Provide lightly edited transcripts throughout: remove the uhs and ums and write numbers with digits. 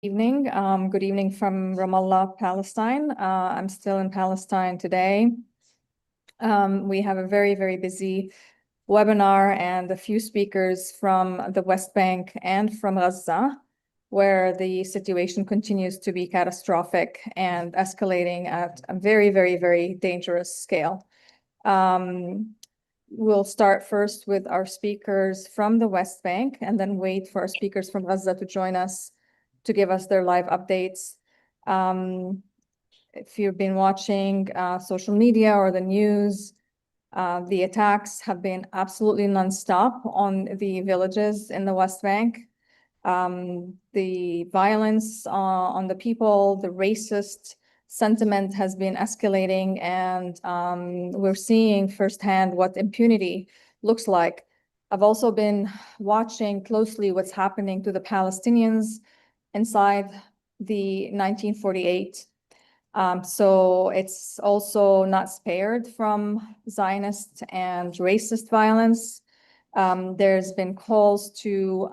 evening. Good evening from Ramallah, Palestine. I'm still in Palestine today. We have a very, very busy webinar and a few speakers from the West Bank and from Gaza, where the situation continues to be catastrophic and escalating at a very, very, very dangerous scale. We'll start first with our speakers from the West Bank and then wait for our speakers from Gaza to join us to give us their live updates. If you've been watching social media or the news, the attacks have been absolutely nonstop on the villages in the West Bank. The violence on the people, the racist sentiment has been escalating, and we're seeing firsthand what impunity looks like. I've also been watching closely what's happening to the Palestinians inside the 1948. So it's also not spared from Zionist and racist violence. There's been calls to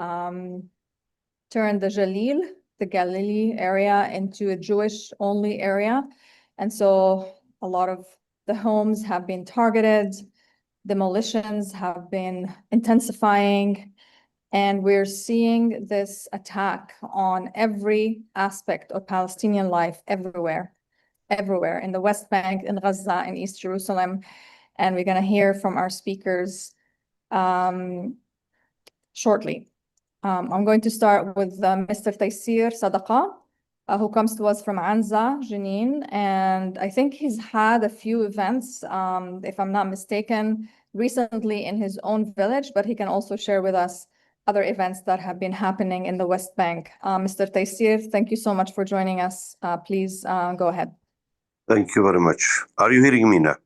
turn the Jalil, the Galilee area, into a Jewish-only area. And so a lot of the homes have been targeted, demolitions have been intensifying, and we're seeing this attack on every aspect of Palestinian life everywhere in the West Bank, in Gaza, in East Jerusalem. And we're going to hear from our speakers shortly. I'm going to start with Mr. Taysir Sadaqa, who comes to us from Anza, Jenin, and I think he's had a few events, if I'm not mistaken, recently in his own village, but he can also share with us other events that have been happening in the West Bank. Mr. Taysir, thank you so much for joining us. Please go ahead. Thank you very much. Are you hearing me now?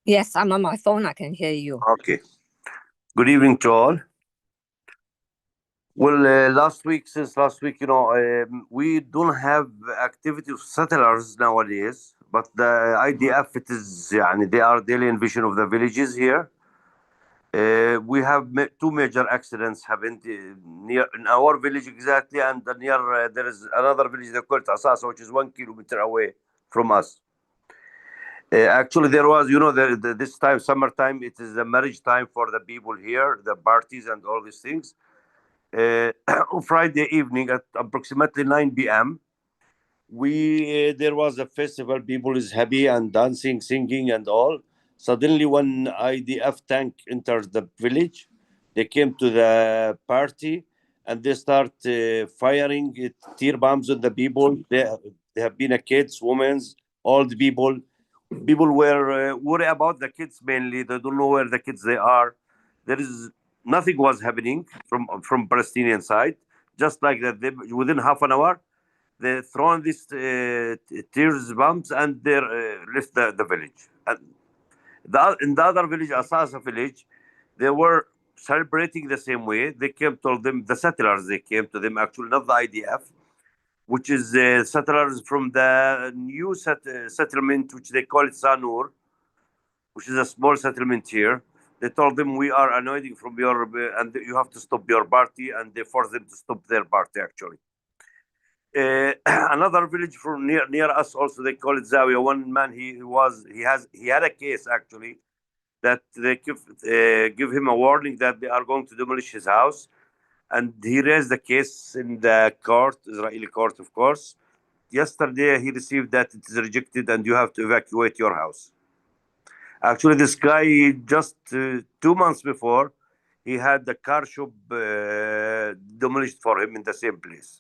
Yes, I'm on my phone. I can hear you. Okay. Good evening to all. Well, since last week, we don't have activity of settlers nowadays, but the IDF, they are daily invasion of the villages here. We have two major accidents happened near in our village exactly, and near there is another village they call it Asasa, which is 1 kilometer away from us. Actually, there was, this time, summertime, it is the marriage time for the people here, the parties and all these things. On Friday evening at approximately 9 p.m., there was a festival. People is happy and dancing, singing, and all. Suddenly, one IDF tank entered the village. They came to the party and they start firing tear bombs on the people. There have been kids, women, old people. People were worried about the kids mainly. They don't know where the kids they are. Nothing was happening from Palestinian side. Just like that, within half an hour, they thrown these tears bombs and they left the village. And in the other village, Asasa village, they were celebrating the same way. They came, told them, the settlers, they came to them, actually not the IDF, which is settlers from the new settlement, which they call it Sanur, which is a small settlement here. They told them, we are annoyed from your, and you have to stop your party, and they forced them to stop their party, actually. Another village from near us also, they call it Zawiya. One man, he had a case, actually, that they give him a warning that they are going to demolish his house. And he raised the case in the court, Israeli court, of course. Yesterday, he received that it is rejected and you have to evacuate your house. Actually, this guy, just 2 months before, he had the car shop demolished for him in the same place.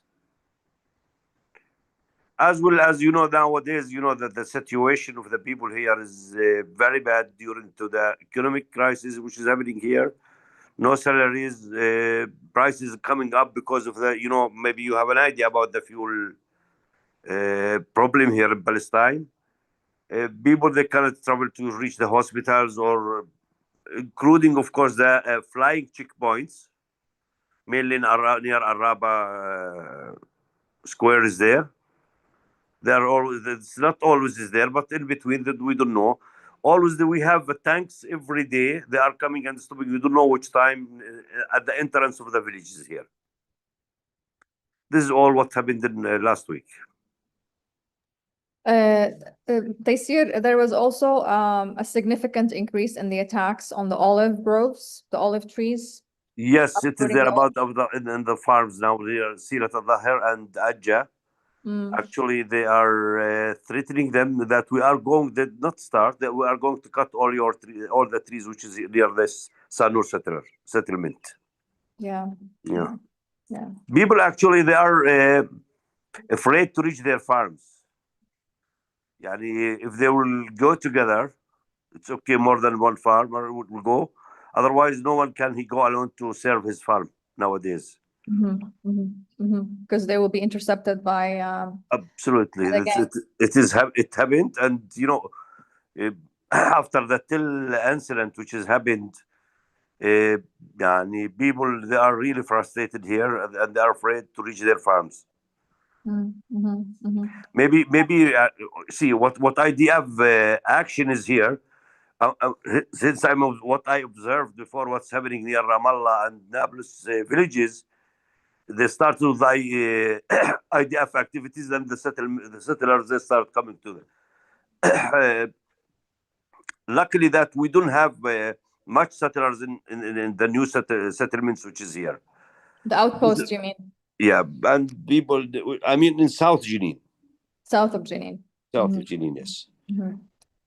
As well as, nowadays, that the situation of the people here is very bad due to the economic crisis which is happening here. No salaries, prices coming up because of the, maybe you have an idea about the fuel problem here in Palestine. People, they cannot travel to reach the hospitals, or including, of course, the flying checkpoints, mainly near Araba Square is there. It's not always is there, but in between that we don't know. Always we have tanks every day. They are coming and stopping. We don't know which time at the entrance of the villages here. this is all what happened in last week. Taysir, there was also a significant increase in the attacks on the olive groves, the olive trees. Yes, it is Upwarding there the about in the farms now. Here, Sirat al-Dahir and Ajja. Actually, they are threatening them that we are going. They not start. That we are going to cut all the trees which is near this Sanur settlement. Yeah. Yeah. Yeah. People actually they are afraid to reach their farms. Yani, if they will go together, it's okay. More than one farmer will go. Otherwise, no one can he go alone to serve his farm nowadays. Because they will be intercepted by Absolutely, the gang. it happened, and you know, after the Till incident which has happened, يعني people they are really frustrated here and they are afraid to reach their farms. Maybe see what IDF action is here. Since what I observed before, what's happening near Ramallah and Nablus villages, they start with the IDF activities, and the settlers they start coming to them. Luckily that we don't have much settlers in the new settlements which is here. The outpost, you mean? Yeah, and people, I mean in South Jenin. South of Jenin. South of Jenin, yes.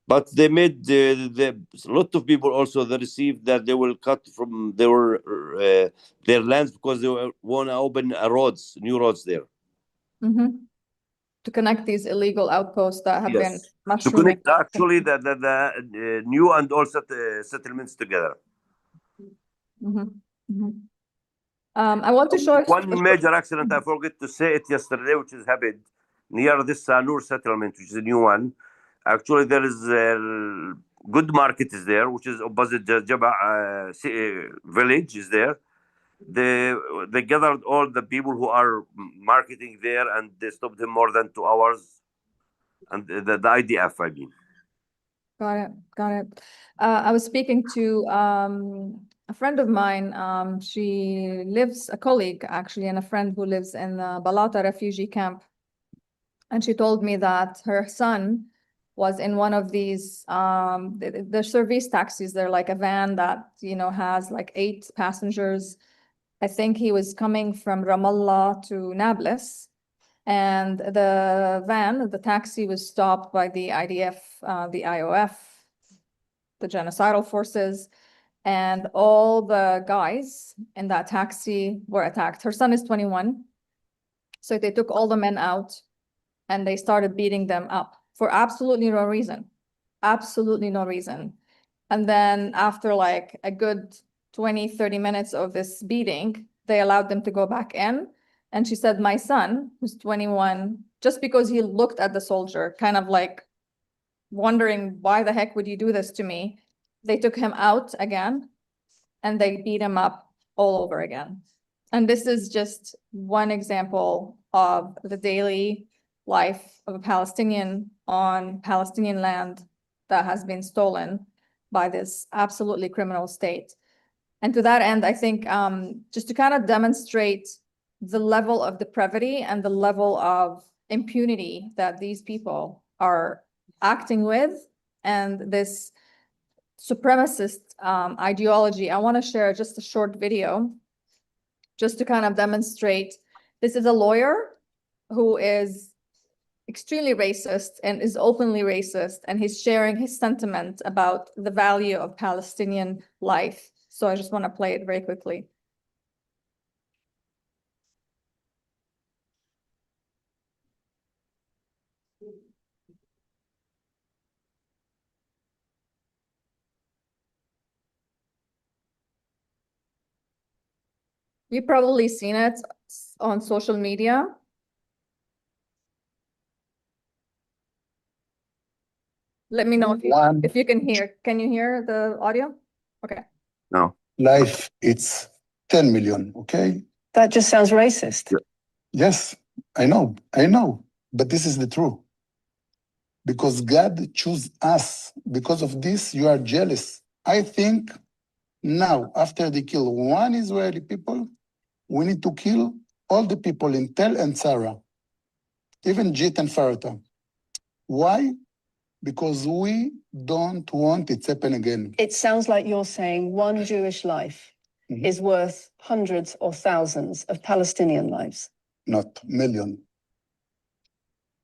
But they made a lot of people also they received that they will cut from their lands because they want to open new roads there. To connect these illegal outposts that have been To mushrooming. connect actually the new and old settlements together. I want to show one major accident I forgot to say it yesterday, which has happened near this Sanur settlement, which is a new one. Actually, there is a good market is there, which is opposite Jaba village is there. They gathered all the people who are marketing there, and they stopped them more than 2 hours. And the IDF, I mean. Got it. I was speaking to a friend of mine. She lives, a colleague actually, and a friend who lives in the Balata refugee camp. And she told me that her son was in one of these, the service taxis. They're like a van that, has like 8 passengers. I think he was coming from Ramallah to Nablus. And the taxi was stopped by the IDF, the IOF, the genocidal forces, and all the guys in that taxi were attacked. Her son is 21. So they took all the men out and they started beating them up for absolutely no reason. Absolutely no reason. And then after like a good 20, 30 minutes of this beating, they allowed them to go back in. And she said, my son, who's 21, just because he looked at the soldier, kind of like wondering, why the heck would you do this to me? They took him out again and they beat him up all over again. And this is just one example of the daily life of a Palestinian on Palestinian land that has been stolen by this absolutely criminal state. And to that end, I think just to kind of demonstrate the level of depravity and the level of impunity that these people are acting with, and this supremacist ideology, I want to share just a short video just to kind of demonstrate. This is a lawyer who is extremely racist and is openly racist, and he's sharing his sentiment about the value of Palestinian life. So I just want to play it very quickly. You've probably seen it on social media. Let me know if you can hear. Can you hear the audio? Okay. No. Life, it's 10 million, okay? That just sounds racist. Yes, I know. But this is the truth. Because God chose us. Because of this, you are jealous. I think now, after they kill one Israeli people, we need to kill all the people in Tel and Sarah, even Jit and Farata. Why? Because we don't want it to happen again. It sounds like you're saying one Jewish life is worth hundreds or thousands of Palestinian lives. Not million.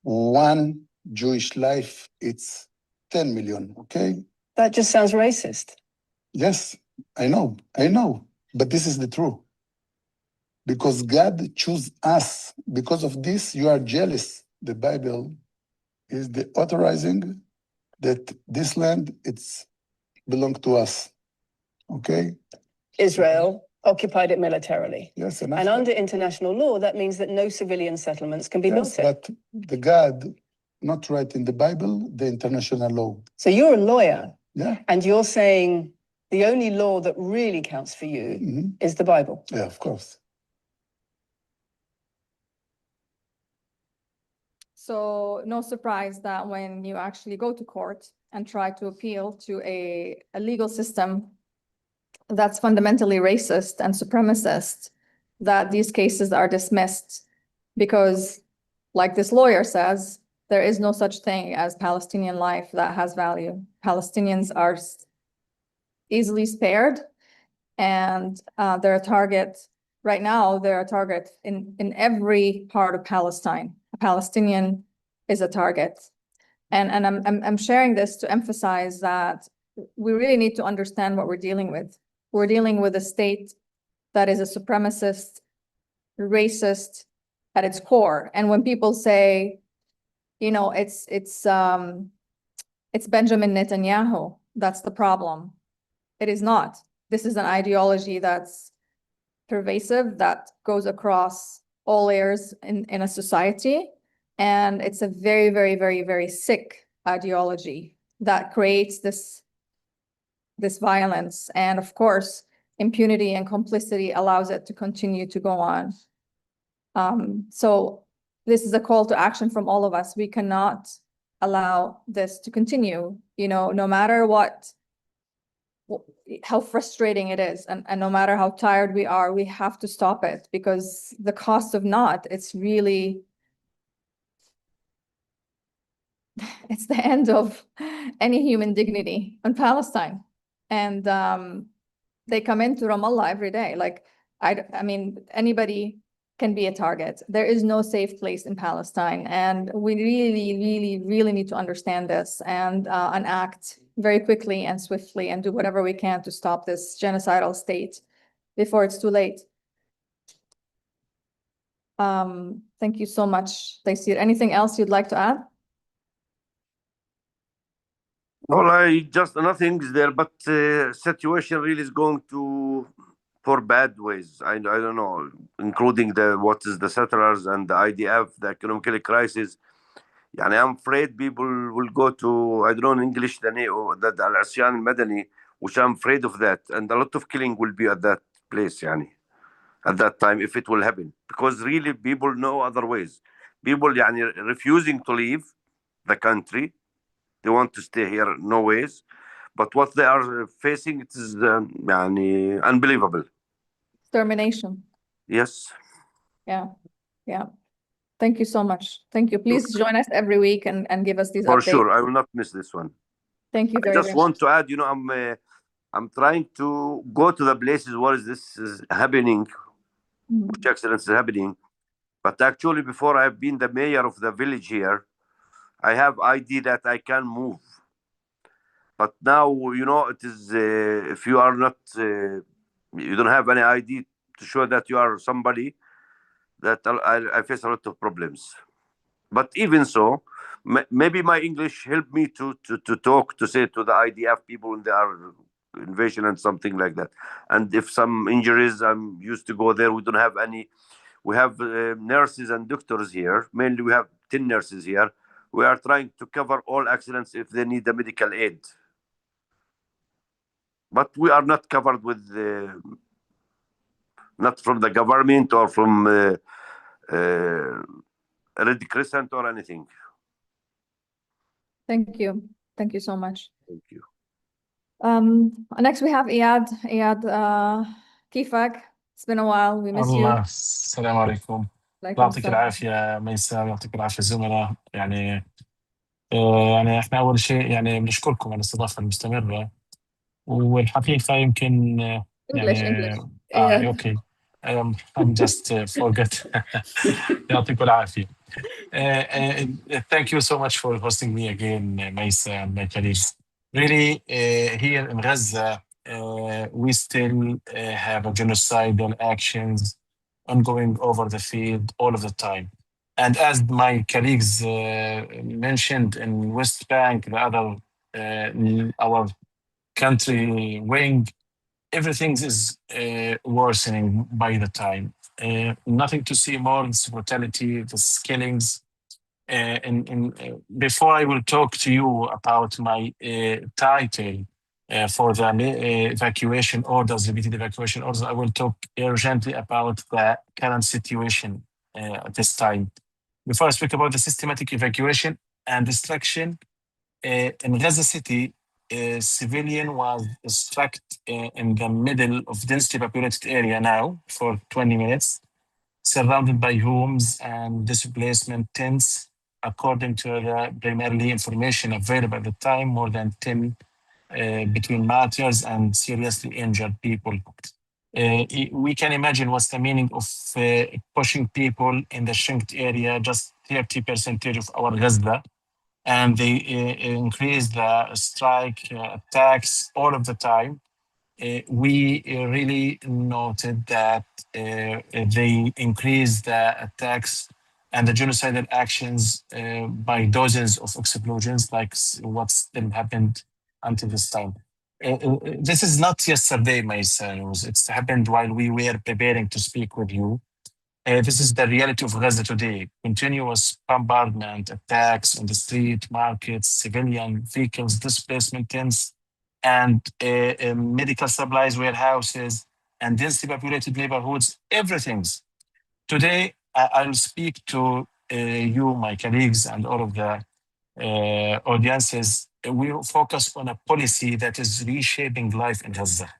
One Jewish life, it's 10 million, okay? That just sounds racist. Yes, I know, but this is the truth. Because God chose us. Because of this, you are jealous. The Bible is the authorizing that this land, it's belong to us, okay? Israel occupied it militarily. Yes, And under international law, that means that no civilian settlements can be built here. but the God not write in the Bible, the international law. So you're a lawyer, Yeah, and you're saying the only law that really counts for you is the Bible. yeah, of course. So no surprise that when you actually go to court and try to appeal to a legal system that's fundamentally racist and supremacist, that these cases are dismissed because, like this lawyer says, there is no such thing as Palestinian life that has value. Palestinians are easily spared, and they're a target. Right now, they're a target in every part of Palestine. A Palestinian is a target. And I'm sharing this to emphasize that we really need to understand what we're dealing with. We're dealing with a state that is a supremacist, racist at its core. And when people say, you know, it's Benjamin Netanyahu, that's the problem. It is not. This is an ideology that's pervasive, that goes across all layers in a society. And it's a very, very, very, very sick ideology that creates this violence. And of course, impunity and complicity allows it to continue to go on. So this is a call to action from all of us. We cannot allow this to continue, you know, no matter how frustrating it is, and no matter how tired we are, we have to stop it, because the cost of not, it's the end of any human dignity in Palestine. And they come into Ramallah every day. Like, I mean, anybody can be a target. There is no safe place in Palestine. And we really, really, really need to understand this and act very quickly and swiftly and do whatever we can to stop this genocidal state before it's too late. Thank you so much, Taysir. Anything else you'd like to add? Well, nothing is there, but situation really is going for bad ways. I don't know, including what is the settlers and the IDF, the economic crisis. Yani I'm afraid people will go to, I don't know in English, the Al-Asyan al-Madani, which I'm afraid of that. And a lot of killing will be at that place, yani, at that time, if it will happen. Because really people know other ways. People yani, refusing to leave the country. They want to stay here, no ways. But what they are facing, it is yani, unbelievable. Extermination. Yes. Yeah, yeah. Thank you so much. Thank you. Please join us every week and give us these For updates. sure, I will not miss this one. Thank you I very just much. want to add, you know, I'm trying to go to the places where this is happening, which accidents is happening. But actually, before I've been the mayor of the village here, I have ID that I can move. But now, you know, it is if you are not, you don't have any ID to show that you are somebody, that I face a lot of problems. But even so, maybe my English helped me to talk, to say to the IDF people when they are invasion and something like that. And if some injuries, I'm used to go there. We don't have any. We have nurses and doctors here. Mainly, we have 10 nurses here. We are trying to cover all accidents if they need a medical aid. But we are not covered with, not from the government or from Red Crescent or anything. Thank you. Thank you so much. Thank you. Next we have Iyad. Iyad, كيفك? It's been a while. We miss الله you. السلام عليكم. الله Alaikum يعطيك salam. العافية ميساء ويعطيك العافية زملاء. يعني يعني احنا أول شيء يعني بنشكركم على الاستضافة المستمرة، والحقيقة يمكن يعني English. Yeah. اوكي I'm just forget. يعطيكم العافية. Thank you so much for hosting me again, Maisa and my colleagues. Really, here in Gaza, we still have a genocidal actions ongoing over the field all of the time. And as my colleagues mentioned in West Bank, the other, our country wing, everything is worsening by the time. Nothing to see more, it's brutality, the killings. Before I will talk to you about my title for the evacuation orders, repeated evacuation orders, I will talk urgently about the current situation at this time. Before I speak about the systematic evacuation and destruction, in Gaza City, a civilian was struck in the middle of densely populated area now for 20 minutes, surrounded by homes and displacement tents. According to the primarily information available at the time, more than 10 between martyrs and seriously injured people. We can imagine what's the meaning of pushing people in the shrinked area, just 30% of our Gaza, and they increase the strike attacks all of the time. We really noted that they increased the attacks and the genocidal actions by dozens of explosions, like what's still happened until this time. This is not yesterday, my sons. It's happened while we were preparing to speak with you. This is the reality of Gaza today. Continuous bombardment, attacks on the street, markets, civilian vehicles, displacement tents, and medical supplies warehouses, and densely populated neighborhoods, everything's. Today, I'll speak to you, my colleagues, and all of the audiences. We will focus on a policy that is reshaping life in Gaza.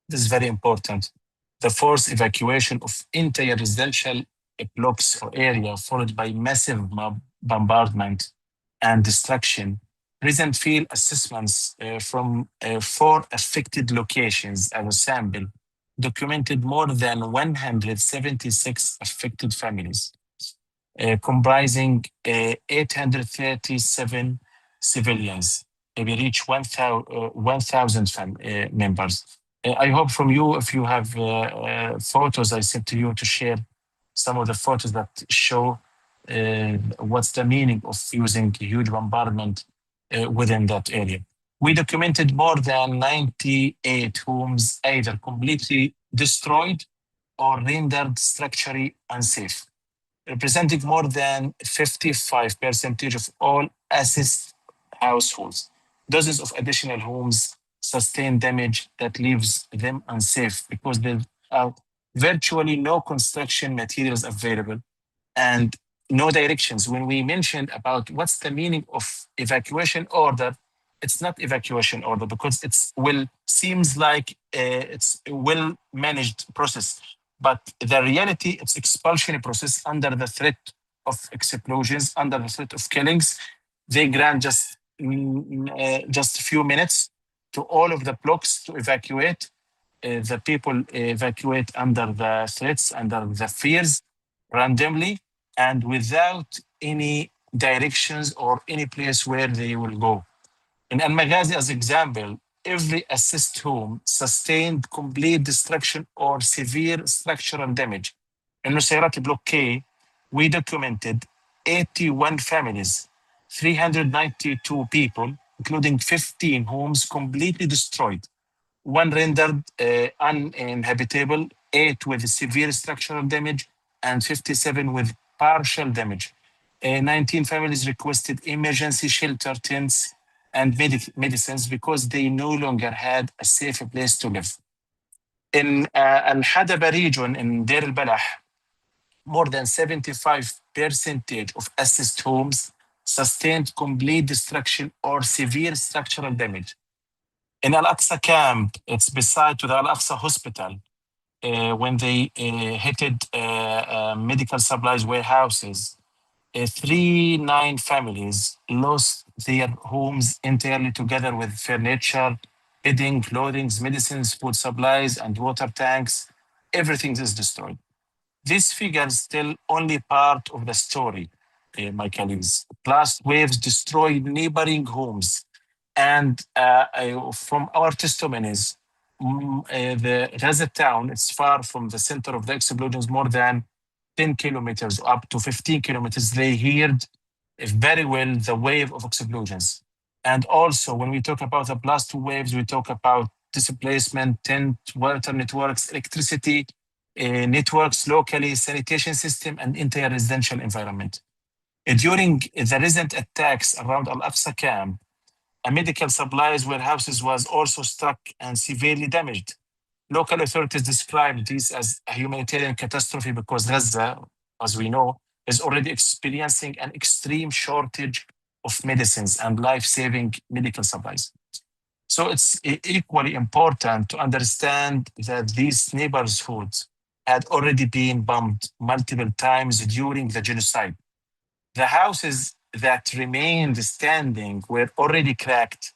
This is very important. The forced evacuation of entire residential blocks or area, followed by massive bombardment and destruction. Recent field assessments from 4 affected locations as a sample documented more than 176 affected families, comprising 837 civilians. We reach 1,000 members. I hope from you, if you have photos I sent to you, to share some of the photos that show what's the meaning of using huge bombardment within that area. We documented more than 98 homes either completely destroyed or rendered structurally unsafe, representing more than 55% of all assessed households. Dozens of additional homes sustain damage that leaves them unsafe because there are virtually no construction materials available and no directions. When we mentioned about what's the meaning of evacuation order, it's not evacuation order because seems like it's a well-managed process. But the reality, it's expulsion process under the threat of explosions, under the threat of killings. They grant just a few minutes to all of the blocks to evacuate. The people evacuate under the threats, under the fears, randomly, and without any directions or any place where they will go. In Al-Maghazi, as example, every assessed home sustained complete destruction or severe structural damage. In Nusayrat Block K, we documented 81 families, 392 people, including 15 homes completely destroyed, 1 rendered uninhabitable, 8 with severe structural damage, and 57 with partial damage. 19 families requested emergency shelter tents and medicines because they no longer had a safe place to live. In Al-Hadaba region in Deir al-Balah, more than 75% of assessed homes sustained complete destruction or severe structural damage. In Al-Aqsa camp, it's beside to the Al-Aqsa hospital, when they hit medical supplies warehouses, 39 families lost their homes entirely, together with furniture, bedding, clothing, medicines, food supplies, and water tanks. Everything is destroyed. This figure is still only part of the story, my colleagues. Blast waves destroyed neighboring homes. And from our testimonies, the Gaza town is far from the center of the explosions, more than 10 kilometers, up to 15 kilometers. They heard very well the wave of explosions. And also, when we talk about the blast waves, we talk about displacement, tent, water networks, electricity networks locally, sanitation system, and entire residential environment. During the recent attacks around Al-Aqsa camp, a medical supplies warehouses was also struck and severely damaged. Local authorities described this as a humanitarian catastrophe because Gaza, as we know, is already experiencing an extreme shortage of medicines and life-saving medical supplies. So it's equally important to understand that these neighborhoods had already been bombed multiple times during the genocide. The houses that remained standing were already cracked,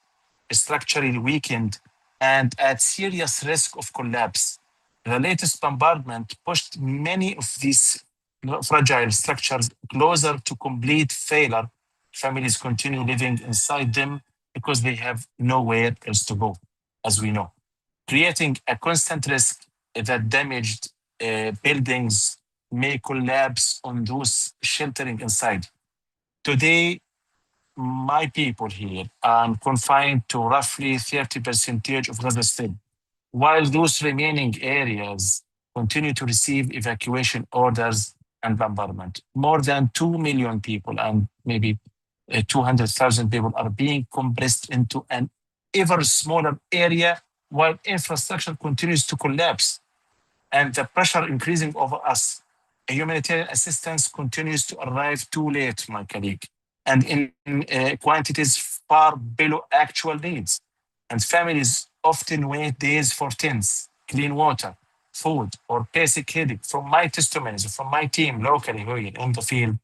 structurally weakened, and at serious risk of collapse. The latest bombardment pushed many of these fragile structures closer to complete failure. Families continue living inside them because they have nowhere else to go, as we know, creating a constant risk that damaged buildings may collapse on those sheltering inside. Today, my people here are confined to roughly 30% of Gaza Strip, while those remaining areas continue to receive evacuation orders and bombardment. More than 2 million people and maybe 200,000 people are being compressed into an ever smaller area while infrastructure continues to collapse and the pressure increasing over us. Humanitarian assistance continues to arrive too late, my colleague, and in quantities far below actual needs. And families often wait days for tents, clean water, food, or basic headache. From my testimonies, from my team locally here in the field,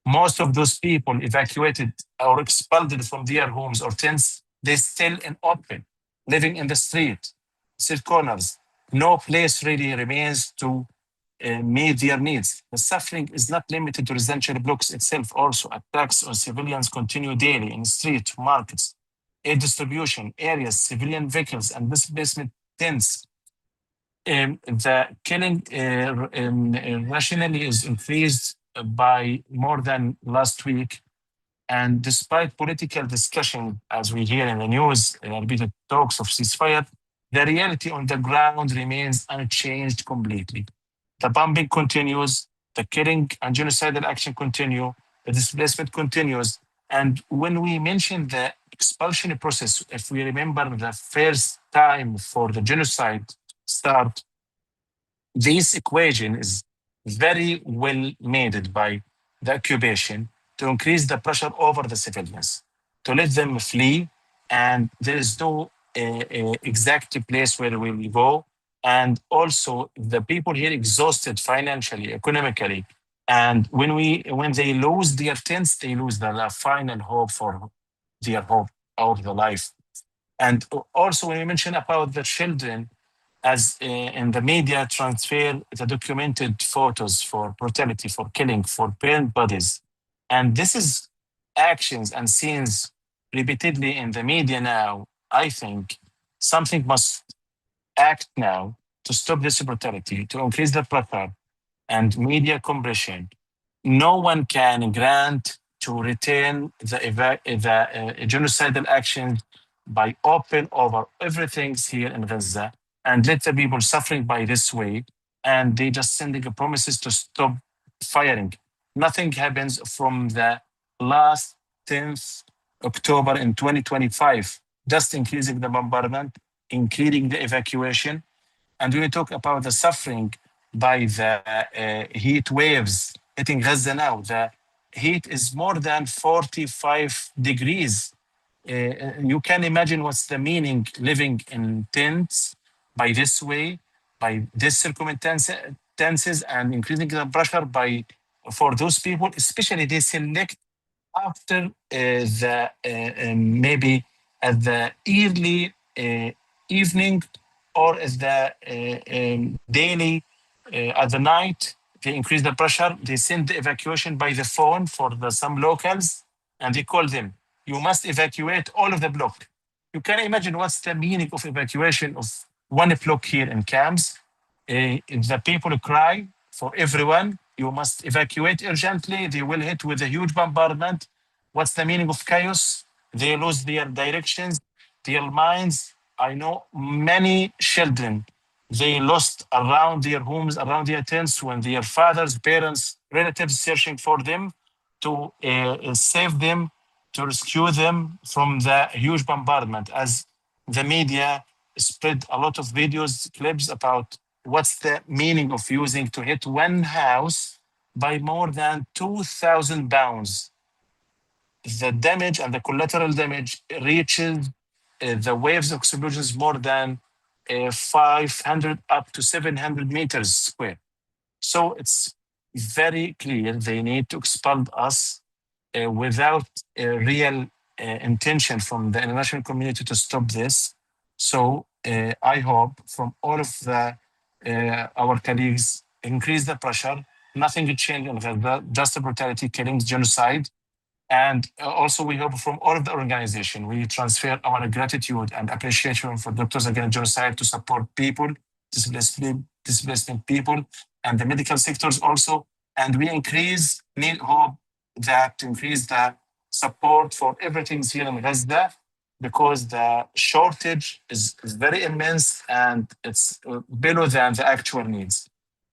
most of those people evacuated or expelled from their homes or tents, they're still in open, living in the street, street corners. No place really remains to meet their needs. The suffering is not limited to residential blocks itself. Also, attacks on civilians continue daily in street, markets, aid distribution areas, civilian vehicles, and displacement tents. The killing rationally is increased by more than last week. And despite political discussion, as we hear in the news, repeated talks of ceasefire, the reality on the ground remains unchanged completely. The bombing continues, the killing and genocidal action continue, the displacement continues. And when we mention the expulsion process, if we remember the first time for the genocide start, this equation is very well made by the occupation to increase the pressure over the civilians, to let them flee, and there is no exact place where we will go. And also, the people here exhausted financially, economically, and when they lose their tents, they lose the final hope for their hope of the life. And also, when we mention about the children, as in the media transfer the documented photos for brutality, for killing, for burned bodies. And this is actions and scenes repeatedly in the media now. I think something must act now to stop this brutality, to increase the pressure and media compression. No one can grant to retain the genocidal action by open over everything here in Gaza and let the people suffering by this way, and they just sending promises to stop firing. Nothing happens from the last 10th October in 2025, just increasing the bombardment, increasing the evacuation. And when we talk about the suffering by the heat waves hitting Gaza now, the heat is more than 45 degrees. You can imagine what's the meaning living in tents by this way. by these circumstances and increasing the pressure for those people, especially they select after maybe at the early evening or at the daily at the night. They increase the pressure. They send the evacuation by the phone for some locals, and they call them. You must evacuate all of the block. You can imagine what's the meaning of evacuation of one block here in camps. The people cry for everyone. You must evacuate urgently. They will hit with a huge bombardment. What's the meaning of chaos? They lose their directions, their minds. I know many children, they lost around their homes, around their tents when their fathers, parents, relatives searching for them to save them, to rescue them from the huge bombardment. As the media spread a lot of videos, clips about what's the meaning of using to hit one house by more than 2,000 pounds. The damage and the collateral damage reaches the waves of explosions more than 500 up to 700 meters square. So it's very clear they need to expel us without a real intention from the international community to stop this. So I hope from all of our colleagues increase the pressure. Nothing will change on Gaza, just the brutality, killings, genocide. And also we hope from all of the organization, we transfer our gratitude and appreciation for Doctors Against Genocide to support people, displaced people, and the medical sectors also. And we need hope that to increase the support for everything here in Gaza, because the shortage is very immense and it's below than the actual needs.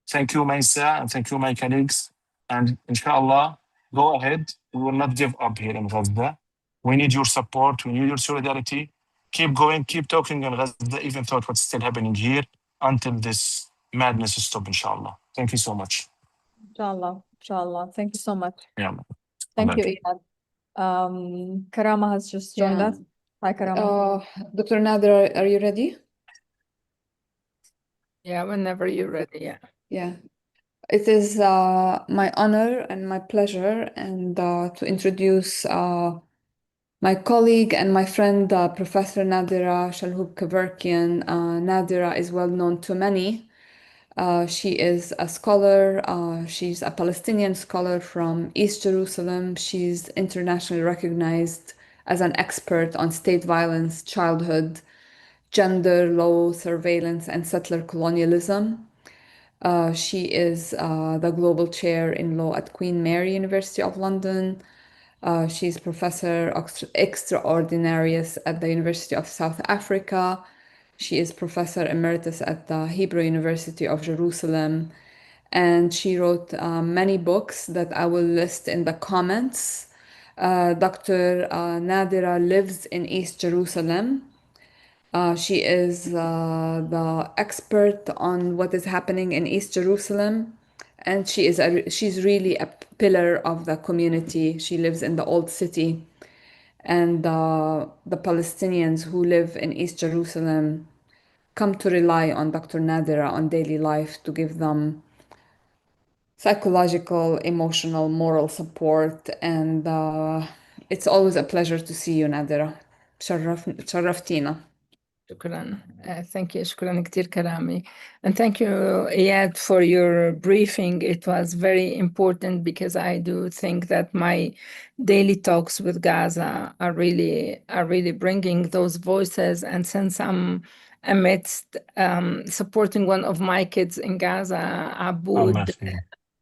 Thank you, Maisa, and thank you, my colleagues. And inshallah, go ahead. We will not give up here in Gaza. We need your support. We need your solidarity. Keep going, keep talking in Gaza, even though what's still happening here, until this madness is stopped, inshallah. Thank you so much. Inshallah, inshallah. Thank you so much. Yeah. Thank you, Iyad. Karama has just joined us. Hi, Karama. Dr. Nadera, are you ready? Yeah, whenever you're ready, yeah. Yeah. It is my honor and my pleasure to introduce my colleague and my friend, Professor Nadera Shalhoub-Kevorkian. Nadera is well known to many. She is a scholar. She's a Palestinian scholar from East Jerusalem. She's internationally recognized as an expert on state violence, childhood, gender, law, surveillance, and settler colonialism. She is the global chair in law at Queen Mary University of London. She's professor extraordinarius at the University of South Africa. She is professor emeritus at the Hebrew University of Jerusalem. And she wrote many books that I will list in the comments. Dr. Nadera lives in East Jerusalem. She is the expert on what is happening in East Jerusalem, and she's really a pillar of the community. She lives in the old city, and the Palestinians who live in East Jerusalem come to rely on Dr. Nadera on daily life to give them psychological, emotional, moral support. And it's always a pleasure to see you, Nadera. شرفتينا. شكرا. Thank you. شكرا كتير كرامي. And thank you, Iyad, for your briefing. It was very important because I do think that my daily talks with Gaza are really bringing those voices. And since I'm amidst supporting one of my kids in Gaza, Aboud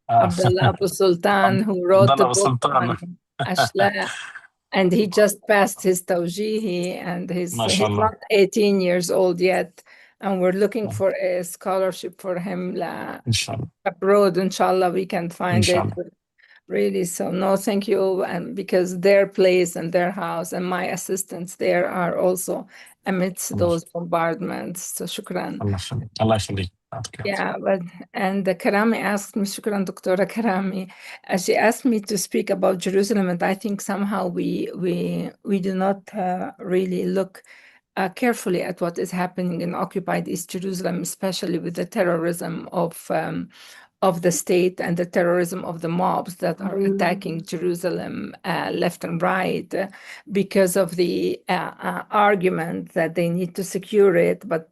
Abdullah Abu Sultan, who wrote the book on Ashla. And he just passed his tawjihi, and he's not 18 years old yet. And we're looking for a scholarship for him abroad. Inshallah, we can find it. Really, so no, thank you. And because their place and their house and my assistants there are also amidst those bombardments. So shukran. Yeah, and the Karami asked me, shukran, Dr. Karami, she asked me to speak about Jerusalem, and I think somehow we do not really look carefully at what is happening in occupied East Jerusalem, especially with the terrorism of the state and the terrorism of the mobs that are attacking Jerusalem left and right because of the argument that they need to secure it. But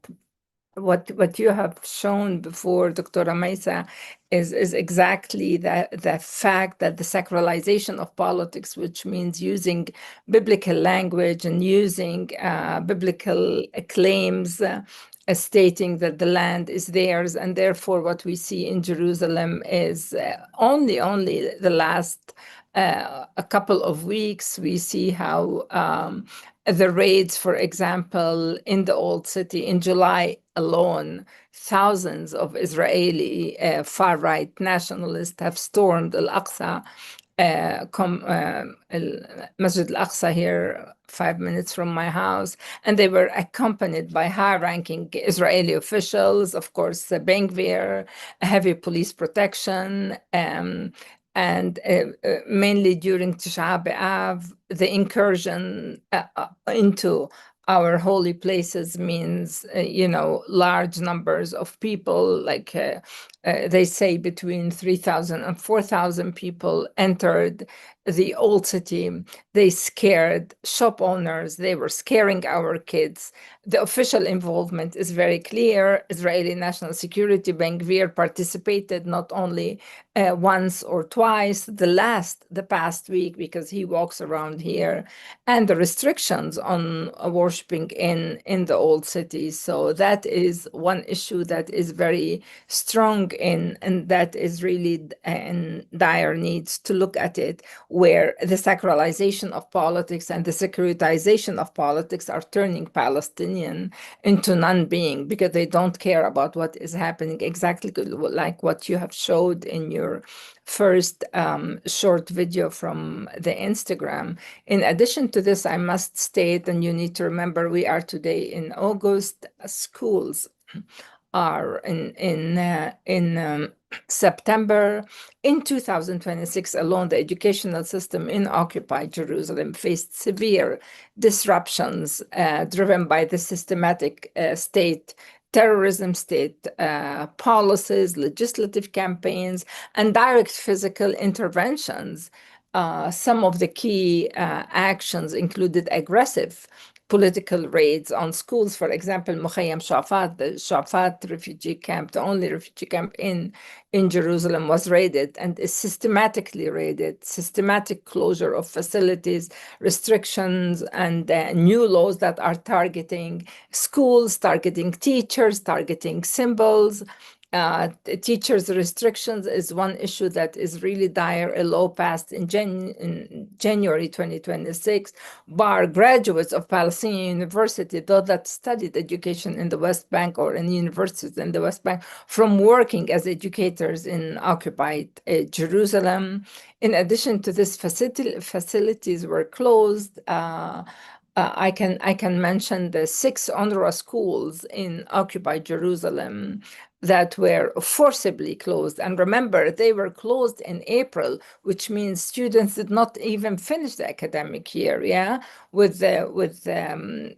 what you have shown before, Dr. Maisa, is exactly the fact that the sacralization of politics, which means using biblical language and using biblical claims, stating that the land is theirs, and therefore what we see in Jerusalem is only the last a couple of weeks we see how the raids, for example, in the Old City in July alone, thousands of Israeli far-right nationalists have stormed Al-Aqsa, Masjid Al-Aqsa here, 5 minutes from my house, and they were accompanied by high-ranking Israeli officials, of course, Ben Gvir, heavy police protection, and mainly during Tisha B'Av, the incursion into our holy places means, large numbers of people, like they say between 3,000 and 4,000 people entered the Old City. They scared shop owners. They were scaring our kids. The official involvement is very clear. Israeli National Security, Ben Gvir, participated not only once or twice, the past week, because he walks around here, and the restrictions on worshiping in the Old City. So that is one issue that is very strong and that is really in dire needs to look at it, where the sacralization of politics and the securitization of politics are turning Palestinian into non-being because they don't care about what is happening, exactly like what you have showed in your first short video from the Instagram. In addition to this, I must state, and you need to remember, we are today in August, schools are in September. In 2026 alone, the educational system in occupied Jerusalem faced severe disruptions driven by the systematic state terrorism, state policies, legislative campaigns, and direct physical interventions. Some of the key actions included aggressive political raids on schools. For example, Mukhayyam Shafat, the Shafat refugee camp, the only refugee camp in Jerusalem, was raided and is systematically raided, systematic closure of facilities, restrictions, and new laws that are targeting schools, targeting teachers, targeting symbols. Teachers' restrictions is one issue that is really dire. A law passed in January 2026 bar graduates of Palestinian University, those that studied education in the West Bank or in universities in the West Bank, from working as educators in occupied Jerusalem. In addition to this, facilities were closed. I can mention the 6 UNRWA schools in occupied Jerusalem that were forcibly closed. And remember, they were closed in April, which means students did not even finish the academic year, with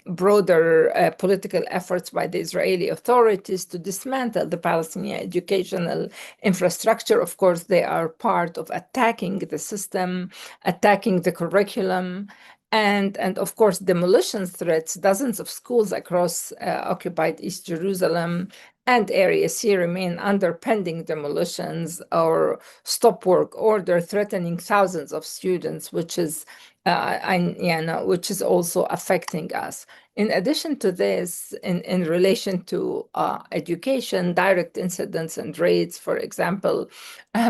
broader political efforts by the Israeli authorities to dismantle the Palestinian educational infrastructure. Of course, they are part of attacking the system, attacking the curriculum, and of course, demolition threats. Dozens of schools across occupied East Jerusalem and Area C remain under pending demolitions or stop work order, threatening thousands of students, which is which is also affecting us. In addition to this, in relation to education, direct incidents and raids, for example,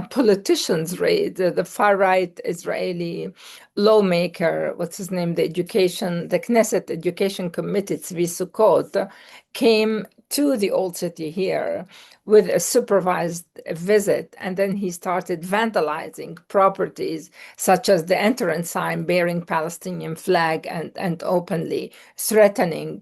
politicians raid, the far-right Israeli lawmaker, what's his name, the Knesset Education Committee, Tzvi Sukkot, came to the Old City here with a supervised visit, and then he started vandalizing properties such as the entrance sign bearing Palestinian flag and openly threatening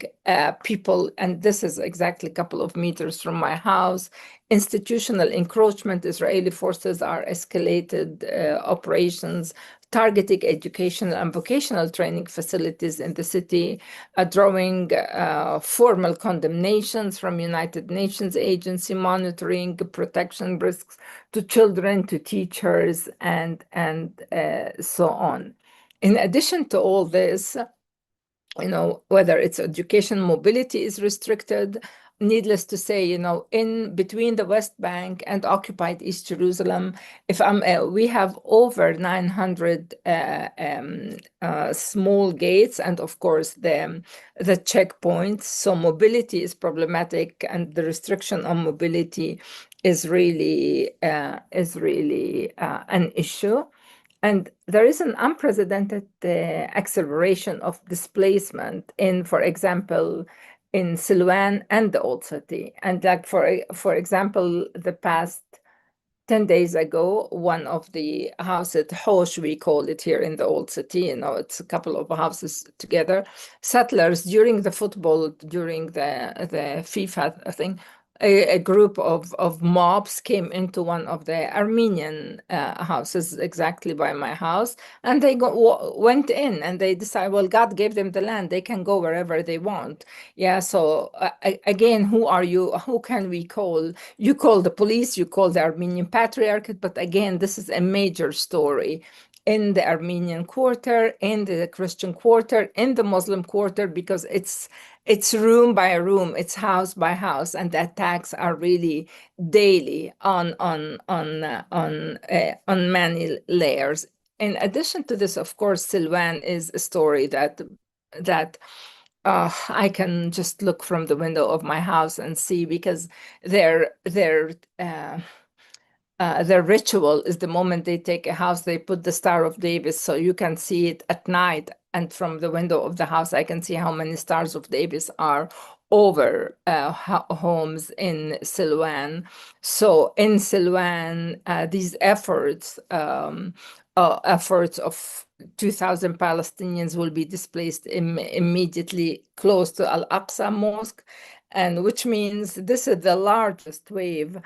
people. And this is exactly a couple of meters from my house. Institutional encroachment. Israeli forces are escalated operations targeting educational and vocational training facilities in the city, drawing formal condemnations from United Nations agency, monitoring protection risks to children, to teachers, and so on. In addition to all this, whether it's education mobility is restricted, needless to say, in between the West Bank and occupied East Jerusalem, we have over 900 small gates, and of course the checkpoints. So mobility is problematic, and the restriction on mobility is really an issue. And there is an unprecedented acceleration of displacement in, for example, in Silwan and the Old City. And like, for example, the past 10 days ago, one of the houses, Hosh, we call it here in the Old City, it's a couple of houses together, settlers during the FIFA thing, a group of mobs came into one of the Armenian houses exactly by my house, and they went in, and they decided, well, God gave them the land, they can go wherever they want. Yeah, so again, who are you? Who can we call? You call the police, you call the Armenian Patriarchate, but again, this is a major story in the Armenian quarter, in the Christian quarter, in the Muslim quarter, because it's room by room, it's house by house, and the attacks are really daily on many layers. In addition to this, of course, Silwan is a story that I can just look from the window of my house and see, because their ritual is the moment they take a house, they put the Star of David, so you can see it at night. And from the window of the house, I can see how many Stars of David are over homes in Silwan. So in Silwan, these efforts of 2,000 Palestinians will be displaced immediately close to Al-Aqsa Mosque, and which means this is the largest wave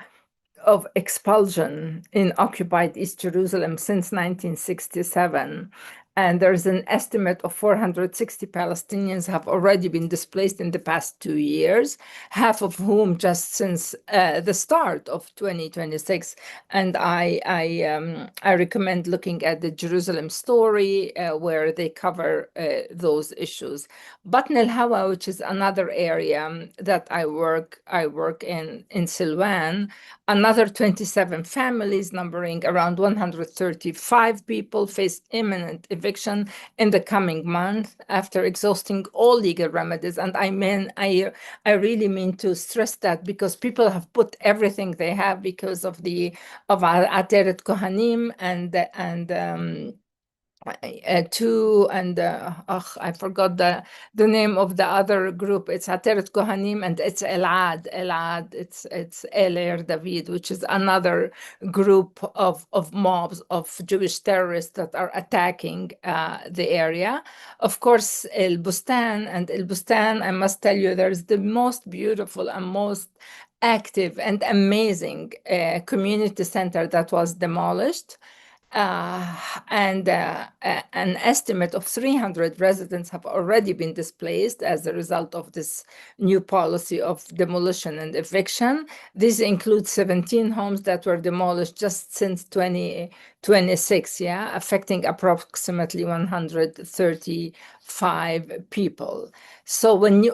of expulsion in occupied East Jerusalem since 1967. And there's an estimate of 460 Palestinians have already been displaced in the past 2 years, half of whom just since the start of 2026. And I recommend looking at the Jerusalem Story, where they cover those issues. Batn el-Hawa, which is another area that I work in Silwan, another 27 families numbering around 135 people face imminent eviction in the coming month after exhausting all legal remedies. And I really mean to stress that, because people have put everything they have because of Ateret Kohanim and I forgot the name of the other group. It's Ateret Kohanim, and it's Elad. It's Eler David, which is another group of mobs of Jewish terrorists that are attacking the area. Of course, El Bustan, I must tell you, there's the most beautiful and most active and amazing community center that was demolished. And an estimate of 300 residents have already been displaced as a result of this new policy of demolition and eviction. This includes 17 homes that were demolished just since 2026, affecting approximately 135 people. So when you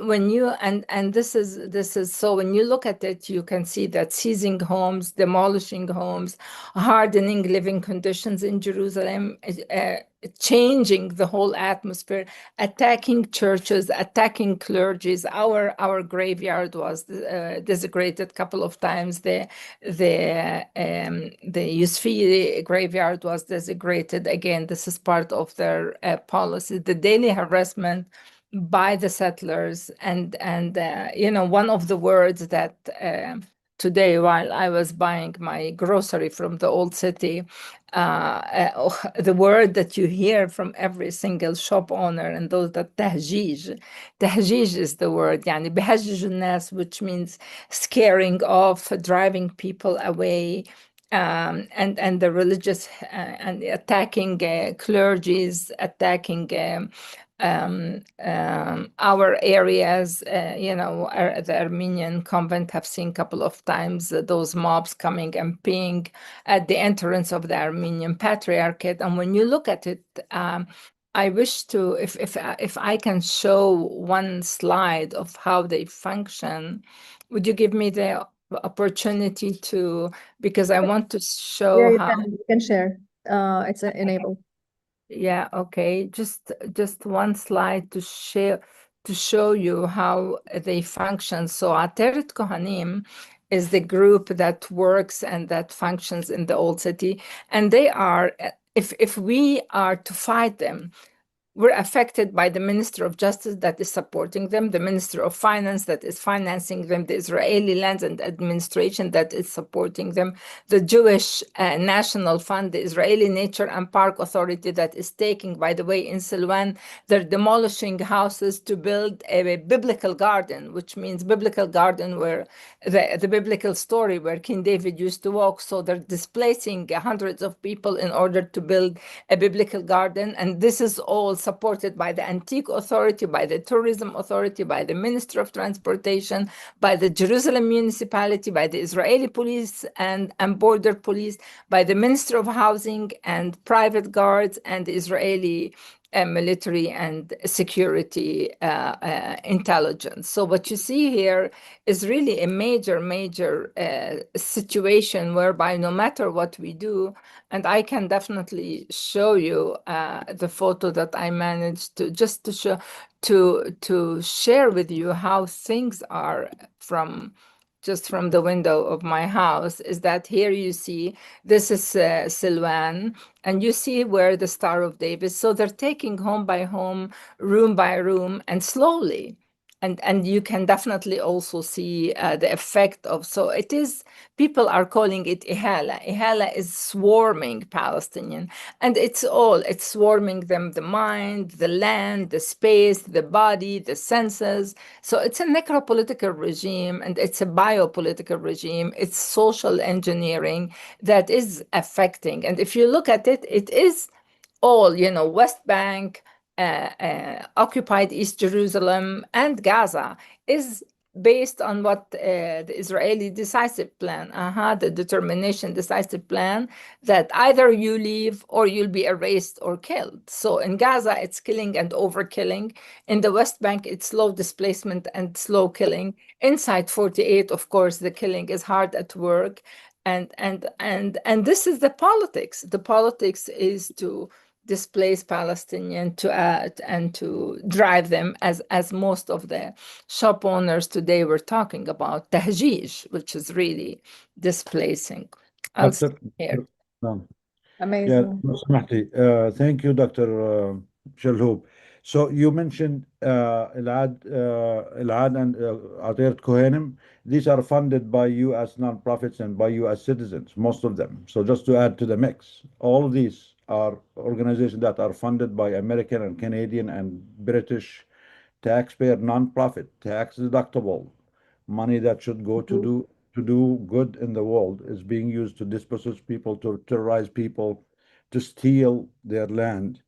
this is so when you look at it, you can see that seizing homes, demolishing homes, hardening living conditions in Jerusalem, changing the whole atmosphere, attacking churches, attacking clergies. Our graveyard was desecrated a couple of times. The Yusfi graveyard was desecrated. Again, this is part of their policy. The daily harassment by the settlers, and one of the words that today, while I was buying my grocery from the Old City, the word that you hear from every single shop owner and those that tahjij is the word, يعني بهجج الناس, which means scaring off, driving people away. and the religious and attacking clergies, attacking our areas. The Armenian convent have seen a couple of times those mobs coming and peeing at the entrance of the Armenian Patriarchate. And when you look at it, I wish to, if I can show one slide of how they function, would you give me the opportunity to, because I want to show Yeah, how. you can share. It's enabled. Yeah, okay. Just one slide to show you how they function. So Ateret Kohanim is the group that works and that functions in the Old City, and they are, if we are to fight them, we're affected by the Minister of Justice that is supporting them, the Minister of Finance that is financing them, the Israeli Lands and Administration that is supporting them, the Jewish National Fund, the Israeli Nature and Park Authority that is taking, by the way, in Silwan, they're demolishing houses to build a biblical garden, which means biblical garden where the biblical story where King David used to walk. So they're displacing hundreds of people in order to build a biblical garden. And this is all supported by the Antique Authority, by the Tourism Authority, by the Minister of Transportation, by the Jerusalem Municipality, by the Israeli Police and Border Police, by the Minister of Housing and private guards and the Israeli military and security intelligence. So what you see here is really a major situation whereby no matter what we do, and I can definitely show you the photo that I managed to just to show to share with you how things are from the window of my house. Is that here you see this is Silwan, and you see where the Star of David. So they're taking home by home, room by room, and slowly. And you can definitely also see the effect of, so it is, people are calling it Ihala. Ihala is swarming Palestinian, and it's swarming them, the mind, the land, the space, the body, the senses. So it's a necropolitical regime, and it's a biopolitical regime. It's social engineering that is affecting. And if you look at it, it is all, West Bank, occupied East Jerusalem, and Gaza is based on what the Israeli decisive plan, the determination decisive plan, that either you leave or you'll be erased or killed. So in Gaza, it's killing and overkilling. In the West Bank, it's slow displacement and slow killing. Inside 48, of course, the killing is hard at work. And this is the politics. The politics is to displace Palestinians, to add and to drive them, as most of the shop owners today were talking about, tahjij, which is really displacing. I'll Dr. stop here. Amazing. لو سمحتي. Thank you, Dr. Shalhoub. So you mentioned Elad and Ateret Kohanim. These are funded by U.S. nonprofits and by U.S. citizens, most of them. So just to add to the mix, all of these are organizations that are funded by American and Canadian and British taxpayer nonprofit, tax deductible money that should go to do good in the world is being used to dispossess people, to terrorize people, to steal their land.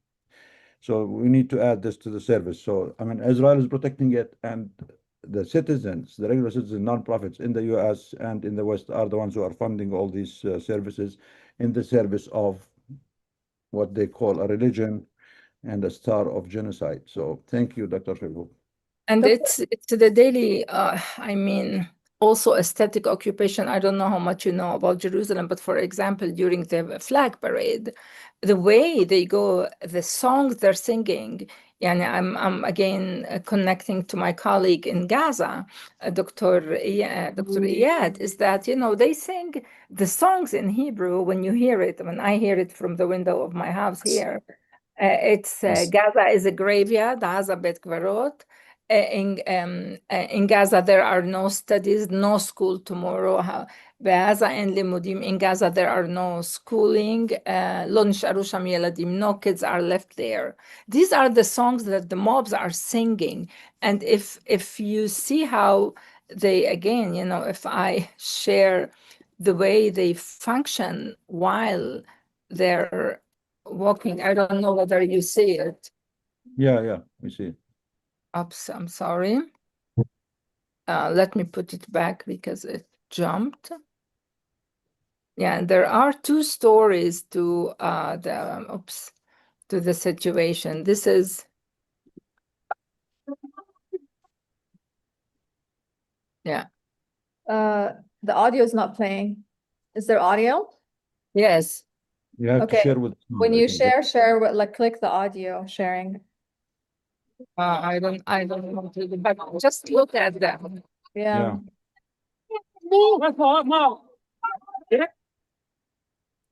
So we need to add this to the service. So, I mean, Israel is protecting it, and the citizens, the regular citizens, nonprofits in the US and in the West are the ones who are funding all these services in the service of what they call a religion and a star of genocide. So thank you, Dr. Shalhoub. And it's the daily, also aesthetic occupation. I don't know how much you know about Jerusalem, but for example, during the flag parade, the way they go, the songs they're singing, and I'm again connecting to my colleague in Gaza, Dr. Iyad, is that, they sing the songs in Hebrew. When you hear it, when I hear it from the window of my house here, it's Gaza is a graveyard, Gaza Bet Kvarot. In Gaza, there are no studies, no school tomorrow. In Gaza, there are no schooling. No kids are left there. These are the songs that the mobs are singing. And if you see how they, again, if I share the way they function while they're walking. I don't know whether you see it. Yeah, we see it. Oops, I'm sorry. Let me put it back because it jumped. Yeah, and there are two stories to the situation. This is The audio is not playing. Is there audio? yes. You have to Okay. share with When you share with, like, click the audio sharing. I don't know, but just look at them. Yeah.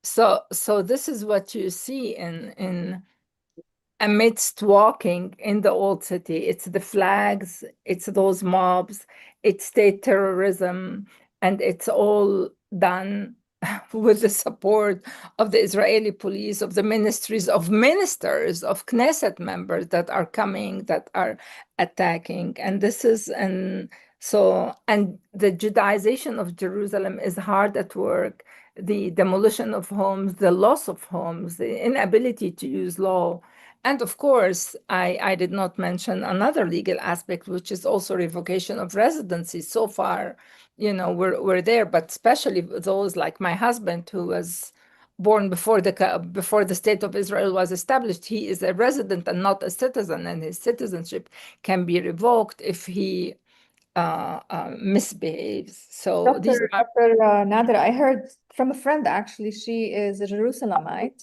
So this is what you see in amidst walking in the old city. It's the flags, it's those mobs, it's state terrorism, and it's all done with the support of the Israeli police, of the ministries, of ministers, of Knesset members that are coming, that are attacking. And this is, and the Judaization of Jerusalem is hard at work. The demolition of homes, the loss of homes, the inability to use law. And of course, I did not mention another legal aspect, which is also revocation of residency. So far, we're there, but especially those like my husband, who was born before the state of Israel was established. He is a resident and not a citizen, and his citizenship can be revoked if he misbehaves. So these are Dr. Nadera, I heard from a friend, actually, she is a Jerusalemite.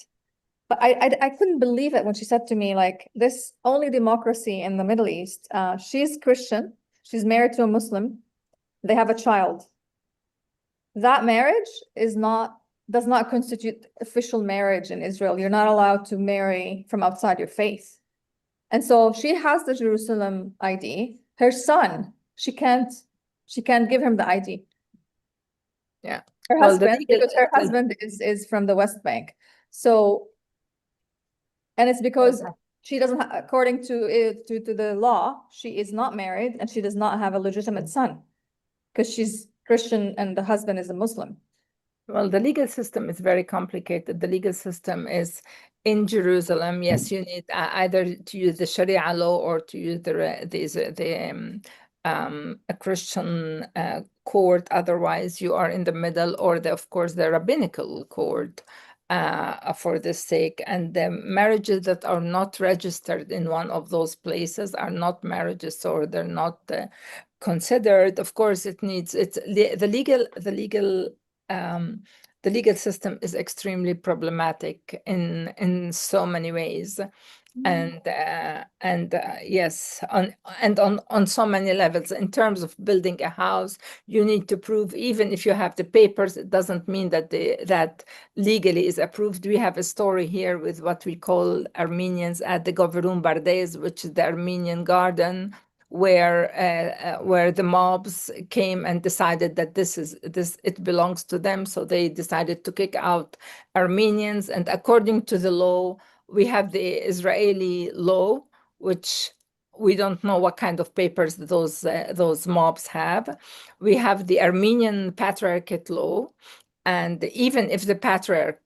But I couldn't believe it when she said to me, like, this only democracy in the Middle East. She's Christian. She's married to a Muslim. They have a child. That marriage does not constitute official marriage in Israel. You're not allowed to marry from outside your faith. And so she has the Jerusalem ID. Her son, she can't give him the ID. Yeah. Her husband, because her husband is from the West Bank. So, and it's because she doesn't, according to the law, she is not married and she does not have a legitimate son because she's Christian and the husband is a Muslim. Well, the legal system is very complicated. The legal system is in Jerusalem. Yes, you need either to use the Sharia law or to use a Christian court. Otherwise, you are in the middle, or of course, the rabbinical court for this sake. And the marriages that are not registered in one of those places are not marriages, or they're not considered. Of course, the legal system is extremely problematic in so many ways, and yes, on so many levels. In terms of building a house, you need to prove, even if you have the papers, it doesn't mean that that legally is approved. We have a story here with what we call Armenians at the Governum Bardes, which is the Armenian garden, where the mobs came and decided that it belongs to them, so they decided to kick out Armenians. And according to the law, we have the Israeli law, which we don't know what kind of papers those mobs have. We have the Armenian Patriarchate law, and even if the patriarch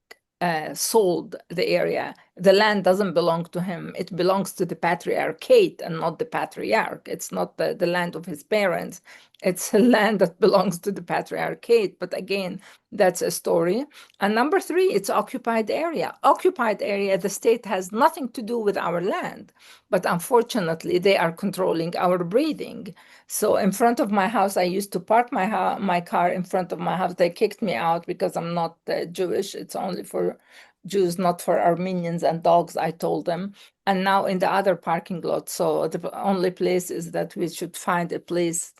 sold the area, the land doesn't belong to him. It belongs to the patriarchate and not the patriarch. It's not the land of his parents. It's a land that belongs to the patriarchate. But again, that's a story. And number three, it's occupied area. Occupied area, the state has nothing to do with our land. But unfortunately, they are controlling our breathing. So in front of my house, I used to park my car in front of my house. They kicked me out because I'm not Jewish. It's only for Jews, not for Armenians and dogs, I told them. And now in the other parking lot. So the only place is that we should find a place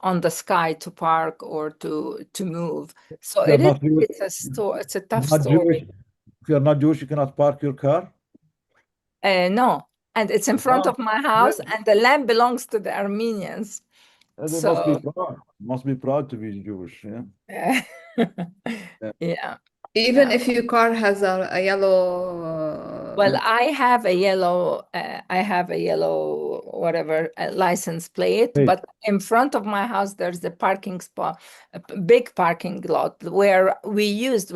on the sky to park or to move. So it's a tough story. If you're not Jewish, you cannot park your car? No. And it's in front of my house, and the land belongs to the Armenians. They must be proud. Must be proud to be Jewish, yeah. Yeah. Even if your car has a yellow Well, I have a yellow, whatever license plate, Hey. but in front of my house there's a parking spot, big parking lot where we used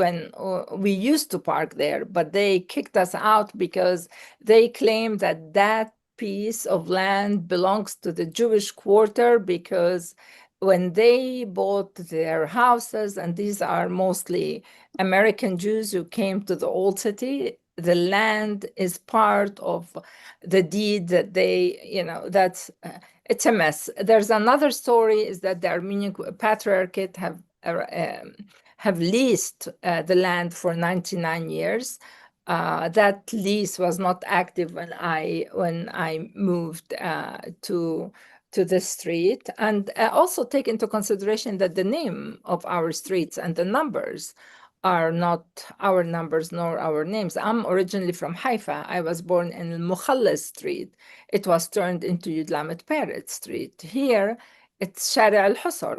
to park there, but they kicked us out because they claim that that piece of land belongs to the Jewish quarter, because when they bought their houses, and these are mostly American Jews who came to the old city, the land is part of the deed that they, it's a mess. There's another story, is that the Armenian Patriarchate have leased the land for 99 years. That lease was not active when I moved to the street. And also take into consideration that the name of our streets and the numbers are not our numbers nor our names. I'm originally from Haifa. I was born in Mukhallas Street. It was turned into Yudlamet Peret Street. Here, it's Shari al-Husar.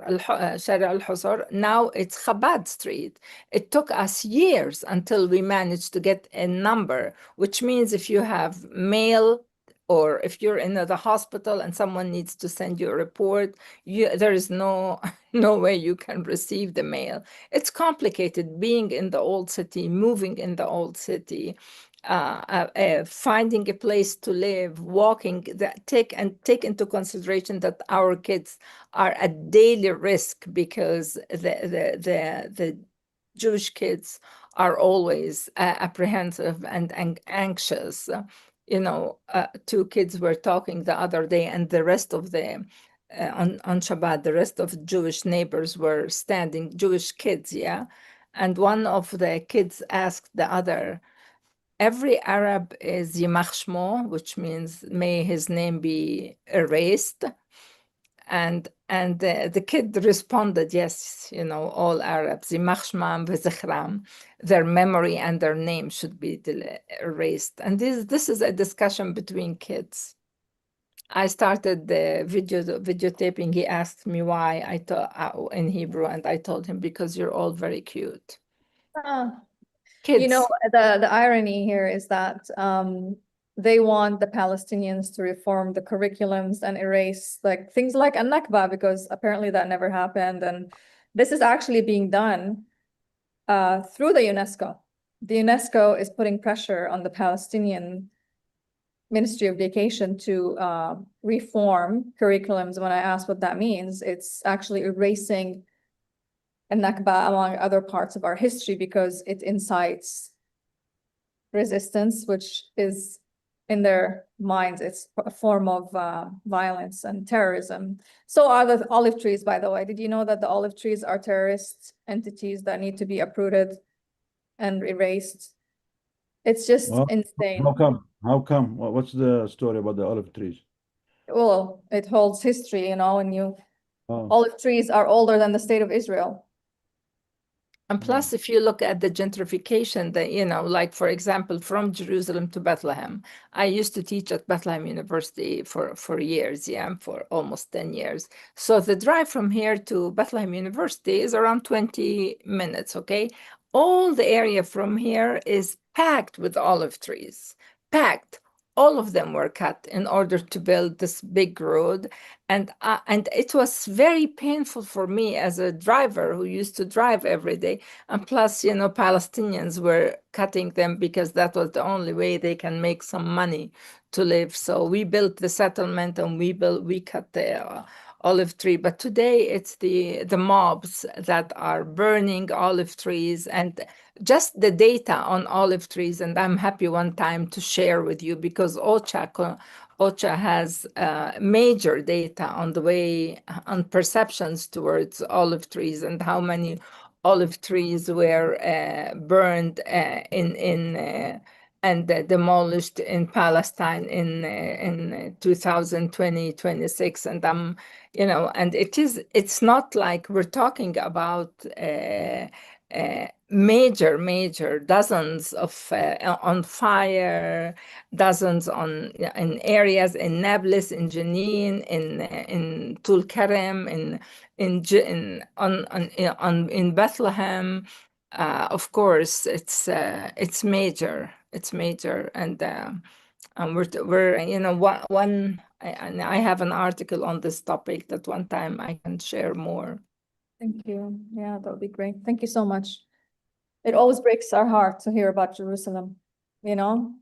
Now it's Chabad Street. It took us years until we managed to get a number, which means if you have mail, or if you're in the hospital and someone needs to send you a report, there is no way you can receive the mail. It's complicated being in the old city, moving in the old city, finding a place to live, walking. Take into consideration that our kids are at daily risk, because the Jewish kids are always apprehensive and anxious. Two kids were talking the other day, and the rest of the on Shabbat, the rest of Jewish neighbors were standing, Jewish kids, yeah. And one of the kids asked the other, every Arab is Yimach Shmo, which means may his name be erased. And the kid responded, yes, all Arabs, Yimach Shmam v'zichram, their memory and their name should be erased. And this is a discussion between kids. I started the videotaping. He asked me why I taught in Hebrew, and I told him, because you're all very cute. Kids. The irony here is that they want the Palestinians to reform the curriculums and erase things like Al-Nakba, because apparently that never happened. And this is actually being done through the UNESCO. The UNESCO is putting pressure on the Palestinian Ministry of Education to reform curriculums. When I asked what that means, it's actually erasing Al-Nakba among other parts of our history, because it incites resistance, which is, in their minds, it's a form of violence and terrorism. So are the olive trees, by the way. Did you know that the olive trees are terrorist entities that need to be uprooted and erased? It's just insane. How come? What's the story about the olive trees? Well, it holds history, and olive trees are older than the state of Israel. And plus, if you look at the gentrification, like, for example, from Jerusalem to Bethlehem, I used to teach at Bethlehem University for years, for almost 10 years. So the drive from here to Bethlehem University is around 20 minutes, okay? All the area from here is packed with olive trees, packed. All of them were cut in order to build this big road. And it was very painful for me as a driver who used to drive every day. And plus, Palestinians were cutting them because that was the only way they can make some money to live. So we built the settlement, and we cut the olive tree. But today it's the mobs that are burning olive trees, and just the data on olive trees. And I'm happy one time to share with you, because OCHA has major data on perceptions towards olive trees, and how many olive trees were burned and demolished in Palestine in 2026. And and it's not like we're talking about major dozens of on fire, dozens in areas in Nablus, in Jenin, in Tulkarem, in Bethlehem. Of course, it's major. It's major, and we're you know and I have an article on this topic that one time I can share more. Thank you. Yeah, that would be great. Thank you so much. It always breaks our heart to hear about Jerusalem, you know?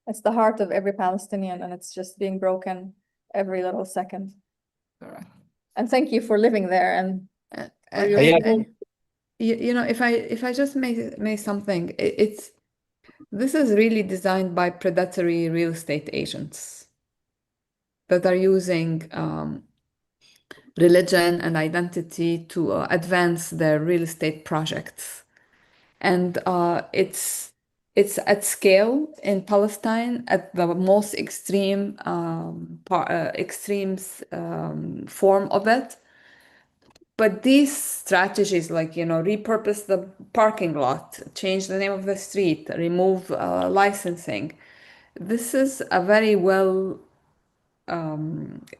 It's the heart of every Palestinian, and it's just being broken every little second. Correct. And thank you for living there and for your And you know, if I just may something, this is really designed by predatory real estate agents that are using religion and identity to advance their real estate projects. And it's at scale in Palestine at the most extreme form of it. But these strategies, like, you know, repurpose the parking lot, change the name of the street, remove licensing, this is a very well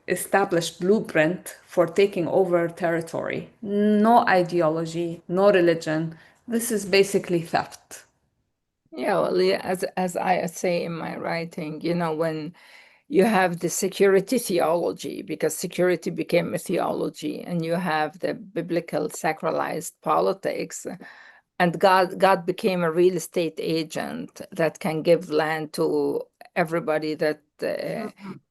established blueprint for taking over territory. No ideology, no religion. This is basically theft. Yeah, well, yeah, as I say in my writing, you know, when you have the security theology, because security became a theology, and you have the biblical sacralized politics, and God became a real estate agent that can give land to everybody that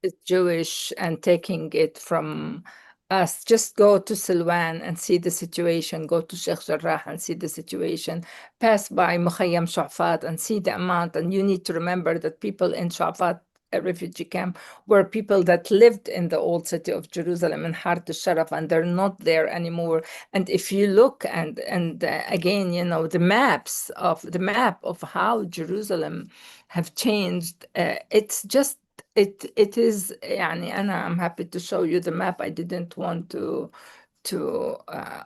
is Jewish and taking it from us. Just go to Silwan and see the situation, go to Sheikh Jarrah and see the situation, pass by Mukhayyam Shafat and see the amount. And you need to remember that people in Shafat, a refugee camp, were people that lived in the old city of Jerusalem in Hart al-Sharaf, and they're not there anymore. And if you look and again, you know, the map of how Jerusalem have changed, it's just it is يعني I'm happy to show you the map. I didn't want to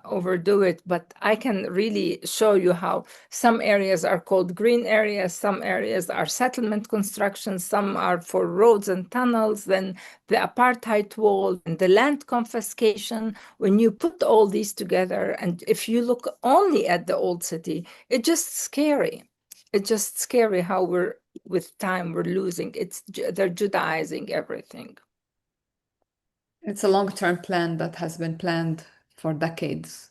overdo it, but I can really show you how some areas are called green areas, some areas are settlement construction, some are for roads and tunnels, then the apartheid wall and the land confiscation. When you put all these together, and if you look only at the old city, it's just scary. It's just scary how with time we're losing. They're Judaizing everything. It's a long-term plan that has been planned for decades.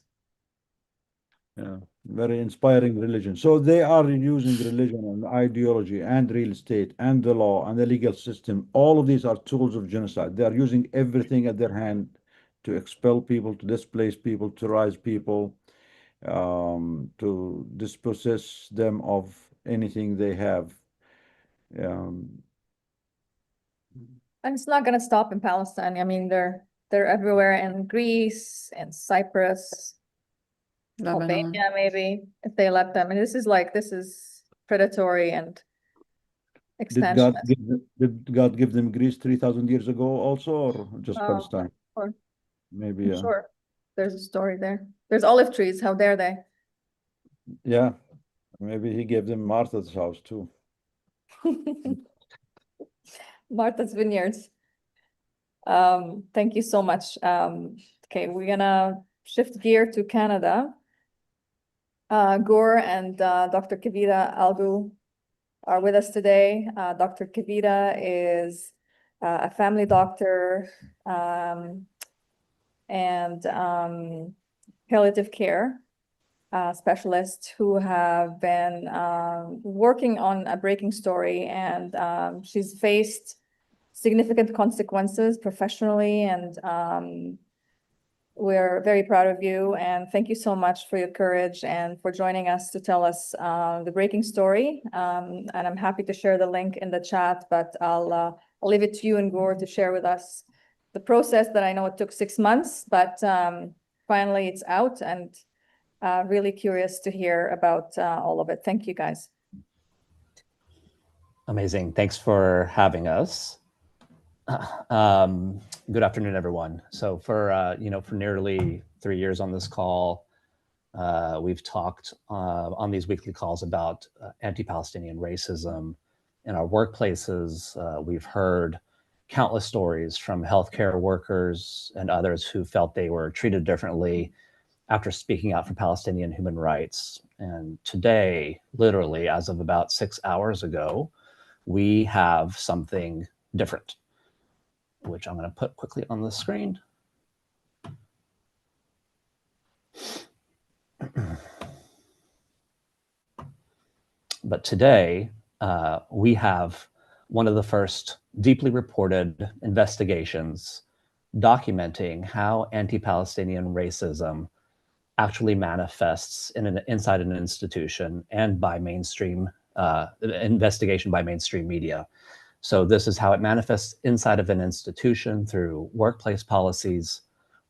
Yeah, very inspiring religion. So they are using religion and ideology and real estate and the law and the legal system. All of these are tools of genocide. They are using everything at their hand to expel people, to displace people, to rise people, to dispossess them of anything they have. And it's not going to stop in Palestine. I mean, they're everywhere in Greece and Cyprus, Lebanon. Albania, maybe, if they let them. And this is predatory and expansionist. Did God give them Greece 3,000 years ago also, or just Oh, Palestine? or Maybe, I'm yeah. sure there's a story there. There's olive trees. How dare they? Yeah, maybe he gave them Martha's house too. Martha's Vineyards. Thank you so much. Okay, we're gonna shift gear to Canada. Gore and Dr. Kavita Algu are with us today. Dr. Kavita is a family doctor and palliative care specialist who have been working on a breaking story, and she's faced significant consequences professionally, and we're very proud of you, and thank you so much for your courage and for joining us to tell us the breaking story. And I'm happy to share the link in the chat, but I'll leave it to you and Gore to share with us the process that I know it took 6 months, but finally it's out, and really curious to hear about all of it. Thank you, guys. Amazing. Thanks for having us. Good afternoon, everyone. So for nearly 3 years on this call, we've talked on these weekly calls about anti-Palestinian racism in our workplaces. We've heard countless stories from healthcare workers and others who felt they were treated differently after speaking out for Palestinian human rights. And today, literally, as of about 6 hours ago, we have something different, which I'm going to put quickly on the screen. But today, we have one of the first deeply reported investigations documenting how anti-Palestinian racism actually manifests inside an institution and by mainstream investigation by mainstream media. So this is how it manifests inside of an institution through workplace policies,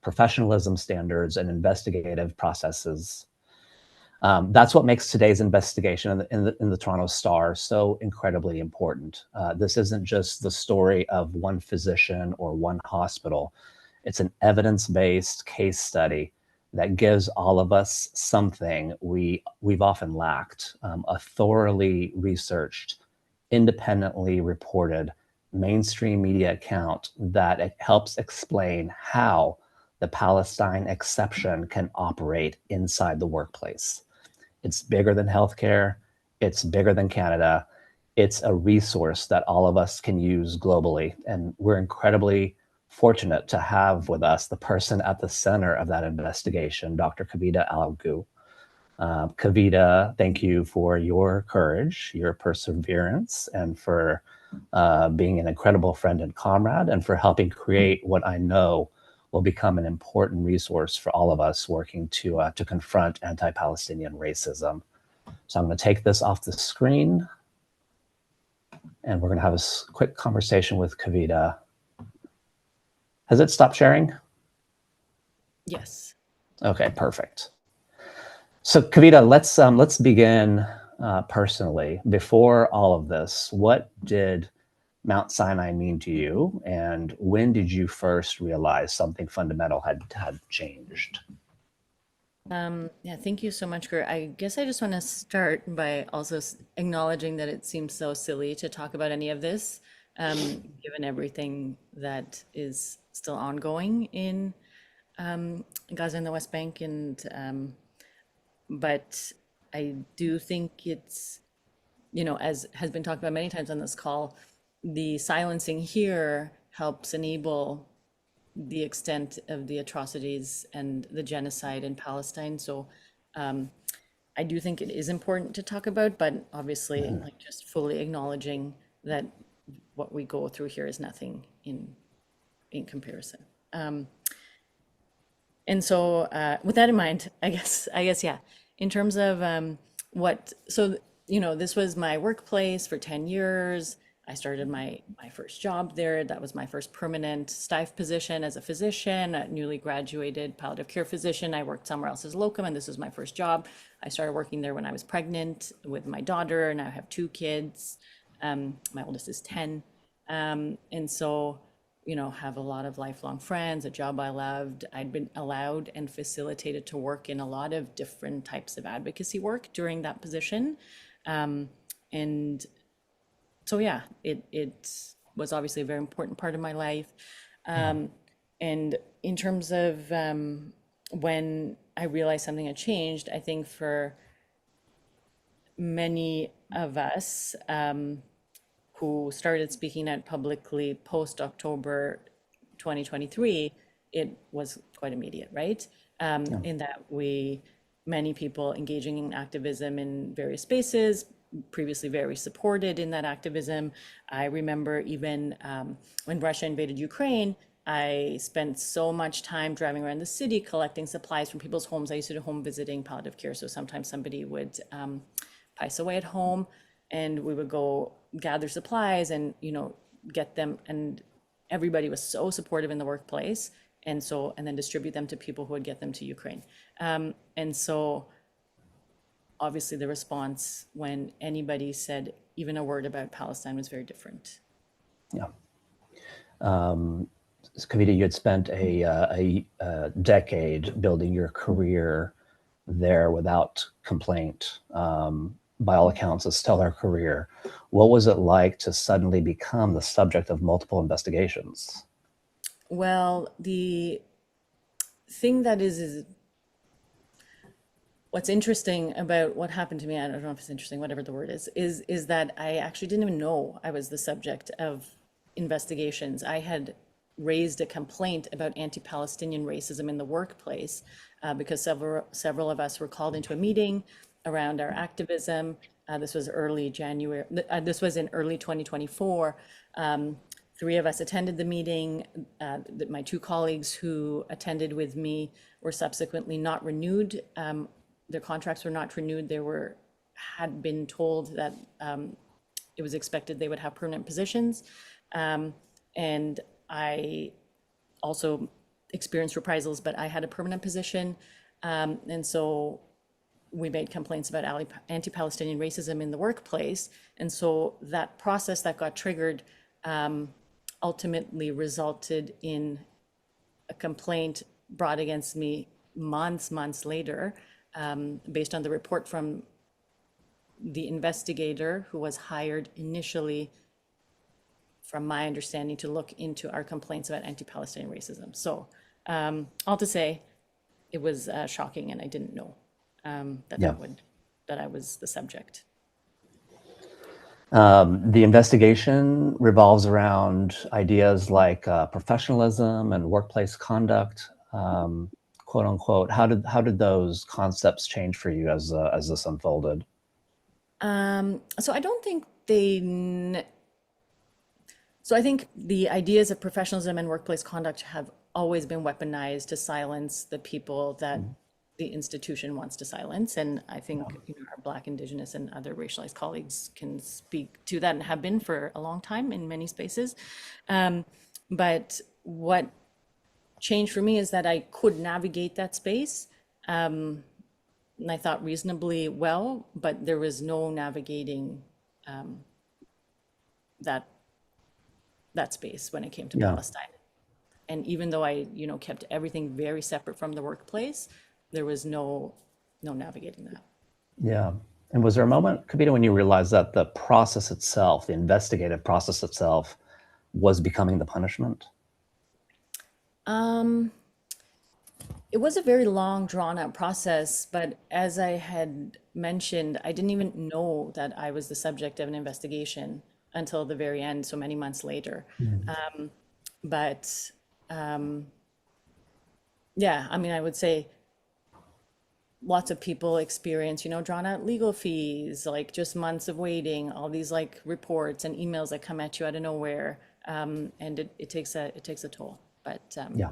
professionalism standards, and investigative processes. That's what makes today's investigation in the Toronto Star so incredibly important. This isn't just the story of one physician or one hospital. It's an evidence-based case study that gives all of us something we've often lacked, a thoroughly researched, independently reported mainstream media account that helps explain how the Palestine exception can operate inside the workplace. It's bigger than healthcare. It's bigger than Canada. It's a resource that all of us can use globally. And we're incredibly fortunate to have with us the person at the center of that investigation, Dr. Kavita Algu. Kavita, thank you for your courage, your perseverance, and for being an incredible friend and comrade, and for helping create what I know will become an important resource for all of us working to confront anti-Palestinian racism. So I'm going to take this off the screen, and we're going to have a quick conversation with Kavita. Has it stopped sharing? Yes. Okay, perfect. So Kavita, let's begin personally. Before all of this, what did Mount Sinai mean to you, and when did you first realize something fundamental had changed? Yeah, thank you so much, Gert. I guess I just want to start by also acknowledging that it seems so silly to talk about any of this, given everything that is still ongoing in Gaza and the West Bank, and but I do think it's, as has been talked about many times on this call, the silencing here helps enable the extent of the atrocities and the genocide in Palestine. So I do think it is important to talk about, but obviously like just fully acknowledging that what we go through here is nothing in comparison. And so with that in mind, I guess, yeah, in terms of this was my workplace for 10 years. I started my first job there. That was my first permanent staff position as a physician, a newly graduated palliative care physician. I worked somewhere else as locum, and this was my first job. I started working there when I was pregnant with my daughter, and I have 2 kids. My oldest is 10. And so, have a lot of lifelong friends, a job I loved. I'd been allowed and facilitated to work in a lot of different types of advocacy work during that position. And so, yeah, it was obviously a very important part of my life. And in terms of when I realized something had changed, I think for many of us who started speaking out publicly post-October 2023, it was quite immediate, right? In that many people engaging in activism in various spaces, previously very supported in that activism. I remember even when Russia invaded Ukraine, I spent so much time driving around the city collecting supplies from people's homes. I used to do home visiting palliative care, so sometimes somebody would pass away at home, and we would go gather supplies and get them, and everybody was so supportive in the workplace, and then distribute them to people who would get them to Ukraine. And so obviously the response when anybody said even a word about Palestine was very different. Yeah. Kavita, you had spent a decade building your career there without complaint. By all accounts, a stellar career. What was it like to suddenly become the subject of multiple investigations? Well, the thing that is what's interesting about what happened to me, I don't know if it's interesting, whatever the word is that I actually didn't even know I was the subject of investigations. I had raised a complaint about anti-Palestinian racism in the workplace because several of us were called into a meeting around our activism. This was early January. This was in early 2024. 3 of us attended the meeting. My 2 colleagues who attended with me were subsequently not renewed. Their contracts were not renewed. They had been told that it was expected they would have permanent positions. And I also experienced reprisals, but I had a permanent position. And so we made complaints about anti-Palestinian racism in the workplace. And so that process that got triggered ultimately resulted in a complaint brought against me months later, based on the report from the investigator who was hired initially, from my understanding, to look into our complaints about anti-Palestinian racism. So all to say, it was shocking, and I didn't know that I was the subject. The investigation revolves around ideas like professionalism and workplace conduct, quote unquote. How did those concepts change for you as this unfolded? So I don't think so I think the ideas of professionalism and workplace conduct have always been weaponized to silence the people that the institution wants to silence. And I think our Black, Indigenous, and other racialized colleagues can speak to that and have been for a long time in many spaces. But what changed for me is that I could navigate that space. And I thought reasonably well, but there was no navigating that space when it came to Palestine. And even though I, kept everything very separate from the workplace, there was no navigating that. Yeah. And was there a moment, Kavita, when you realized that the process itself, the investigative process itself, was becoming the punishment? It was a very long, drawn-out process, but as I had mentioned, I didn't even know that I was the subject of an investigation until the very end, so many months later. Yeah, I mean, I would say lots of people experience, drawn out legal fees, like just months of waiting, all these like reports and emails that come at you out of nowhere, and it takes a toll. But yeah.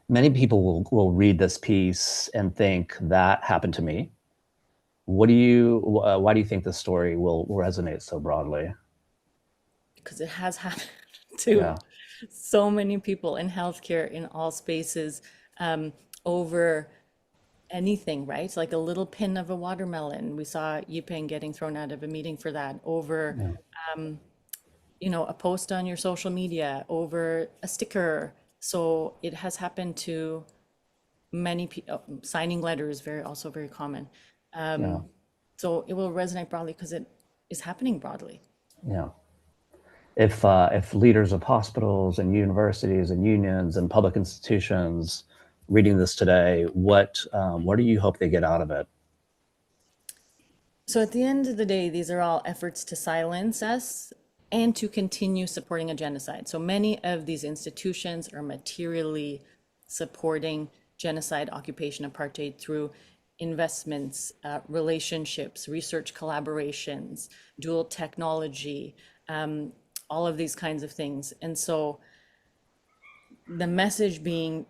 Many people will read this piece and think that happened to me. Why do you think the story will resonate so broadly? Because it has happened to so many people in healthcare, in all spaces, over anything, right? Like a little pin of a watermelon. We saw Yipeng getting thrown out of a meeting for that, over a post on your social media, over a sticker. So it has happened to many people. Signing letters, also very common. So it will resonate broadly because it is happening broadly. Yeah. If leaders of hospitals and universities and unions and public institutions reading this today, what do you hope they get out of it? So at the end of the day, these are all efforts to silence us and to continue supporting a genocide. So many of these institutions are materially supporting genocide, occupation, apartheid through investments, relationships, research collaborations, dual technology, all of these kinds of things. And so the message being,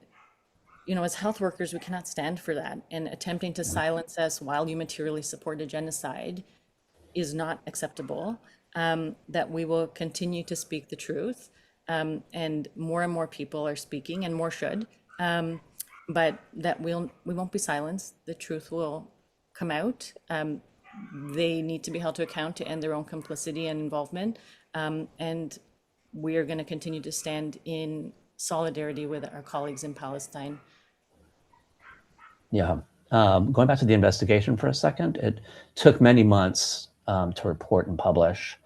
as health workers, we cannot stand for that. And attempting to silence us while you materially support a genocide is not acceptable. That we will continue to speak the truth. And more people are speaking, and more should. But that we won't be silenced. The truth will come out. They need to be held to account to end their own complicity and involvement. And we are going to continue to stand in solidarity with our colleagues in Palestine. Yeah. Going back to the investigation for a second, it took many months to report and publish.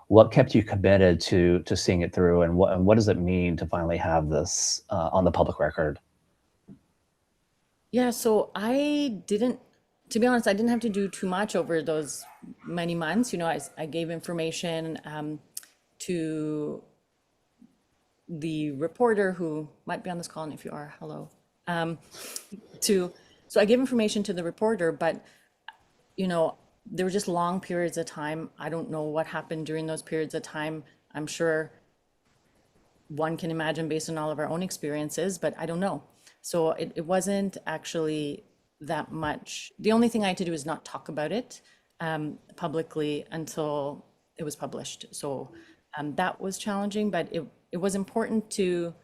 What kept you committed to seeing it through, and what does it mean to finally have this on the public record? Yeah, so to be honest, I didn't have to do too much over those many months. You know, I gave information to the reporter who might be on this call, and if you are, hello. So I gave information to the reporter, but you know, there were just long periods of time. I don't know what happened during those periods of time. I'm sure one can imagine based on all of our own experiences, but I don't know. So it wasn't actually that much. The only thing I had to do is not talk about it publicly until it was published. So that was challenging, but it was important to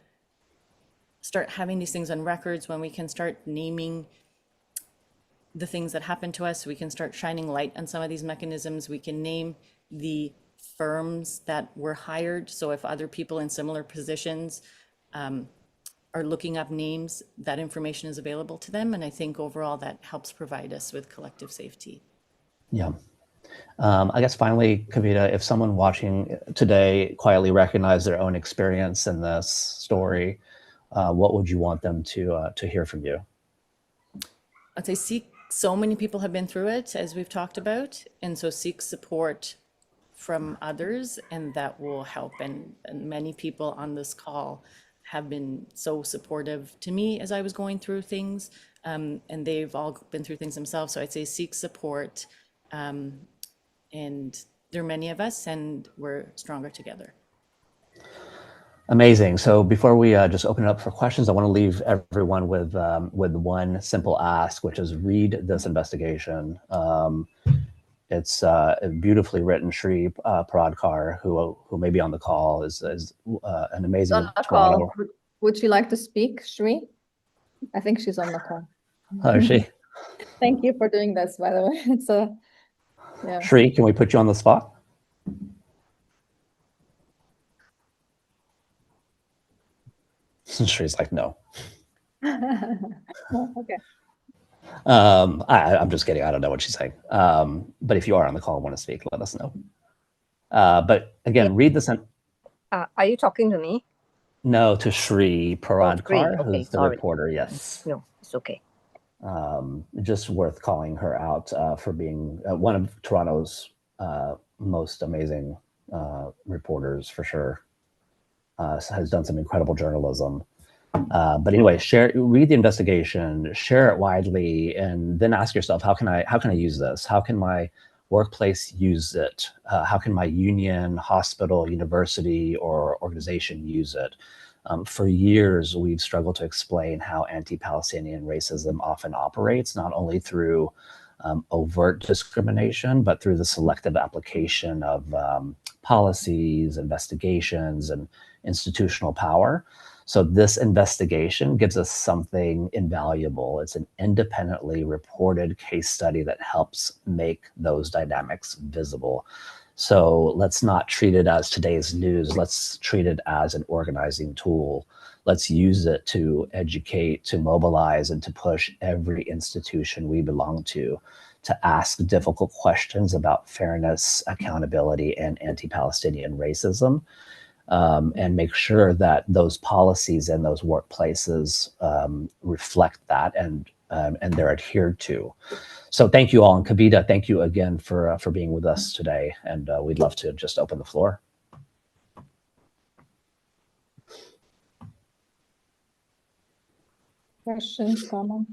start having these things on records when we can start naming the things that happen to us. We can start shining light on some of these mechanisms. We can name the firms that were hired. So if other people in similar positions are looking up names, that information is available to them. And I think overall that helps provide us with collective safety. Yeah. I guess finally, Kavita, if someone watching today quietly recognized their own experience in this story, what would you want them to hear from you? I'd say so many people have been through it, as we've talked about, and so seek support from others, and that will help. And many people on this call have been so supportive to me as I was going through things, and they've all been through things themselves. So I'd say seek support, and there are many of us, and we're stronger together. Amazing. So before we just open it up for questions, I want to leave everyone with one simple ask, which is read this investigation. It's a beautifully written. Shri Paradkar, who may be on the call, is an amazing On the Toronto. call. Would you like to speak, Shri? I think she's on the call. Oh, is she? Thank you for doing this, by the way. It's yeah. Shri, can we put you on the spot? Shri's like, no. Okay. I'm just kidding. I don't know what she's saying. But if you are on the call and want to speak, let us know. But again, read the Are you talking to me? No, to Shri Paradkar, Okay, who's the sorry. reporter. Yes. No, it's okay. Just worth calling her out for being one of Toronto's most amazing reporters, for sure. Has done some incredible journalism. But anyway, read the investigation, share it widely, and then ask yourself, how can I use this? How can my workplace use it? How can my union, hospital, university, or organization use it? For years, we've struggled to explain how anti-Palestinian racism often operates, not only through overt discrimination, but through the selective application of policies, investigations, and institutional power. So this investigation gives us something invaluable. It's an independently reported case study that helps make those dynamics visible. So let's not treat it as today's news. Let's treat it as an organizing tool. Let's use it to educate, to mobilize, and to push every institution we belong to ask difficult questions about fairness, accountability, and anti-Palestinian racism. And make sure that those policies and those workplaces reflect that and they're adhered to. So thank you all, and Kavita, thank you again for being with us today, and we'd love to just open the floor. Questions, comments?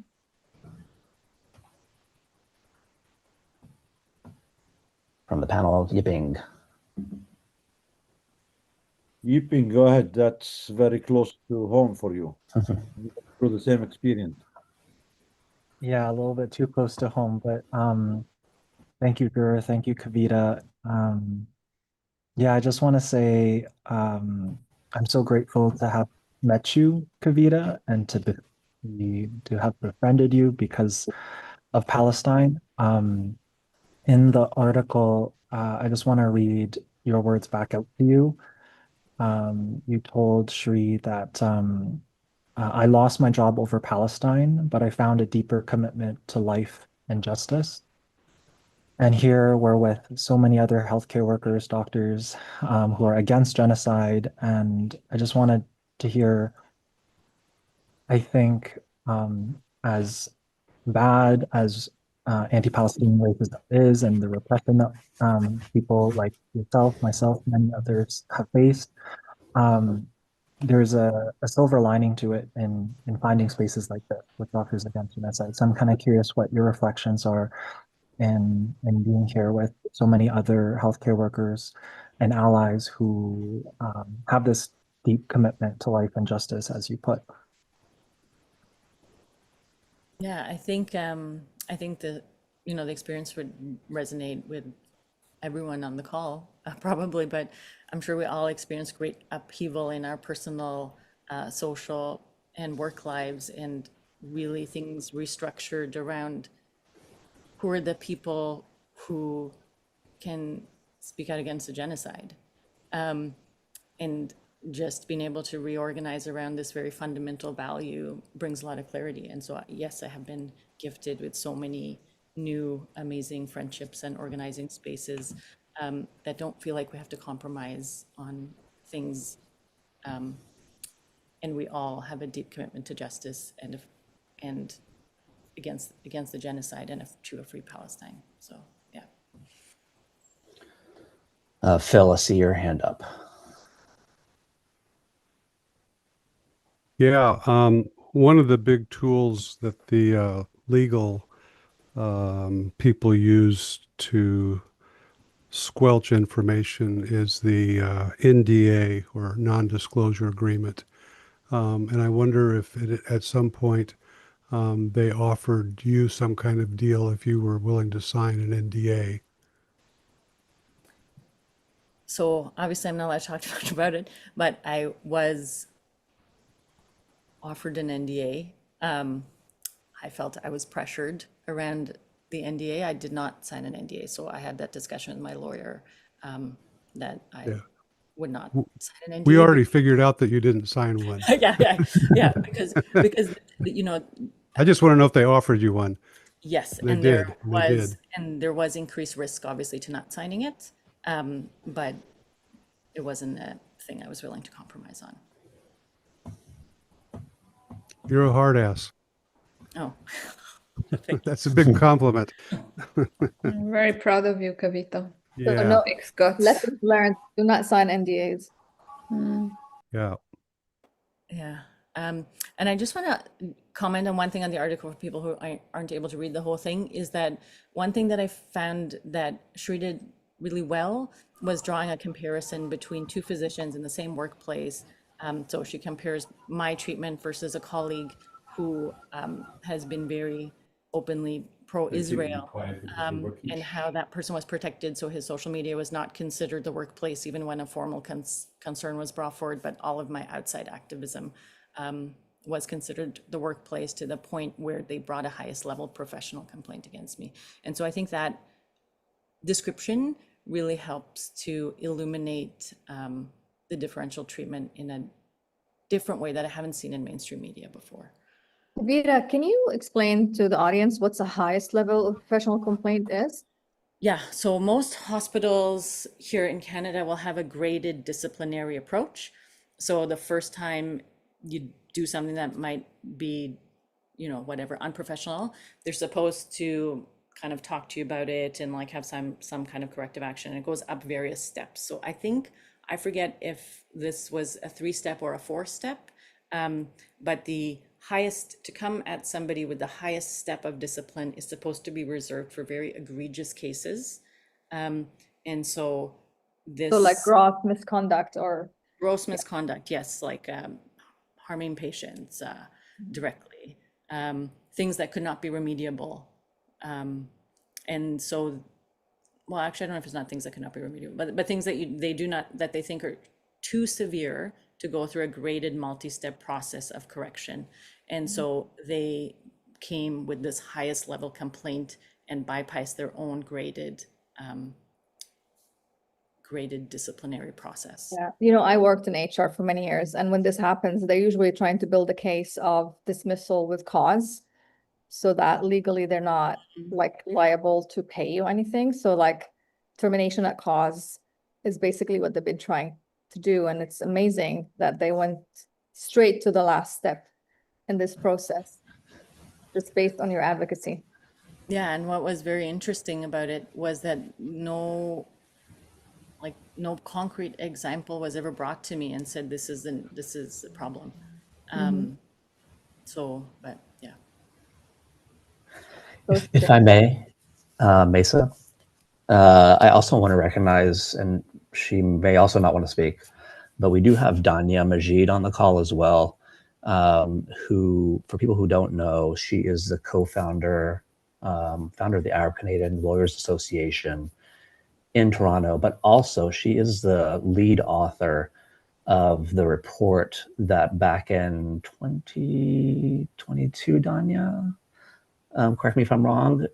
From the panel, Yiping. Yiping, go ahead. That's very close to home for you. Through the same experience. Yeah, a little bit too close to home, but thank you, Gur. Thank you, Kavita. Yeah, I just want to say I'm so grateful to have met you, Kavita, and to have befriended you because of Palestine. In the article, I just want to read your words back out to you. You told Shri that I lost my job over Palestine, but I found a deeper commitment to life and justice. And here we're with so many other healthcare workers, doctors who are against genocide. And I just wanted to hear, I think as bad as anti-Palestinian racism is, and the repression that people like yourself, myself, many others have faced, there's a silver lining to it in finding spaces like this with Doctors Against Genocide. So I'm kind of curious what your reflections are in being here with so many other healthcare workers and allies who have this deep commitment to life and justice, as you put. Yeah, I think the the experience would resonate with everyone on the call, probably, but I'm sure we all experience great upheaval in our personal, social, and work lives, and really things restructured around who are the people who can speak out against the genocide. And just being able to reorganize around this very fundamental value brings a lot of clarity. And so, yes, I have been gifted with so many new, amazing friendships and organizing spaces that don't feel like we have to compromise on things. And we all have a deep commitment to justice and against the genocide and to a free Palestine. So, yeah. Phil, I see your hand up. Yeah, one of the big tools that the legal people use to squelch information is the NDA, or non-disclosure agreement. And I wonder if at some point they offered you some kind of deal if you were willing to sign an NDA. So obviously I'm not allowed to talk too much about it, but I was offered an NDA. I felt I was pressured around the NDA. I did not sign an NDA, so I had that discussion with my lawyer that I would not sign an NDA. We already figured out that you didn't sign one. yeah, because I just want to know if they offered you one. Yes, They and did. there was increased risk, obviously, to not signing it, but it wasn't a thing I was willing to compromise on. You're a hard ass. Oh, that's a big compliment. I'm very proud of you, Kavita. Yeah. So no Ex-guts. lessons learned. Do not sign NDAs. Yeah. Yeah. And I just want to comment on one thing on the article for people who aren't able to read the whole thing, is that one thing that I found that Shri did really well was drawing a comparison between two physicians in the same workplace. So she compares my treatment versus a colleague who has been very openly pro-Israel, and how that person was protected. So his social media was not considered the workplace, even when a formal concern was brought forward, but all of my outside activism was considered the workplace, to the point where they brought a highest level professional complaint against me. And so I think that description really helps to illuminate the differential treatment in a different way that I haven't seen in mainstream media before. Kavita, can you explain to the audience what's the highest level of professional complaint is? Yeah, so most hospitals here in Canada will have a graded disciplinary approach. So the first time you do something that might be, whatever, unprofessional, they're supposed to kind of talk to you about it and like have some kind of corrective action. It goes up various steps. So I forget if this was a 3-step or a 4-step, but the highest, to come at somebody with the highest step of discipline is supposed to be reserved for very egregious cases. And so this... So like gross misconduct or... Gross misconduct, yes, like harming patients directly, things that could not be remediable. And so, well, actually, I don't know if it's not things that cannot be remediable, but things that that they think are too severe to go through a graded multi-step process of correction. And so they came with this highest level complaint and bypassed their own graded disciplinary process. Yeah, I worked in HR for many years, and when this happens, they're usually trying to build a case of dismissal with cause, so that legally they're not like liable to pay you anything. So like termination at cause is basically what they've been trying to do, and it's amazing that they went straight to the last step in this process. just based on your advocacy. Yeah, and what was very interesting about it was that no concrete example was ever brought to me and said this is a problem. But yeah. If I may, Mesa, I also want to recognize, and she may also not want to speak, but we do have Danya Majid on the call as well, who, for people who don't know, she is the co-founder, founder of the Arab Canadian Lawyers Association in Toronto, but also she is the lead author of the report that back in 2022, Danya, correct me if I'm wrong,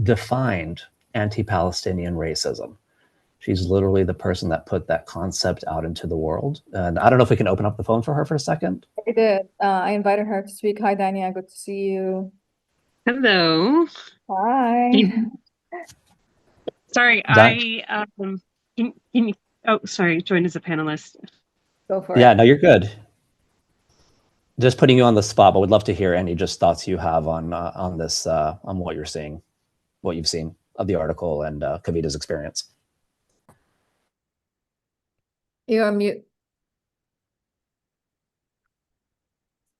defined anti-Palestinian racism. She's literally the person that put that concept out into the world. And I don't know if we can open up the phone for her for a second. I did. I invited her to speak. Hi, Dania. Good to see you. Hello. Hi. Sorry, sorry, join as a panelist. Go for it. Yeah, no, you're good. Just putting you on the spot, but would love to hear any just thoughts you have on this, on what you're seeing, what you've seen of the article and Kavita's experience. You're on mute.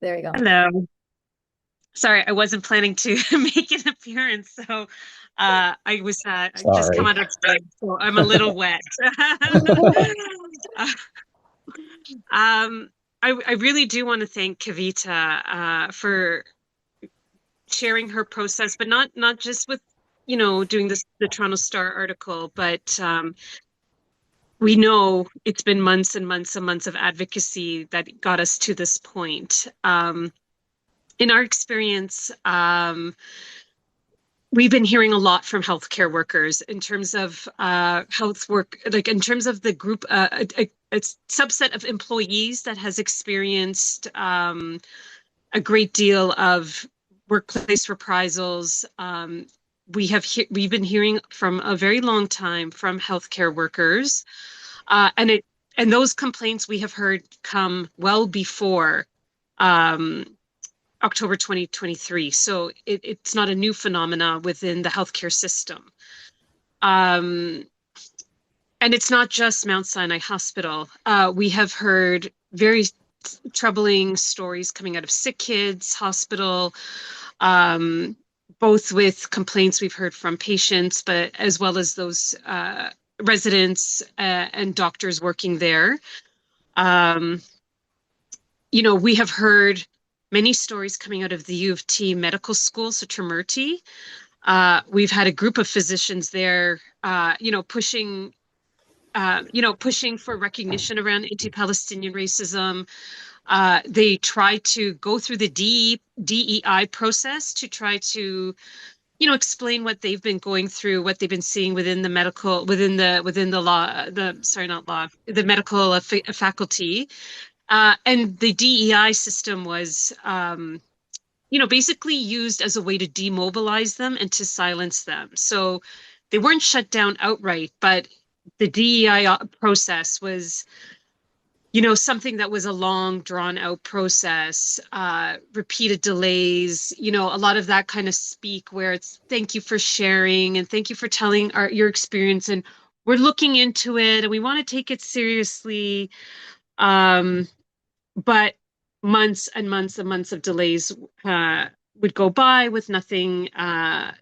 There you go. Hello. Sorry, I wasn't planning to make an appearance, so I just come out of bed, so I'm a little wet. I really do want to thank Kavita for sharing her process, but not just with doing the Toronto Star article, but we know it's been months and months and months of advocacy that got us to this point. In our experience, we've been hearing a lot from healthcare workers in terms of health work, like in terms of the group, a subset of employees that has experienced a great deal of workplace reprisals. We've been hearing from a very long time from healthcare workers, and those complaints we have heard come well before October 2023. So it's not a new phenomena within the healthcare system. And it's not just Mount Sinai Hospital. We have heard very troubling stories coming out of Sick Kids Hospital, both with complaints we've heard from patients, but as well as those residents and doctors working there. We have heard many stories coming out of the U of T Medical School, so Tremerty. We've had a group of physicians there, pushing for recognition around anti-Palestinian racism. They try to go through the DEI process to try to, explain what they've been going through, what they've been seeing within the medical, within the law, the medical faculty. And the DEI system was, basically used as a way to demobilize them and to silence them. So they weren't shut down outright, but the DEI process was, something that was a long, drawn-out process, repeated delays, a lot of that kind of speak where it's thank you for sharing and thank you for telling your experience, and we're looking into it and we want to take it seriously. But months and months and months of delays would go by with nothing done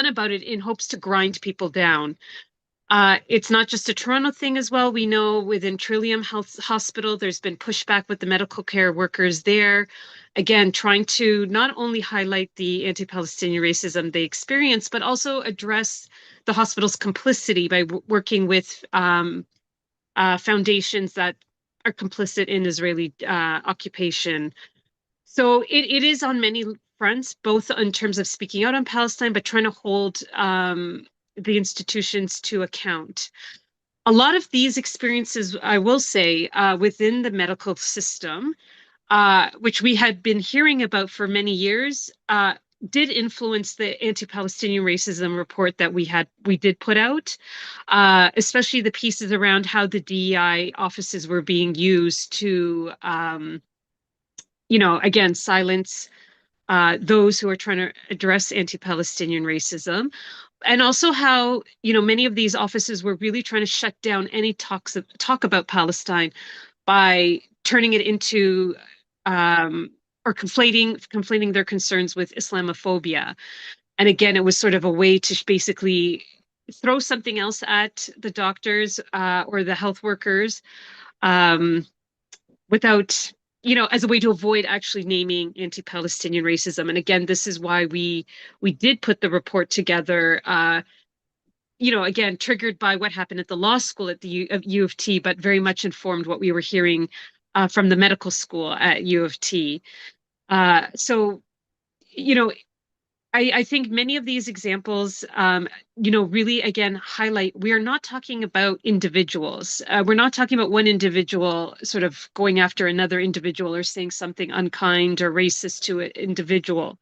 about it, in hopes to grind people down. It's not just a Toronto thing as well. We know within Trillium Health Hospital, there's been pushback with the medical care workers there. Again, trying to not only highlight the anti-Palestinian racism they experience, but also address the hospital's complicity by working with foundations that are complicit in Israeli occupation. So it is on many fronts, both in terms of speaking out on Palestine, but trying to hold the institutions to account. A lot of these experiences, I will say, within the medical system, which we had been hearing about for many years, did influence the anti-Palestinian racism report that we did put out, especially the pieces around how the DEI offices were being used to again, silence those who are trying to address anti-Palestinian racism, and also how many of these offices were really trying to shut down any talk about Palestine by turning it into or conflating their concerns with Islamophobia. And again, it was sort of a way to basically throw something else at the doctors or the health workers without, as a way to avoid actually naming anti-Palestinian racism. And again, this is why we did put the report together, again, triggered by what happened at the law school at the U of T, but very much informed what we were hearing from the medical school at U of T. So, I think many of these examples, really, again, highlight we are not talking about individuals. We're not talking about one individual sort of going after another individual or saying something unkind or racist to an individual.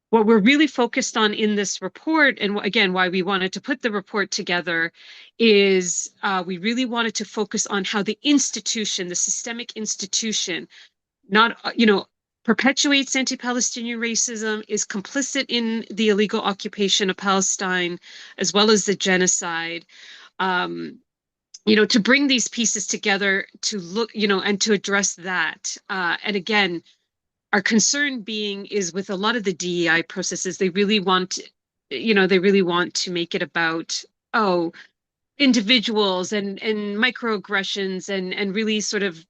What we're really focused on in this report, and again, why we wanted to put the report together, is we really wanted to focus on how the institution, the systemic institution, not, perpetuates anti-Palestinian racism, is complicit in the illegal occupation of Palestine, as well as the genocide. To bring these pieces together to look, and to address that. And again, our concern is with a lot of the DEI processes, they really want to make it about, individuals and microaggressions and really sort of,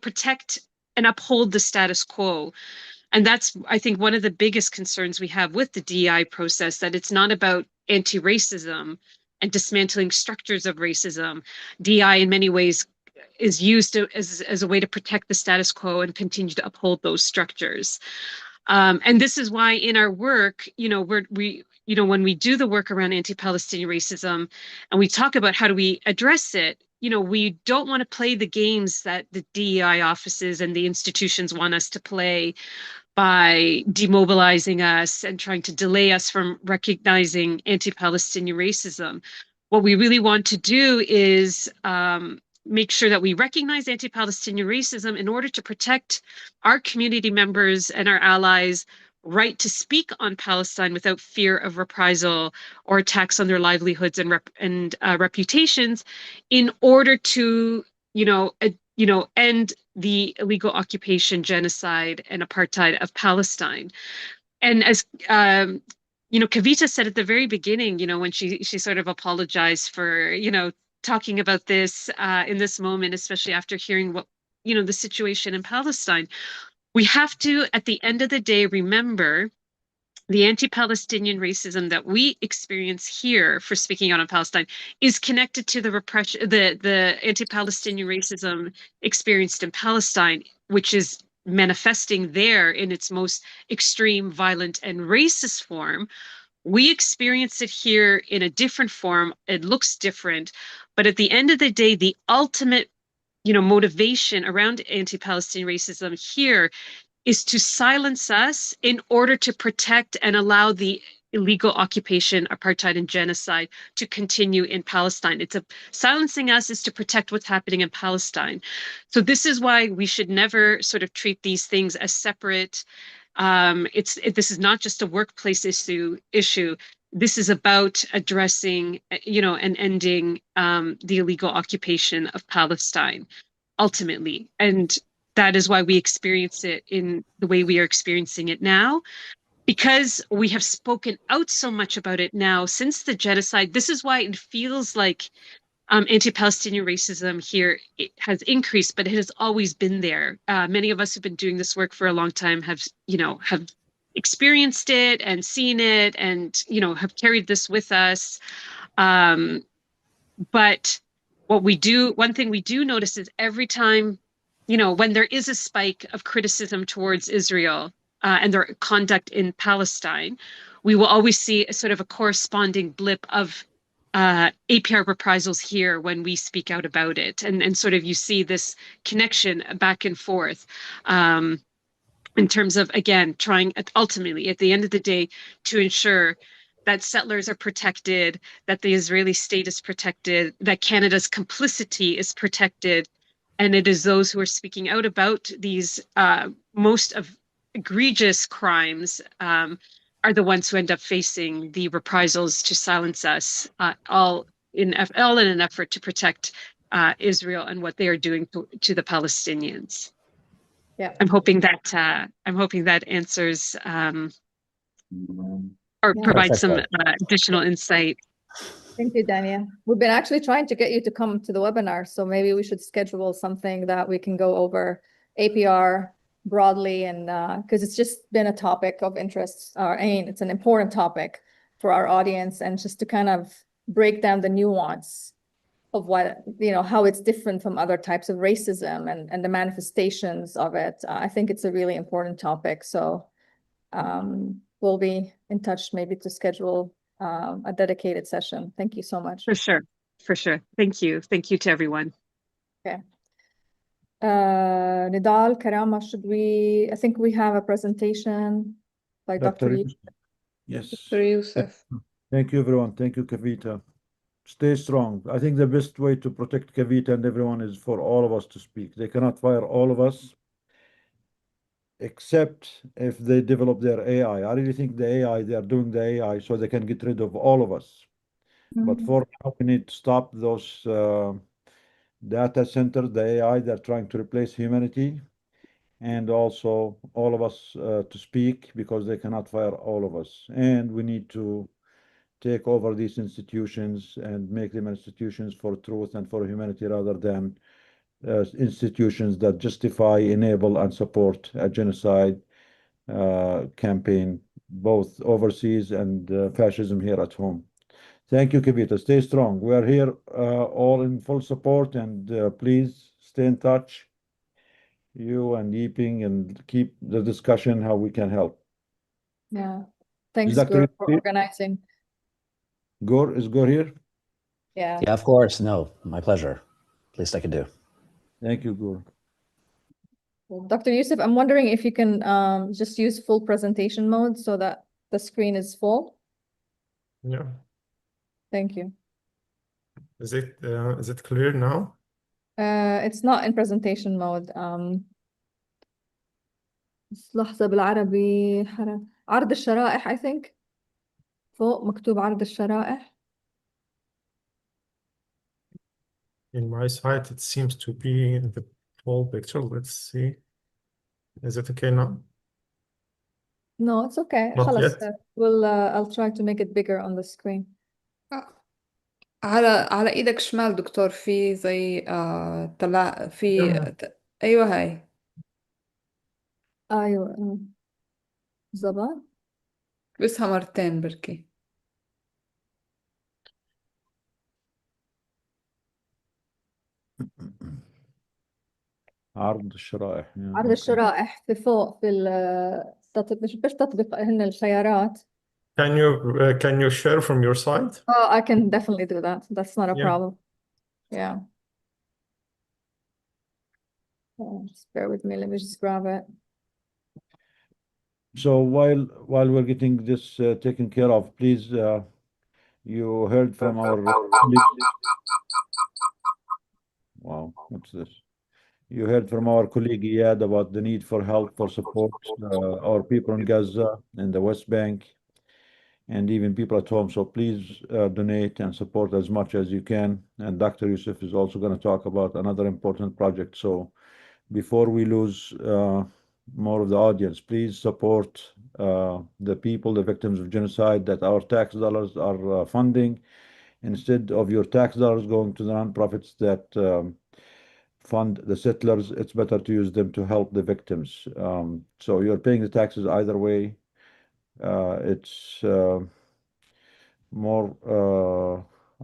protect and uphold the status quo. And that's, I think, one of the biggest concerns we have with the DEI process, that it's not about anti-racism and dismantling structures of racism. DEI in many ways is used as a way to protect the status quo and continue to uphold those structures. And this is why in our work, when we do the work around anti-Palestinian racism and we talk about how do we address it, we don't want to play the games that the DEI offices and the institutions want us to play by demobilizing us and trying to delay us from recognizing anti-Palestinian racism. What we really want to do is make sure that we recognize anti-Palestinian racism in order to protect our community members and our allies' right to speak on Palestine without fear of reprisal or attacks on their livelihoods and reputations, in order to, end the illegal occupation, genocide, and apartheid of Palestine. And as Kavita said at the very beginning, when she sort of apologized for, talking about this in this moment, especially after hearing what, the situation in Palestine, we have to, at the end of the day, remember the anti-Palestinian racism that we experience here for speaking out on Palestine is connected to the repression, the anti-Palestinian racism experienced in Palestine, which is manifesting there in its most extreme, violent, and racist form. We experience it here in a different form. It looks different, but at the end of the day, the ultimate, motivation around anti-Palestinian racism here is to silence us in order to protect and allow the illegal occupation, apartheid, and genocide to continue in Palestine. Silencing us is to protect what's happening in Palestine. So this is why we should never sort of treat these things as separate. This is not just a workplace issue. This is about addressing, and ending the illegal occupation of Palestine, ultimately. And that is why we experience it in the way we are experiencing it now. Because we have spoken out so much about it now since the genocide, this is why it feels like anti-Palestinian racism here has increased, but it has always been there. Many of us who've been doing this work for a long time have experienced it and seen it and, have carried this with us. But one thing we do notice is every time, when there is a spike of criticism towards Israel and their conduct in Palestine, we will always see a sort of a corresponding blip of APR reprisals here when we speak out about it. And sort of you see this connection back and forth in terms of, again, trying ultimately at the end of the day to ensure that settlers are protected, that the Israeli state is protected, that Canada's complicity is protected, And it is those who are speaking out about these most of egregious crimes are the ones who end up facing the reprisals to silence us, all in an effort to protect Israel and what they are doing to the Palestinians. Yeah. I'm hoping that answers or Yeah. provides some Perfectly. additional insight. Thank you, Dania. We've been actually trying to get you to come to the webinar, so maybe we should schedule something that we can go over APR broadly, and because it's just been a topic of interest. I mean, it's an important topic for our audience, and just to kind of break down the nuance of what, how it's different from other types of racism and the manifestations of it. I think it's a really important topic. So we'll be in touch maybe to schedule a dedicated session. Thank you so much. For sure. Thank you to everyone. Okay. Nidal, Karama, I think we have a presentation by Dr. Yusuf. Yes. Dr. Yusuf. Thank you, everyone. Thank you, Kavita. Stay strong. I think the best way to protect Kavita and everyone is for all of us to speak. They cannot fire all of us, except if they develop their AI. I really think the AI, they are doing the AI so they can get rid of all of us. But for now, we need to stop those data centers, the AI, they're trying to replace humanity, and also all of us to speak, because they cannot fire all of us. And we need to take over these institutions and make them institutions for truth and for humanity, rather than institutions that justify, enable, and support a genocide campaign, both overseas and fascism here at home. Thank you, Kavita. Stay strong. We are here all in full support, and please stay in touch, you and Yiping, and keep the discussion how we can help. Yeah. Thanks, Dr. Gur, for organizing. Is Gore here? Yeah. Yeah, of course. No, my pleasure. Least I can do. Thank you, Gore. Well, Dr. Yusuf, I'm wondering if you can just use full presentation mode so that the screen is full. Yeah. Thank you. Is it clear now? It's not in presentation mode. بس لحظة بالعربي عرض الشرائح I think فوق مكتوب عرض الشرائح. In my site, it seems to be in the whole picture. Let's see. Is it okay now? No, it's okay. Not خلاص. yet. I'll try to make it bigger on the screen. على ايدك شمال دكتور في زي طلع في ايوه هاي ايوه زبط بسها مرتين بركي. عرض الشرائح. عرض الشرائح في فوق في التطبيق مش تطبيق هن الخيارات. Can you share from your side? Oh, I can definitely do that. That's not a Yeah. problem. Yeah. Just bear with me. Let me just grab it. So while we're getting this taken care of, please, you heard from our wow, what's this? You heard from our colleague Iyad about the need for help, for support, our people in Gaza and the West Bank, and even people at home. So please donate and support as much as you can. And Dr. Yusuf is also going to talk about another important project. So before we lose more of the audience, please support the people, the victims of genocide that our tax dollars are funding. Instead of your tax dollars going to the nonprofits that fund the settlers, it's better to use them to help the victims. So you're paying the taxes either way. It's more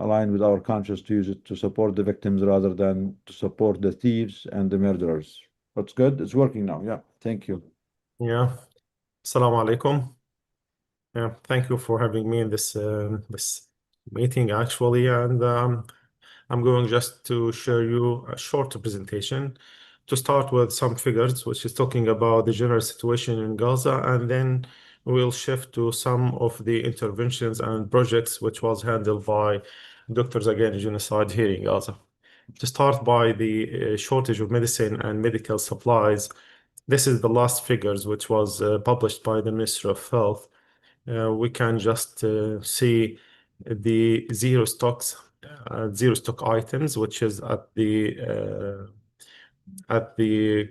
aligned with our conscience to use it to support the victims rather than to support the thieves and the murderers. That's good. It's working now. Yeah. Thank you. Yeah. Assalamu alaikum. Yeah. Thank you for having me in this this meeting actually, and I'm going just to share you a short presentation to start with some figures, which is talking about the general situation in Gaza, and then we'll shift to some of the interventions and projects which was handled by Doctors Against Genocide here in Gaza. To start by the shortage of medicine and medical supplies, this is the last figures which was published by the Ministry of Health. We can just see the zero stock items, which is at the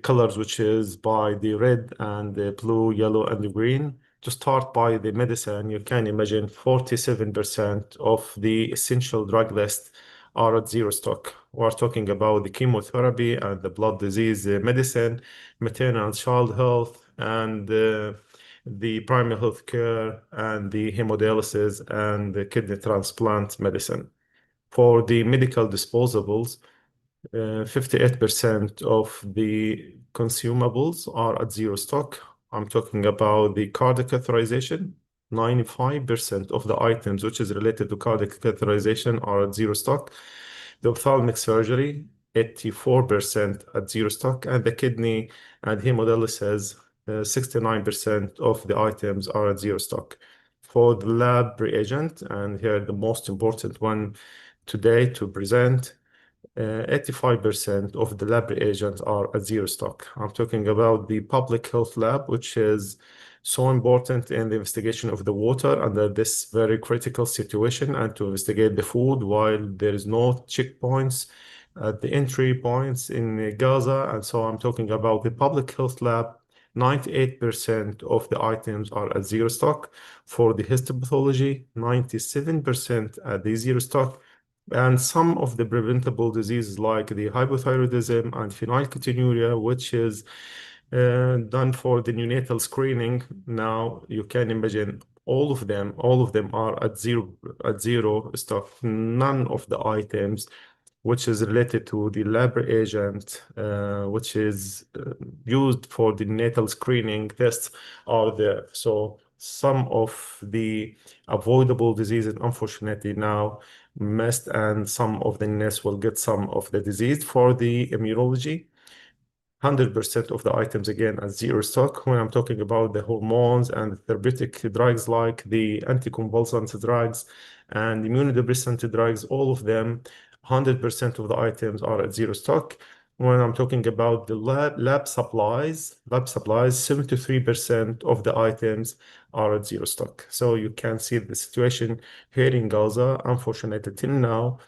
colors, which is by the red and the blue, yellow, and the green. To start by the medicine, you can imagine 47% of the essential drug list are at zero stock. We're talking about the chemotherapy and the blood disease medicine, maternal and child health, and the primary health care, and the hemodialysis and the kidney transplant medicine. For the medical disposables, 58% of the consumables are at zero stock. I'm talking about the cardiac authorization. 95% of the items which is related to cardiac authorization are at zero stock. The ophthalmic surgery, 84% at zero stock, and the kidney and hemodialysis, 69% of the items are at zero stock. For the lab reagent, and here the most important one today to present, 85% of the lab reagents are at zero stock. I'm talking about the public health lab, which is so important in the investigation of the water under this very critical situation, and to investigate the food while there is no checkpoints at the entry points in Gaza. And so I'm talking about the public health lab. 98% of the items are at zero stock. For the histopathology, 97% at the zero stock. And some of the preventable diseases like the hypothyroidism and phenylketonuria, which is done for the neonatal screening. Now you can imagine all of them are at zero stock. None of the items which is related to the lab reagent, which is used for the neonatal screening tests, are there. So some of the avoidable diseases, unfortunately, now missed, and some of the neonates will get some of the disease. For the immunology, 100% of the items again at zero stock. When I'm talking about the hormones and therapeutic drugs like the anticonvulsant drugs and immunodepressant drugs, all of them, 100% of the items are at zero stock. When I'm talking about the lab supplies, 73% of the items are at zero stock. So you can see the situation here in Gaza. Unfortunately, till now,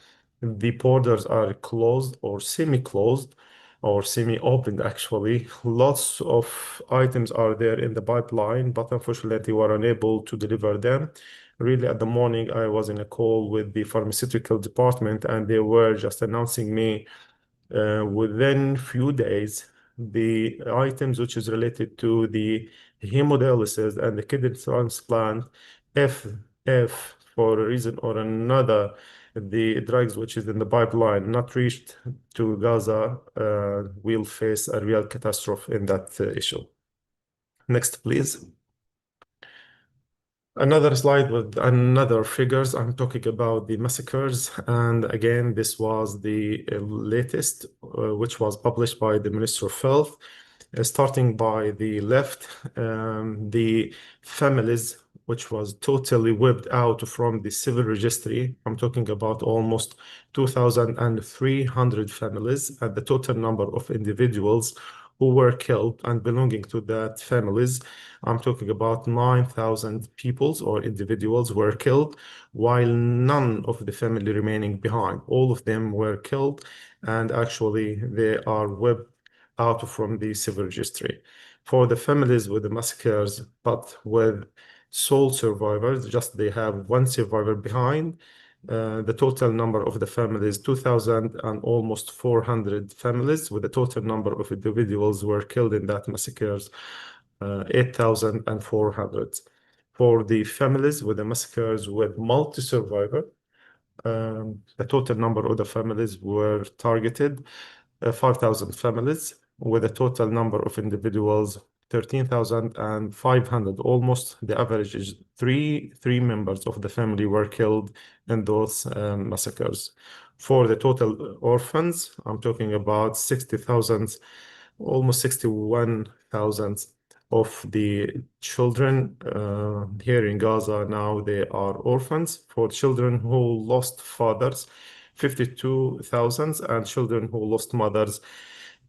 the borders are closed or semi-closed, or semi-opened actually. Lots of items are there in the pipeline, but unfortunately we're unable to deliver them. Really, at the morning, I was in a call with the pharmaceutical department, and they were just announcing me within few days the items which is related to the hemodialysis and the kidney transplant. If for a reason or another the drugs which is in the pipeline not reached to Gaza, we'll face a real catastrophe in that issue. Next, please. Another slide with another figures. I'm talking about the massacres, and again, this was the latest, which was published by the Minister of Health. Starting by the left, the families which was totally wiped out from the civil registry. I'm talking about almost 2,300 families, and the total number of individuals who were killed and belonging to that families, I'm talking about 9,000 peoples or individuals were killed, while none of the family remaining behind. All of them were killed, and actually they are wiped out from the civil registry. For the families with the massacres, but with sole survivors, just they have one survivor behind. The total number of the families, 2,000 and almost 400 families, with the total number of individuals were killed in that massacres, 8,400. For the families with the massacres with multi-survivor, the total number of the families were targeted, 5,000 families, with a total number of individuals, 13,500. Almost the average is three members of the family were killed in those massacres. For the total orphans, I'm talking about 60,000, almost 61,000 of the children here in Gaza. Now they are orphans. For children who lost fathers, 52,000, and children who lost mothers,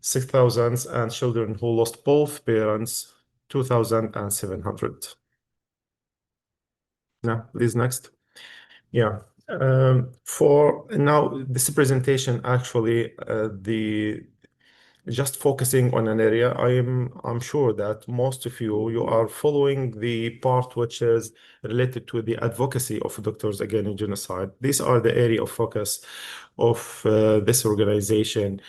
6,000, and children who lost both parents, 2,700. Now, please, next. Yeah. For now, this presentation actually, just focusing on an area, I'm sure that most of you are following the part which is related to the advocacy of Doctors Against Genocide. These are the area of focus of this organization.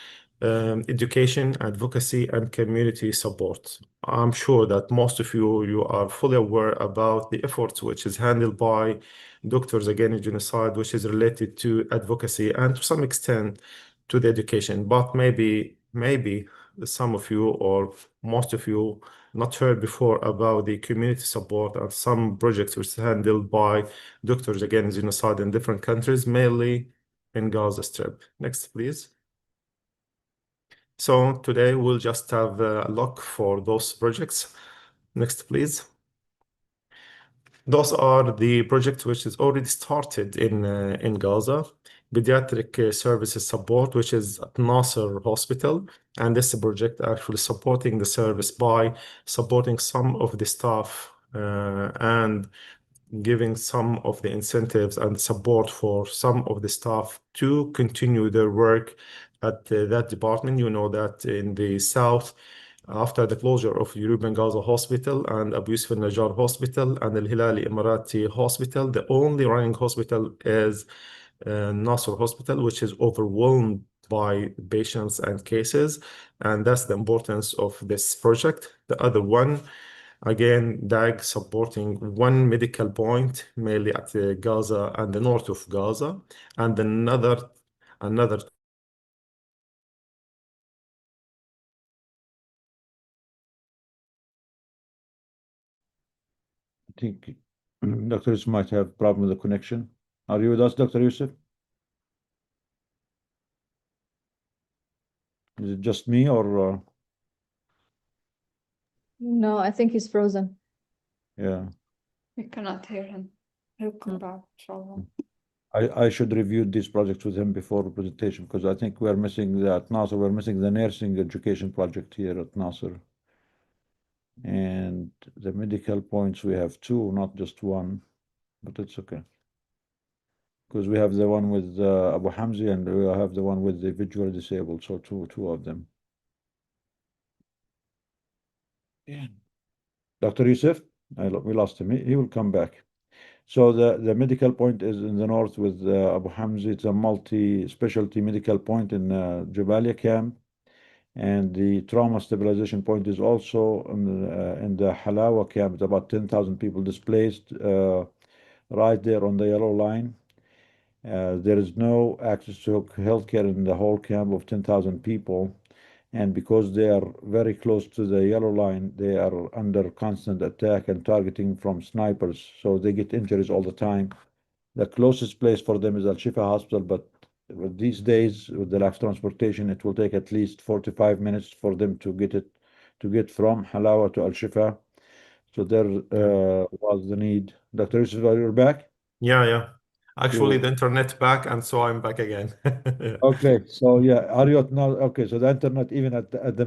Education, advocacy, and community support. I'm sure that most of you are fully aware about the efforts which is handled by Doctors Against Genocide, which is related to advocacy and to some extent to the education. But maybe some of you or most of you not heard before about the community support and some projects which is handled by Doctors Against Genocide in different countries, mainly in Gaza Strip. Next, please. So today we'll just have a look for those projects. Next, please. Those are the projects which is already started in Gaza. Pediatric services support, which is at Nasser Hospital. And this project actually supporting the service by supporting some of the staff and giving some of the incentives and support for some of the staff to continue their work at that department. You know that in the south, after the closure of European Gaza Hospital and Abu Yusuf al-Najjar Hospital and Al-Hilali Emirati Hospital, the only running hospital is Nasser Hospital, which is overwhelmed by patients and cases. And that's the importance of this project. The other one, again, DAG supporting one medical point, mainly at Gaza and the north of Gaza, and another I think Dr. Yusuf might have problem with the connection. Are you with us, Dr. Yusuf? Is it just me or? No, I think he's frozen. Yeah. We cannot hear him. He'll come back, inshallah. I should review these projects with him before the presentation because I think we're missing at Nasser, we're missing the nursing education project here at Nasser. And the medical points, we have two, not just one, but it's okay. Because we have the one with Abu Hamzi and we have the one with the visually disabled, so two of them. Yeah. Dr. Yusuf, we lost him. He will come back. So the medical point is in the north with Abu Hamzi. It's a multi-specialty medical point in Jabalia camp. And the trauma stabilization point is also in the Halawa camp. It's about 10,000 people displaced right there on the yellow line. There is no access to healthcare in the whole camp of 10,000 people. And because they are very close to the yellow line, they are under constant attack and targeting from snipers. So they get injuries all the time. The closest place for them is Al-Shifa Hospital, but these days with the lack of transportation, it will take at least 45 minutes for them to get from Halawa to Al-Shifa. So there was the need. Dr. Yusuf, are you back? Yeah. Actually, the internet back, and so I'm back again. Okay, so yeah, are you now? Okay, so the internet even at the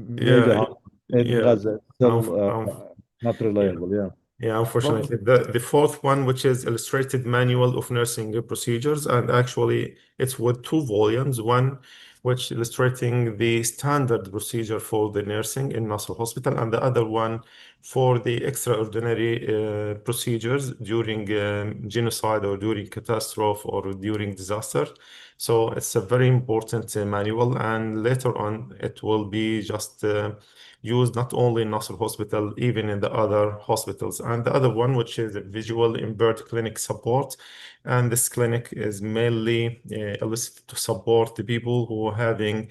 major hospital in Gaza still not reliable. Yeah. Yeah, unfortunately. The fourth one, which is Illustrated Manual of Nursing Procedures, and actually it's with two volumes. One which illustrating the standard procedure for the nursing in Nasser Hospital, and the other one for the extraordinary procedures during genocide or during catastrophe or during disaster. So it's a very important manual, and later on it will be just used not only in Nasser Hospital, even in the other hospitals. And the other one, which is a visual impaired clinic support. And this clinic is mainly to support the people who are having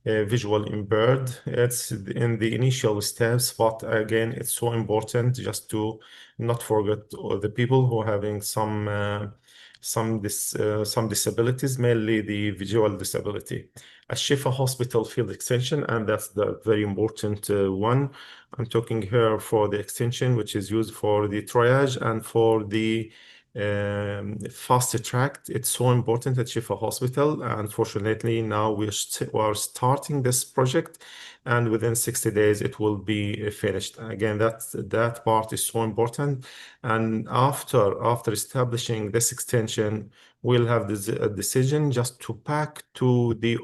visual impaired. It's in the initial steps, but again, it's so important just to not forget the people who are having some disabilities, mainly the visual disability. Al-Shifa Hospital Field Extension, and that's the very important one. I'm talking here for the extension, which is used for the triage and for the fast-tracked. It's so important at Shifa Hospital. Unfortunately, now we are starting this project, and within 60 days it will be finished. Again, that part is so important. And after establishing this extension, we'll have this decision just to pack to the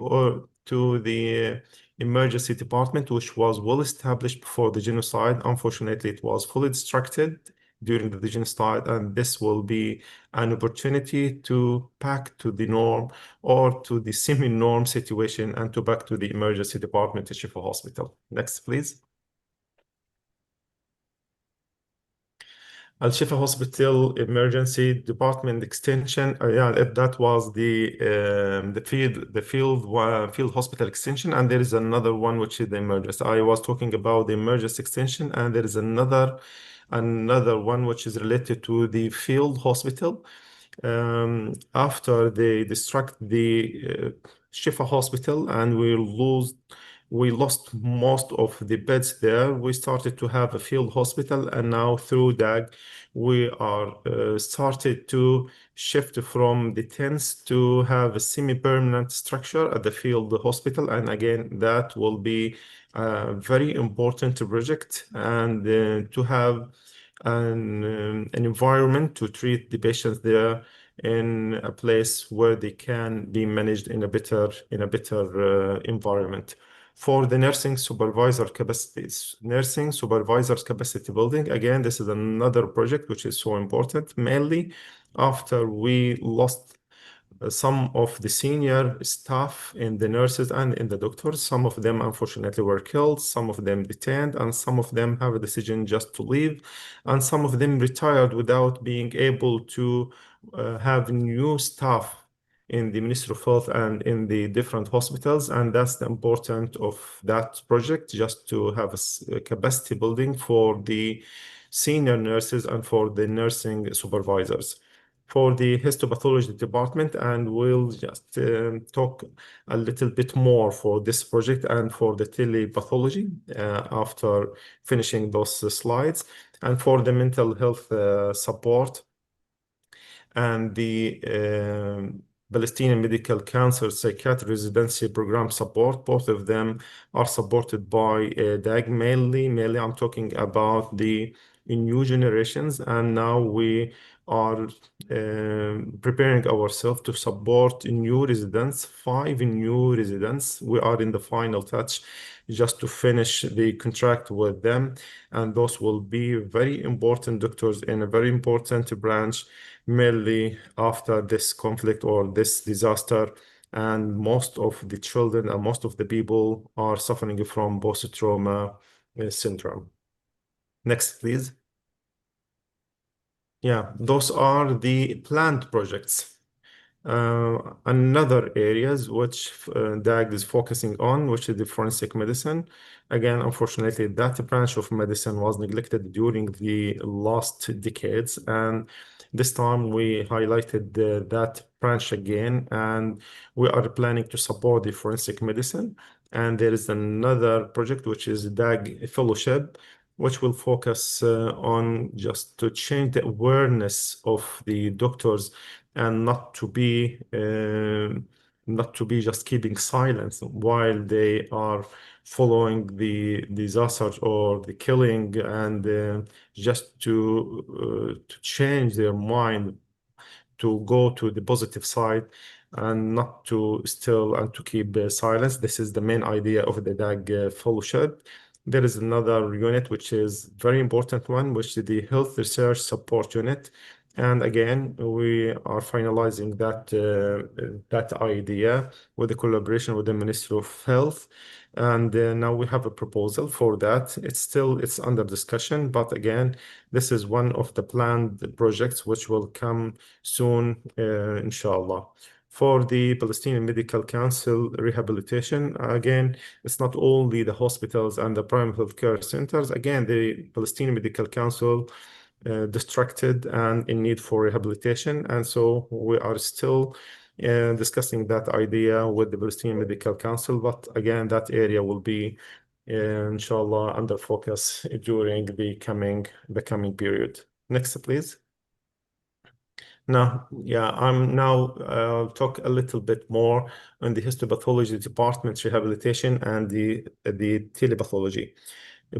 emergency department, which was well established before the genocide. Unfortunately, it was fully destructed during the genocide, and this will be an opportunity to back to the norm or to the semi-norm situation and to back to the emergency department at Shifa Hospital. Next, please. Al Shifa Hospital Emergency Department Extension. Yeah, that was the field hospital extension, and there is another one which is the emergency. I was talking about the emergency extension, and there is another one which is related to the field hospital. After they destruct the Shifa Hospital and we lost most of the beds there, we started to have a field hospital, and now through DAG we are started to shift from the tents to have a semi-permanent structure at the field hospital. And again, that will be a very important project, and to have an environment to treat the patients there in a place where they can be managed in a better environment. For the nursing supervisors capacity building, again, this is another project which is so important, mainly after we lost some of the senior staff in the nurses and in the doctors. Some of them unfortunately were killed, some of them detained, and some of them have a decision just to leave, and some of them retired without being able to have new staff in the Ministry of Health and in the different hospitals. And that's the importance of that project, just to have a capacity building for the senior nurses and for the nursing supervisors. For the histopathology department, and we'll just talk a little bit more for this project and for the telepathology after finishing those slides. And for the mental health support and the Palestinian Medical Council Psychiatry Residency Program support, both of them are supported by DAG. Mainly I'm talking about the new generations, and now we are preparing ourselves to support new residents, 5 new residents. We are in the final touch just to finish the contract with them, and those will be very important doctors in a very important branch, mainly after this conflict or this disaster. And most of the children and most of the people are suffering from post-trauma syndrome. Next, please. Yeah, those are the planned projects. Another areas which DAG is focusing on, which is the forensic medicine. Again, unfortunately, that branch of medicine was neglected during the last decades, and this time we highlighted that branch again, and we are planning to support the forensic medicine. And there is another project which is DAG Fellowship, which will focus on just to change the awareness of the doctors and not to be just keeping silence while they are following the disasters or the killing, and just to change their mind to go to the positive side and not to still and to keep silence. This is the main idea of the DAG fellowship. There is another unit which is very important one, which is the Health Research Support Unit. And again, we are finalizing that idea with the collaboration with the Ministry of Health. And now we have a proposal for that. It's under discussion, but again, this is one of the planned projects which will come soon, inshallah. For the Palestinian Medical Council rehabilitation, again, it's not only the hospitals and the primary healthcare centers. Again, the Palestinian Medical Council distracted and in need for rehabilitation. And so we are still discussing that idea with the Palestinian Medical Council. But again, that area will be, inshallah, under focus during the coming period. Next, please. No, yeah, I'm now talk a little bit more on the histopathology department, rehabilitation, and the telepathology.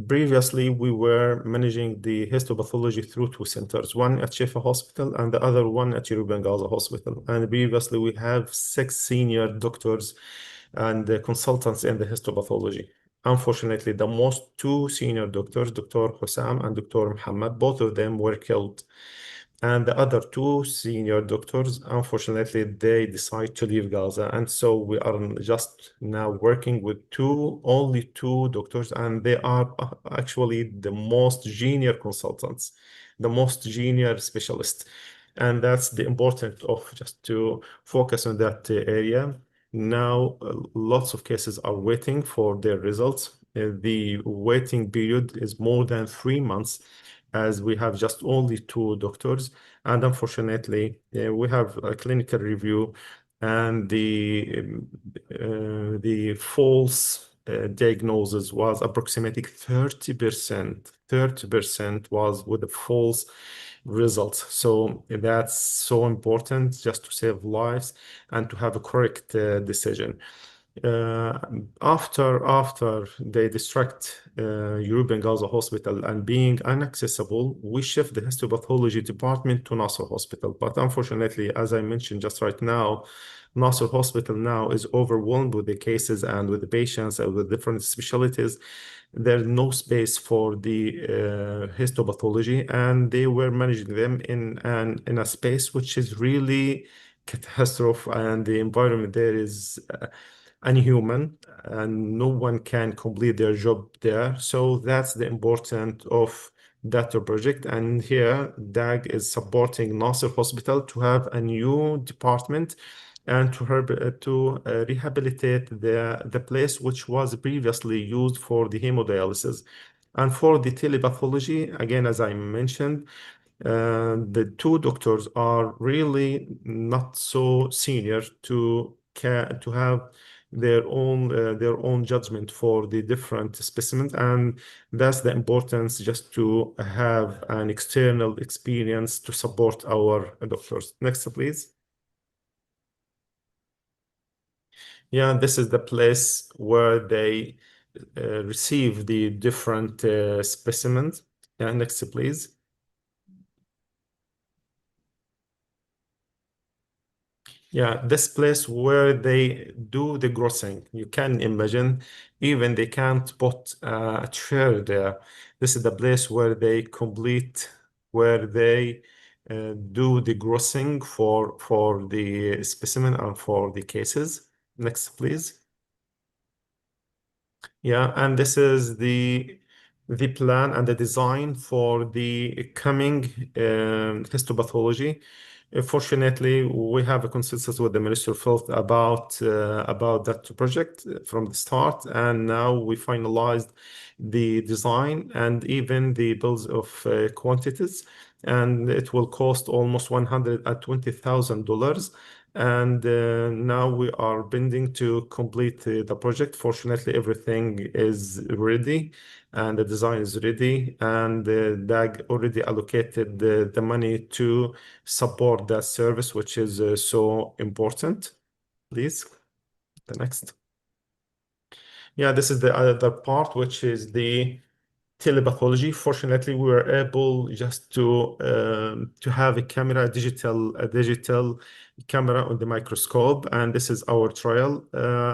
Previously, we were managing the histopathology through two centers, one at Shifa Hospital and the other one at European Gaza Hospital. And previously, we have 6 senior doctors and consultants in the histopathology. Unfortunately, the most 2 senior doctors, Dr. Hussam and Dr. Muhammad, both of them were killed. And the other 2 senior doctors, unfortunately, they decide to leave Gaza. And so we are just now working with only 2 doctors, and they are actually the most junior consultants, the most junior specialists. And that's the importance of just to focus on that area. Now, lots of cases are waiting for their results. The waiting period is more than 3 months, as we have just only 2 doctors. And unfortunately, we have a clinical review, and the false diagnosis was approximately 30%. 30% was with the false results. So that's so important just to save lives and to have a correct decision. After they distract European Gaza Hospital and being inaccessible, we shift the histopathology department to Nasser Hospital. But unfortunately, as I mentioned just right now, Nasser Hospital now is overwhelmed with the cases and with the patients and with different specialties. There's no space for the histopathology, and they were managing them in a space which is really catastrophe, and the environment there is unhuman, and no one can complete their job there. So that's the importance of that project. And here, DAG is supporting Nasser Hospital to have a new department and to rehabilitate the place which was previously used for the hemodialysis. And for the telepathology, again, as I mentioned, the 2 doctors are really not so senior to have their own judgment for the different specimens, and that's the importance, just to have an external experience to support our doctors. Next, please. Yeah, this is the place where they receive the different specimens. Yeah, next, please. Yeah, this place where they do the grossing, you can imagine, even they can't put a chair there. This is the place where they do the grossing for the specimen and for the cases. Next, please. Yeah, and this is the plan and the design for the coming histopathology. Fortunately, we have a consensus with the Minister of Health about that project from the start, and now we finalized the design and even the bills of quantities, and it will cost almost $120,000. And now we are bending to complete the project. Fortunately, everything is ready and the design is ready, and DAG already allocated the money to support that service, which is so important. Please, the next. Yeah, this is the other part, which is the telepathology. Fortunately, we were able just to have a digital camera on the microscope, and this is our trial.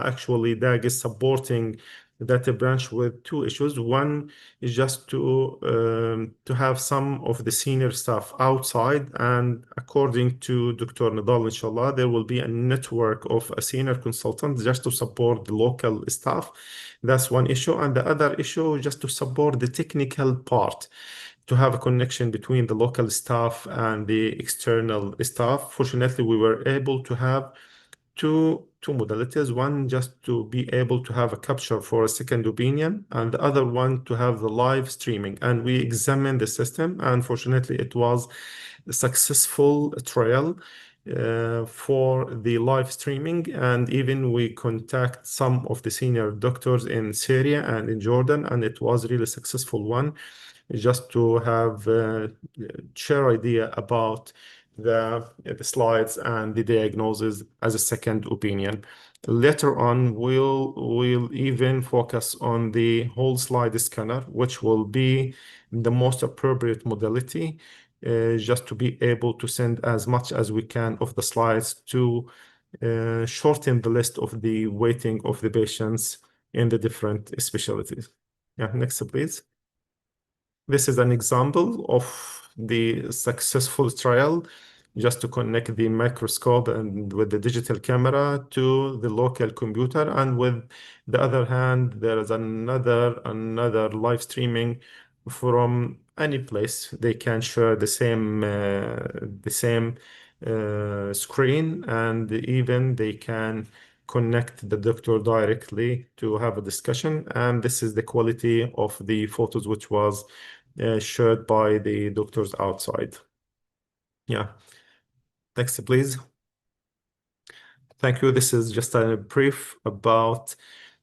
Actually, DAG is supporting that branch with 2 issues. One is just to have some of the senior staff outside, and according to Dr. Nadal, inshallah, there will be a network of a senior consultant just to support the local staff. That's one issue. And the other issue is just to support the technical part, to have a connection between the local staff and the external staff. Fortunately, we were able to have two modalities. One, just to be able to have a capture for a second opinion, and the other one to have the live streaming. And we examined the system, and fortunately, it was a successful trial for the live streaming. And even we contact some of the senior doctors in Syria and in Jordan, and it was really successful one, just to have share idea about the slides and the diagnosis as a second opinion. Later on, we'll even focus on the whole slide scanner, which will be the most appropriate modality, just to be able to send as much as we can of the slides to shorten the list of the waiting of the patients in the different specialties. Yeah, next, please. This is an example of the successful trial, just to connect the microscope and with the digital camera to the local computer. And with the other hand, there is another live streaming from any place. They can share the same screen, and even they can connect the doctor directly to have a discussion. And this is the quality of the photos which was shared by the doctors outside. Yeah. Next, please. Thank you. This is just a brief about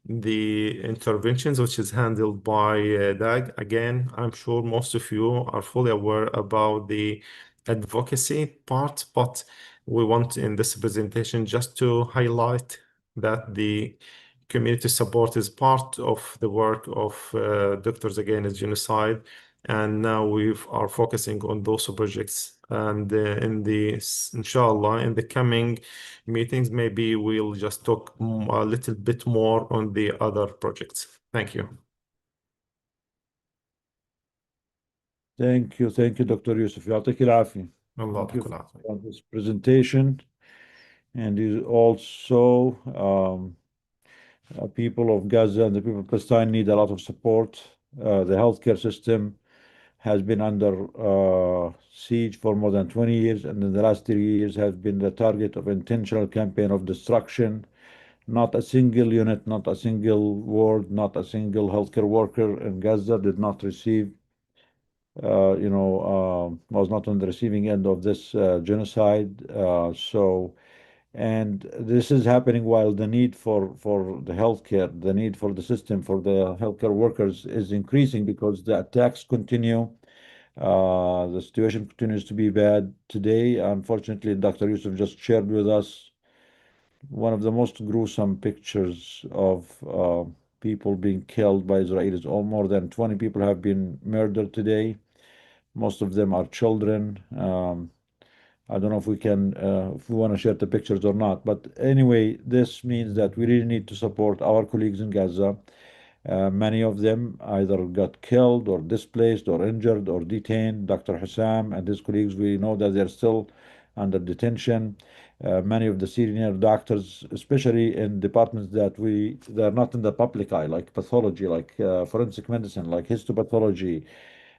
the interventions which is handled by DAG. Again, I'm sure most of you are fully aware about the advocacy part, but we want in this presentation just to highlight that the community support is part of the work of Doctors Against Genocide. And now we are focusing on those projects. And inshallah, in the coming meetings, maybe we'll just talk a little bit more on the other projects. Thank you. Thank you, Dr. Yusuf. يعطيك العافية. Thank you for this presentation. And you also, people of Gaza and the people of Palestine need a lot of support. The healthcare system has been under siege for more than 20 years, and in the last 3 years has been the target of intentional campaign of destruction. Not a single unit, not a single ward, not a single healthcare worker in Gaza did not receive, was not on the receiving end of this genocide. And this is happening while the need for the healthcare, the need for the system, for the healthcare workers is increasing because the attacks continue. The situation continues to be bad. Today, unfortunately, Dr. Yusuf just shared with us one of the most gruesome pictures of people being killed by Israelis. More than 20 people have been murdered today. Most of them are children. I don't know if we can, if we want to share the pictures or not. But anyway, this means that we really need to support our colleagues in Gaza. Many of them either got killed or displaced or injured or detained. Dr. Hussam and his colleagues, we know that they're still under detention. Many of the senior doctors, especially in departments that they're not in the public eye, like pathology, like forensic medicine, like histopathology.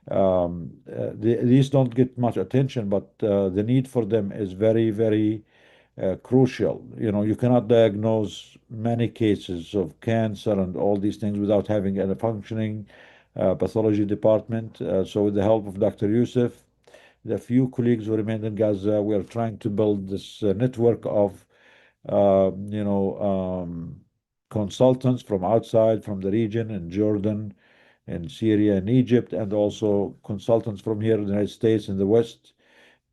These don't get much attention, but the need for them is very, very crucial. You cannot diagnose many cases of cancer and all these things without having a functioning pathology department. So with the help of Dr. Yusuf, the few colleagues who remained in Gaza, we are trying to build this network of, consultants from outside, from the region in Jordan, in Syria and Egypt, and also consultants from here in the United States in the West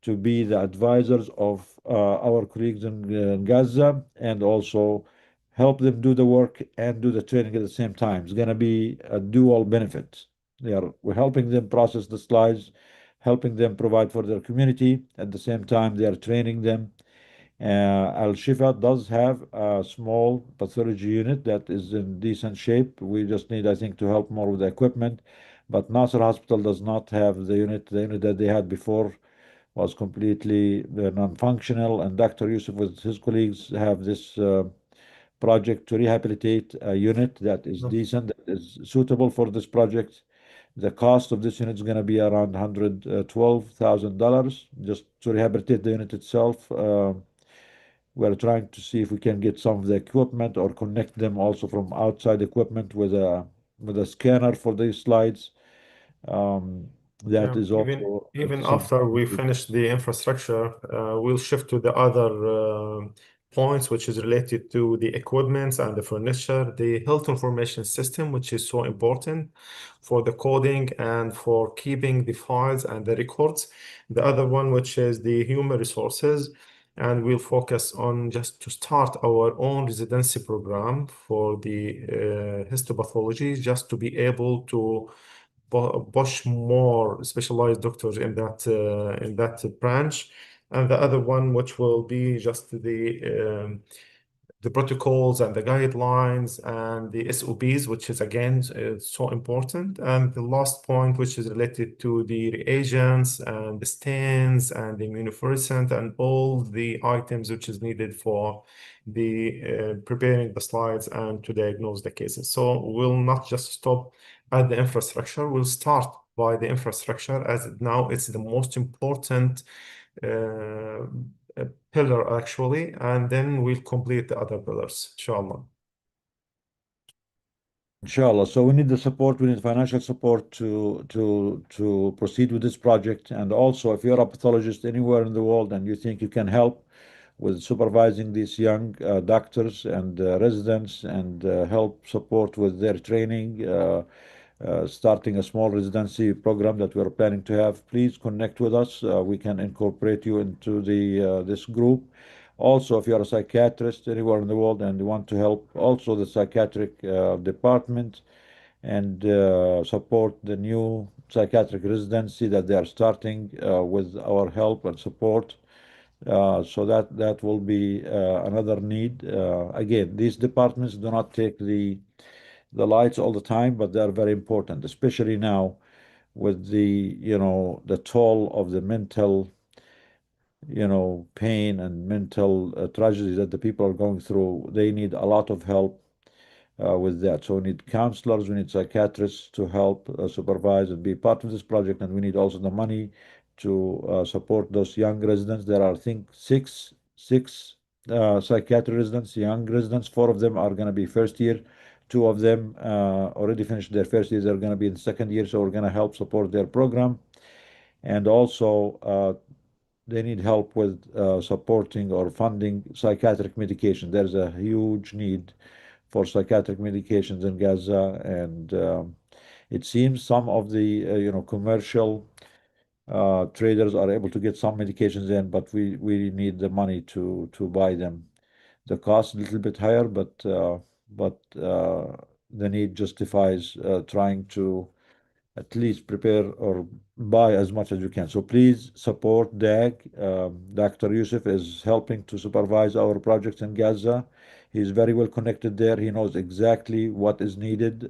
to be the advisors of our colleagues in Gaza and also help them do the work and do the training at the same time. It's going to be a dual benefit. We're helping them process the slides, helping them provide for their community. At the same time, they are training them. Al-Shifa does have a small pathology unit that is in decent shape. We just need, I think, to help more with the equipment. But Nasser Hospital does not have the unit. The unit that they had before was completely non-functional. And Dr. Yusuf with his colleagues have this project to rehabilitate a unit that is decent, that is suitable for this project. The cost of this unit is going to be around $112,000 just to rehabilitate the unit itself. We're trying to see if we can get some of the equipment or connect them also from outside equipment with a scanner for these slides. That is also even after we finish the infrastructure, we'll shift to the other points, which is related to the equipment and the furniture, the health information system, which is so important for the coding and for keeping the files and the records. The other one, which is the human resources, and we'll focus on just to start our own residency program for the histopathology, just to be able to push more specialized doctors in that branch. And the other one, which will be just the protocols and the guidelines and the SOPs, which is again so important. And the last point, which is related to the reagents and the stains and the immunofluorescent and all the items which is needed for the preparing the slides and to diagnose the cases. So we'll not just stop at the infrastructure. We'll start by the infrastructure, as now it's the most important pillar actually, and then we'll complete the other pillars, inshallah. Inshallah. So we need the support, we need financial support to proceed with this project. And also, if you're a pathologist anywhere in the world and you think you can help with supervising these young doctors and residents and help support with their training, starting a small residency program that we're planning to have, please connect with us. We can incorporate you into this group. Also, if you're a psychiatrist anywhere in the world and you want to help also the psychiatric department and support the new psychiatric residency that they are starting with our help and support. So that will be another need. Again, these departments do not take the lights all the time, but they are very important, especially now with the toll of the mental pain and mental tragedy that the people are going through. They need a lot of help with that. So we need counselors, we need psychiatrists to help supervise and be part of this project, and we need also the money to support those young residents. There are, I think, six psychiatric residents, young residents. Four of them are going to be first year. Two of them already finished their first year. They're going to be in the second year, so we're going to help support their program. And also, they need help with supporting or funding psychiatric medication. There's a huge need for psychiatric medications in Gaza, and it seems some of the commercial traders are able to get some medications in, but we need the money to buy them. The cost is a little bit higher, but the need justifies trying to at least prepare or buy as much as you can. So please support DAG. Dr. Yusuf is helping to supervise our projects in Gaza. He's very well connected there. He knows exactly what is needed.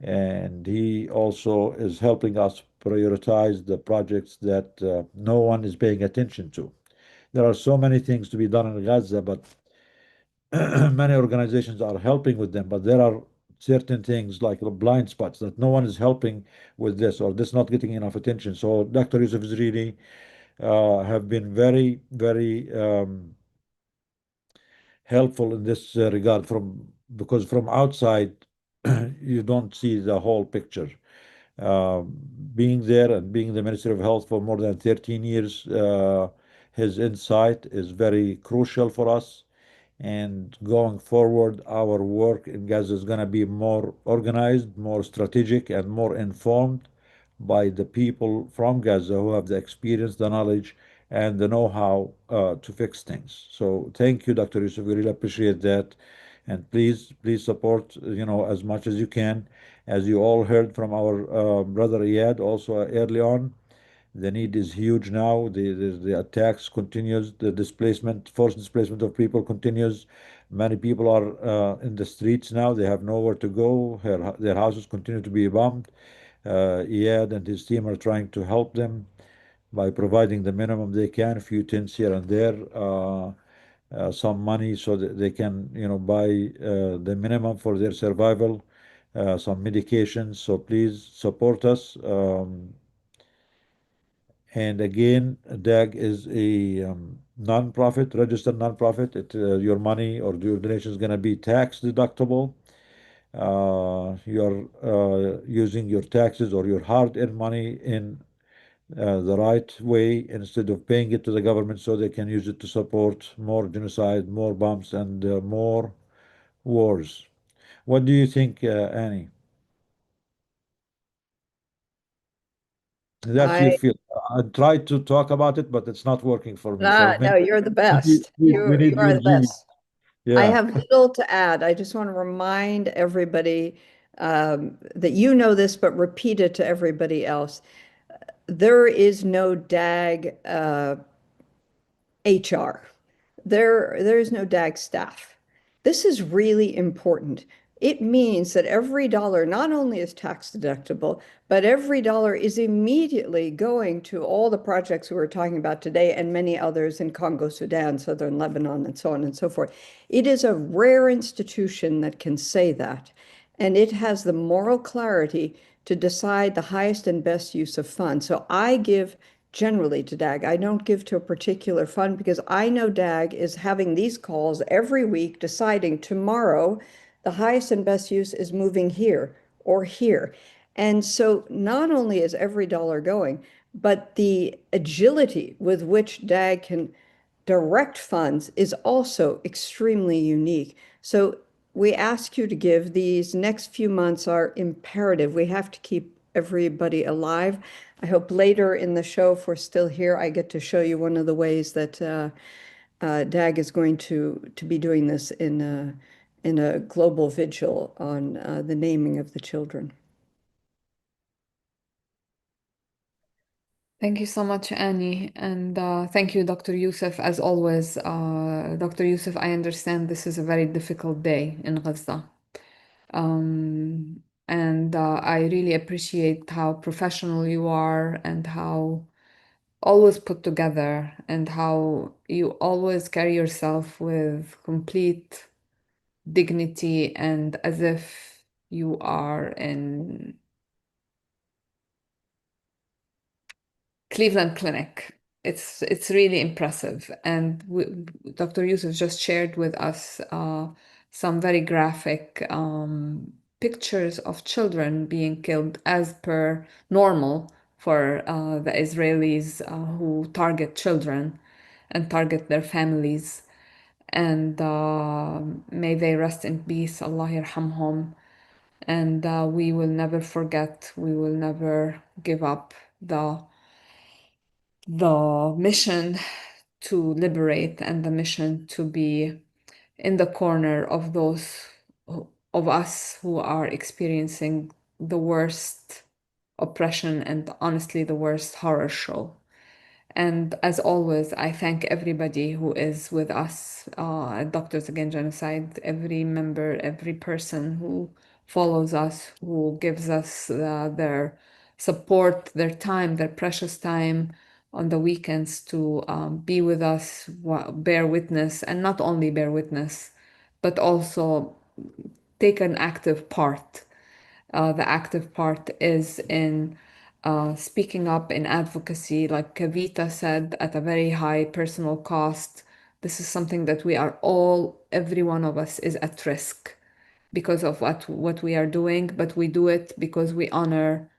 And he also is helping us prioritize the projects that no one is paying attention to. There are so many things to be done in Gaza, but many organizations are helping with them, but there are certain things like the blind spots that no one is helping with this, or this not getting enough attention. So Dr. Yusuf is really have been very, very helpful in this regard, because from outside you don't see the whole picture. Being there and being the Minister of Health for more than 13 years, his insight is very crucial for us. And going forward, our work in Gaza is going to be more organized, more strategic, and more informed by the people from Gaza who have the experience, the knowledge, and the know-how to fix things. So thank you, Dr. Yusuf. We really appreciate that. And please support, as much as you can. As you all heard from our brother Iyad also early on, the need is huge now. The attacks continues. The forced displacement of people continues. Many people are in the streets now. They have nowhere to go. Their houses continue to be bombed. Iyad and his team are trying to help them by providing the minimum they can, a few tents here and there, some money so that they can, buy the minimum for their survival, some medications. So please support us. And again, DAG is a non-profit, registered non-profit. Your money or your donation is going to be tax deductible. You're using your taxes or your hard-earned money in the right way instead of paying it to the government so they can use it to support more genocide, more bombs, and more wars. What do you think, Annie? That you feel? I tried to talk about it, but it's not working for me. So No, you're the best. we You need are your the genius. best. I Yeah. have little to add. I just want to remind everybody that you know this, but repeat it to everybody else. There is no DAG HR. There is no DAG staff. This is really important. It means that every dollar not only is tax deductible, but every dollar is immediately going to all the projects we were talking about today and many others in Congo, Sudan, Southern Lebanon, and so on and so forth. It is a rare institution that can say that, and it has the moral clarity to decide the highest and best use of funds. So I give generally to DAG. I don't give to a particular fund because I know DAG is having these calls every week, deciding tomorrow the highest and best use is moving here or here. And so not only is every dollar going, but the agility with which DAG can direct funds is also extremely unique. So we ask you to give. These next few months are imperative. We have to keep everybody alive. I hope later in the show, if we're still here, I get to show you one of the ways that DAG is going to be doing this in a global vigil on the naming of the children. Thank you so much, Annie. And thank you, Dr. Youssef. As always, Dr. Youssef, I understand this is a very difficult day in Gaza. And I really appreciate how professional you are and how always put together and how you always carry yourself with complete dignity and as if you are in Cleveland Clinic. It's really impressive. And Dr. Youssef just shared with us some very graphic pictures of children being killed as per normal for the Israelis who target children and target their families. And may they rest in peace. Allah yarhamhum. And we will never forget, we will never give up the mission to liberate and the mission to be in the corner of those of us who are experiencing the worst oppression and honestly the worst horror show. And as always, I thank everybody who is with us at Doctors Against Genocide, every member, every person who follows us, who gives us their support, their time, their precious time on the weekends to be with us, bear witness, and not only bear witness, but also take an active part. The active part is in speaking up in advocacy, like Kavita said, at a very high personal cost. This is something that we are all, every one of us is at risk because of what we are doing, but we do it because we honor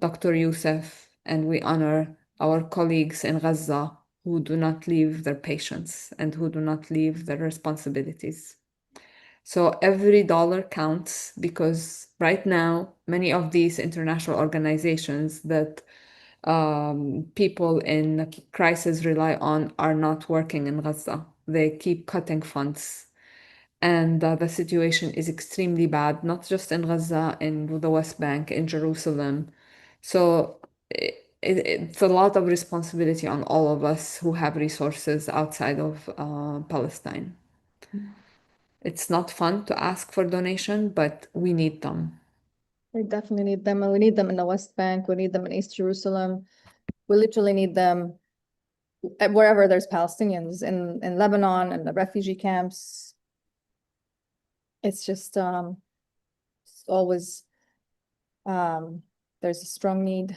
Dr. Youssef and we honor our colleagues in Gaza who do not leave their patients and who do not leave their responsibilities. So every dollar counts because right now, many of these international organizations that people in crisis rely on are not working in Gaza. They keep cutting funds. And the situation is extremely bad, not just in Gaza, in the West Bank, in Jerusalem. So it's a lot of responsibility on all of us who have resources outside of Palestine. It's not fun to ask for donation, but we need them. We definitely need them, and we need them in the West Bank. We need them in East Jerusalem. We literally need them wherever there's Palestinians in Lebanon and the refugee camps. It's just it's always there's a strong need.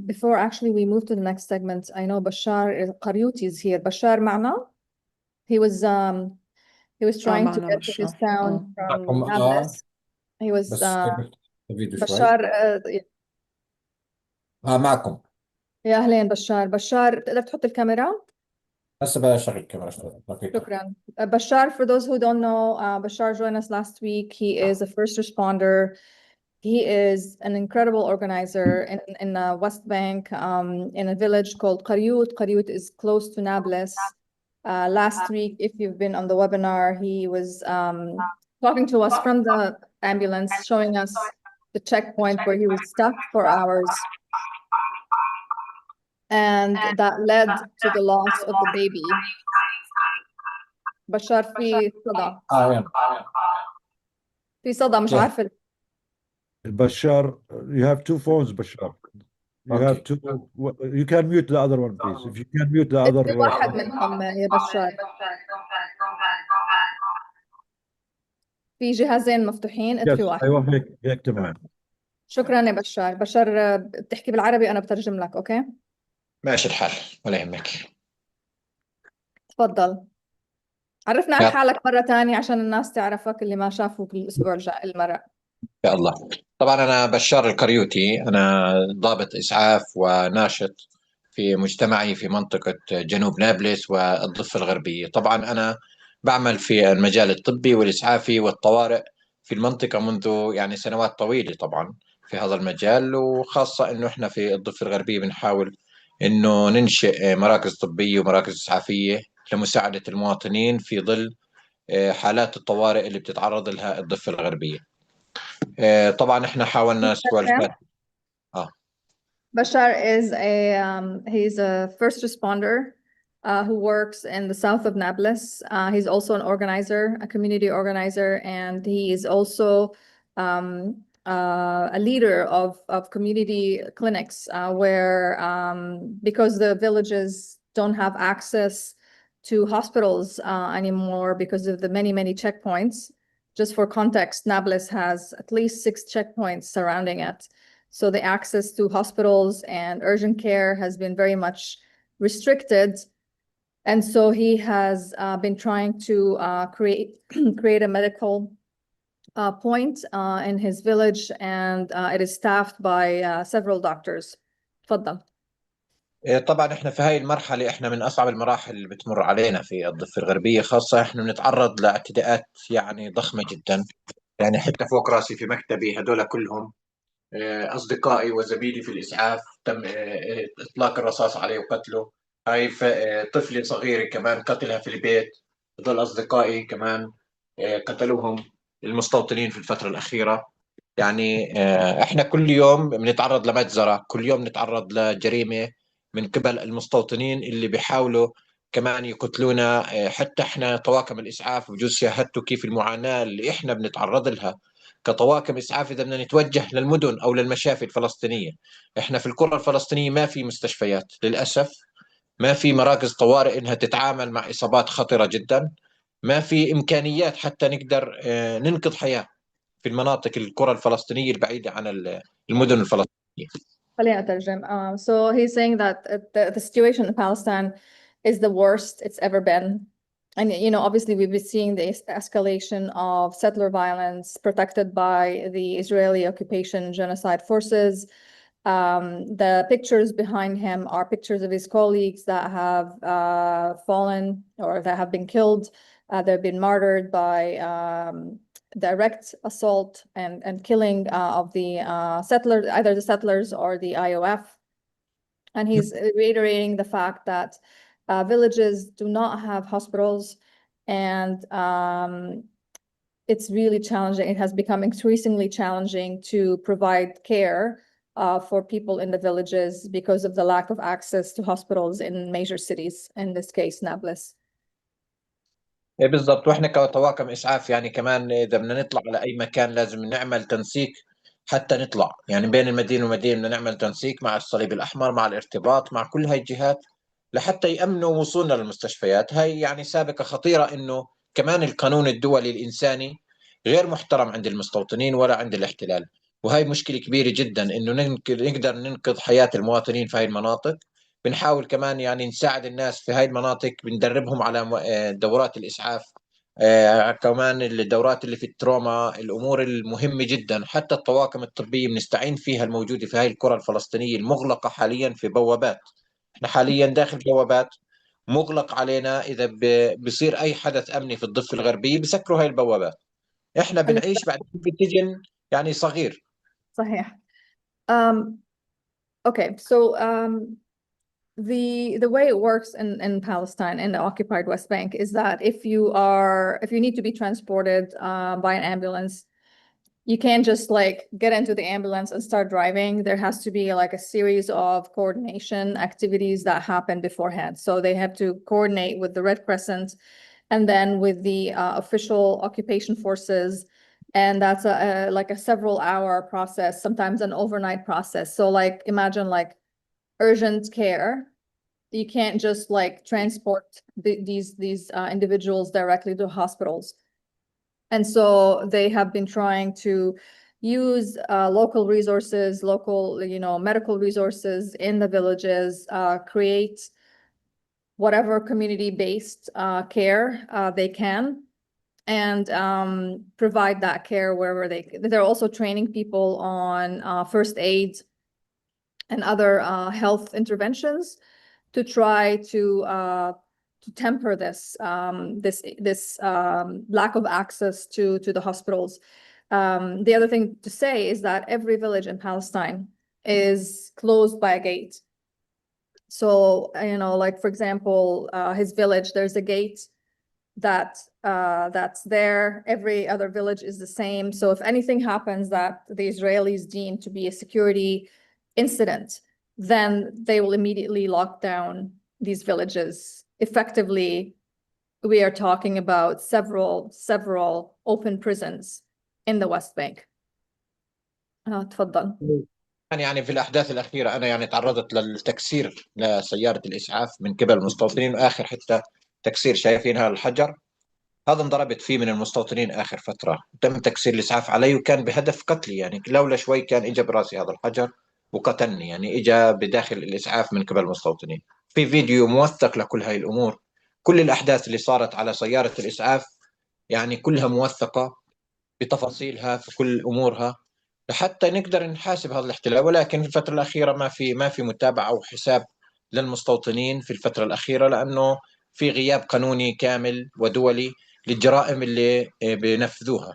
Before actually we move to the next segment, I know Bashar Qaryuti is here. Bashar معنا? He was trying to معنا get to his town from Nablus. He was بس فيديو شوي Bashar معكم يا أهلين بشار. بشار تقدر تحط الكاميرا؟ هسه بشغل الكاميرا شوي دقيقة. شكرا. Bashar, for those who don't know, Bashar joined us last week. He is a first responder. He is an incredible organizer in the West Bank, in a village called Qaryut. Qaryut is close to Nablus. Last week, if you've been on the webinar, he was talking to us from the ambulance, showing us the checkpoint where he was stuck for hours. And that led to the loss of the baby. بشار في صدى. يعني في صدى مش Yeah. عارفة. Bashar, you have two phones, Bashar. You have Okay. two. You can mute the other one, please. If you can mute the other. في واحد منهم يا بشار. في جهازين مفتوحين، Yes, اطفي واحد. أيوة هيك تمام. شكرا يا بشار. بشار بتحكي بالعربي أنا بترجم لك، أوكي؟ ماشي الحال ولا يهمك. تفضل. عرفنا عن حالك مرة تانية عشان الناس تعرفك اللي ما شافوك الأسبوع المرة. يا الله. طبعا أنا بشار القريوتي، أنا ضابط إسعاف وناشط في مجتمعي في منطقة جنوب نابلس والضفة الغربية. طبعا أنا بعمل في المجال الطبي والإسعافي والطوارئ في المنطقة منذ يعني سنوات طويلة طبعا في هذا المجال، وخاصة إنه إحنا في الضفة الغربية بنحاول إنه ننشئ مراكز طبية ومراكز إسعافية لمساعدة المواطنين في ظل حالات الطوارئ اللي بتتعرض لها الضفة الغربية. طبعا إحنا حاولنا الأسبوع اللي فات. Bashar is he's a first responder who works in the south of Nablus. He's also an organizer, a community organizer, and he is also a leader of community clinics where because the villages don't have access to hospitals anymore because of the many checkpoints. Just for context, Nablus has at least 6 checkpoints surrounding it. So the access to hospitals and urgent care has been very much restricted. And so he has been trying to create a medical point in his village, and it is staffed by several doctors. تفضل. طبعا احنا في هاي المرحلة احنا من اصعب المراحل اللي بتمر علينا في الضفة الغربية، خاصة احنا بنتعرض لاعتداءات يعني ضخمة جدا. يعني حتى فوق راسي في مكتبي هدول كلهم اصدقائي وزميلي في الاسعاف تم اطلاق الرصاص عليه وقتله. هاي طفلة صغيرة كمان قتلها في البيت. هدول اصدقائي كمان قتلوهم المستوطنين في الفترة الأخيرة. يعني احنا كل يوم بنتعرض لمجزرة، كل يوم نتعرض لجريمة من قبل المستوطنين اللي بيحاولوا كمان يقتلونا. حتى احنا طواقم الإسعاف بجوز شاهدتوا كيف المعاناة اللي احنا بنتعرض لها كطواقم إسعاف إذا بدنا نتوجه للمدن أو للمشافي الفلسطينية. احنا في القرى الفلسطينية ما في مستشفيات للأسف، ما في مراكز طوارئ إنها تتعامل مع إصابات خطرة جدا، ما في إمكانيات حتى نقدر ننقذ حياة في المناطق القرى الفلسطينية البعيدة عن المدن الفلسطينية. خليني أترجم. So he's saying that the situation in Palestine is the worst it's ever been. And, you know, obviously we've been seeing the escalation of settler violence protected by the Israeli occupation genocide forces. The pictures behind him are pictures of his colleagues that have fallen or that have been killed. They've been martyred by direct assault and killing of the settlers, either the settlers or the IOF. And he's reiterating the fact that villages do not have hospitals, and it's really challenging. It has become increasingly challenging to provide care for people in the villages because of the lack of access to hospitals in major cities, in this case, Nablus. بالضبط. واحنا كطواقم اسعاف يعني كمان اذا بدنا نطلع على اي مكان لازم نعمل تنسيق حتى نطلع، يعني بين المدينه والمدينه بدنا نعمل تنسيق مع الصليب الاحمر، مع الارتباط مع كل هاي الجهات لحتى يامنوا وصولنا للمستشفيات. هاي يعني سابقه خطيره انه كمان القانون الدولي الانساني غير محترم عند المستوطنين ولا عند الاحتلال، وهي مشكله كبيره جدا انه نقدر ننقذ حياه المواطنين في هاي المناطق. بنحاول كمان يعني نساعد الناس في هاي المناطق، بندربهم على دورات الإسعاف كمان الدورات اللي في التروما، الأمور المهمة جدا، حتى الطواقم الطبية بنستعين فيها الموجودة في هاي القرى الفلسطينية المغلقة حاليا في بوابات. احنا حاليا داخل بوابات مغلق علينا، إذا بصير أي حدث أمني في الضفة الغربية بسكروا هاي البوابات. احنا بنعيش بعد بسجن يعني صغير. صحيح. Okay, so the way it works in Palestine, in the occupied West Bank, is that if you need to be transported by an ambulance, you can't just like get into the ambulance and start driving. There has to be like a series of coordination activities that happen beforehand. So they have to coordinate with the Red Crescent and then with the official occupation forces. And that's like a several-hour process, sometimes an overnight process. So like imagine like urgent care. You can't just like transport these individuals directly to hospitals. And so they have been trying to use local resources, local, medical resources in the villages, create whatever community-based care they can, and provide that care wherever they're also training people on first aid and other health interventions to try to temper this lack of access to the hospitals. The other thing to say is that every village in Palestine is closed by a gate. So, like for example, his village, there's a gate that's there. Every other village is the same. So if anything happens that the Israelis deem to be a security incident, then they will immediately lock down these villages. Effectively, we are talking about several open prisons in the West Bank. تفضل. يعني في الأحداث الأخيرة أنا يعني تعرضت للتكسير لسيارة الإسعاف من قبل المستوطنين، وآخر حتى تكسير شايفين هذا الحجر هذا انضربت فيه من المستوطنين آخر فترة، تم تكسير الإسعاف علي وكان بهدف قتلي، يعني لولا شوي كان إجا براسي هذا الحجر وقتلني، يعني إجا بداخل الإسعاف من قبل المستوطنين. في فيديو موثق لكل هاي الأمور، كل الأحداث اللي صارت على سيارة الإسعاف يعني كلها موثقة بتفاصيلها في كل أمورها لحتى نقدر نحاسب هذا الاحتلال. ولكن في الفترة الأخيرة ما في متابعة أو حساب للمستوطنين في الفترة الأخيرة، لأنه في غياب قانوني كامل ودولي للجرائم اللي بنفذوها.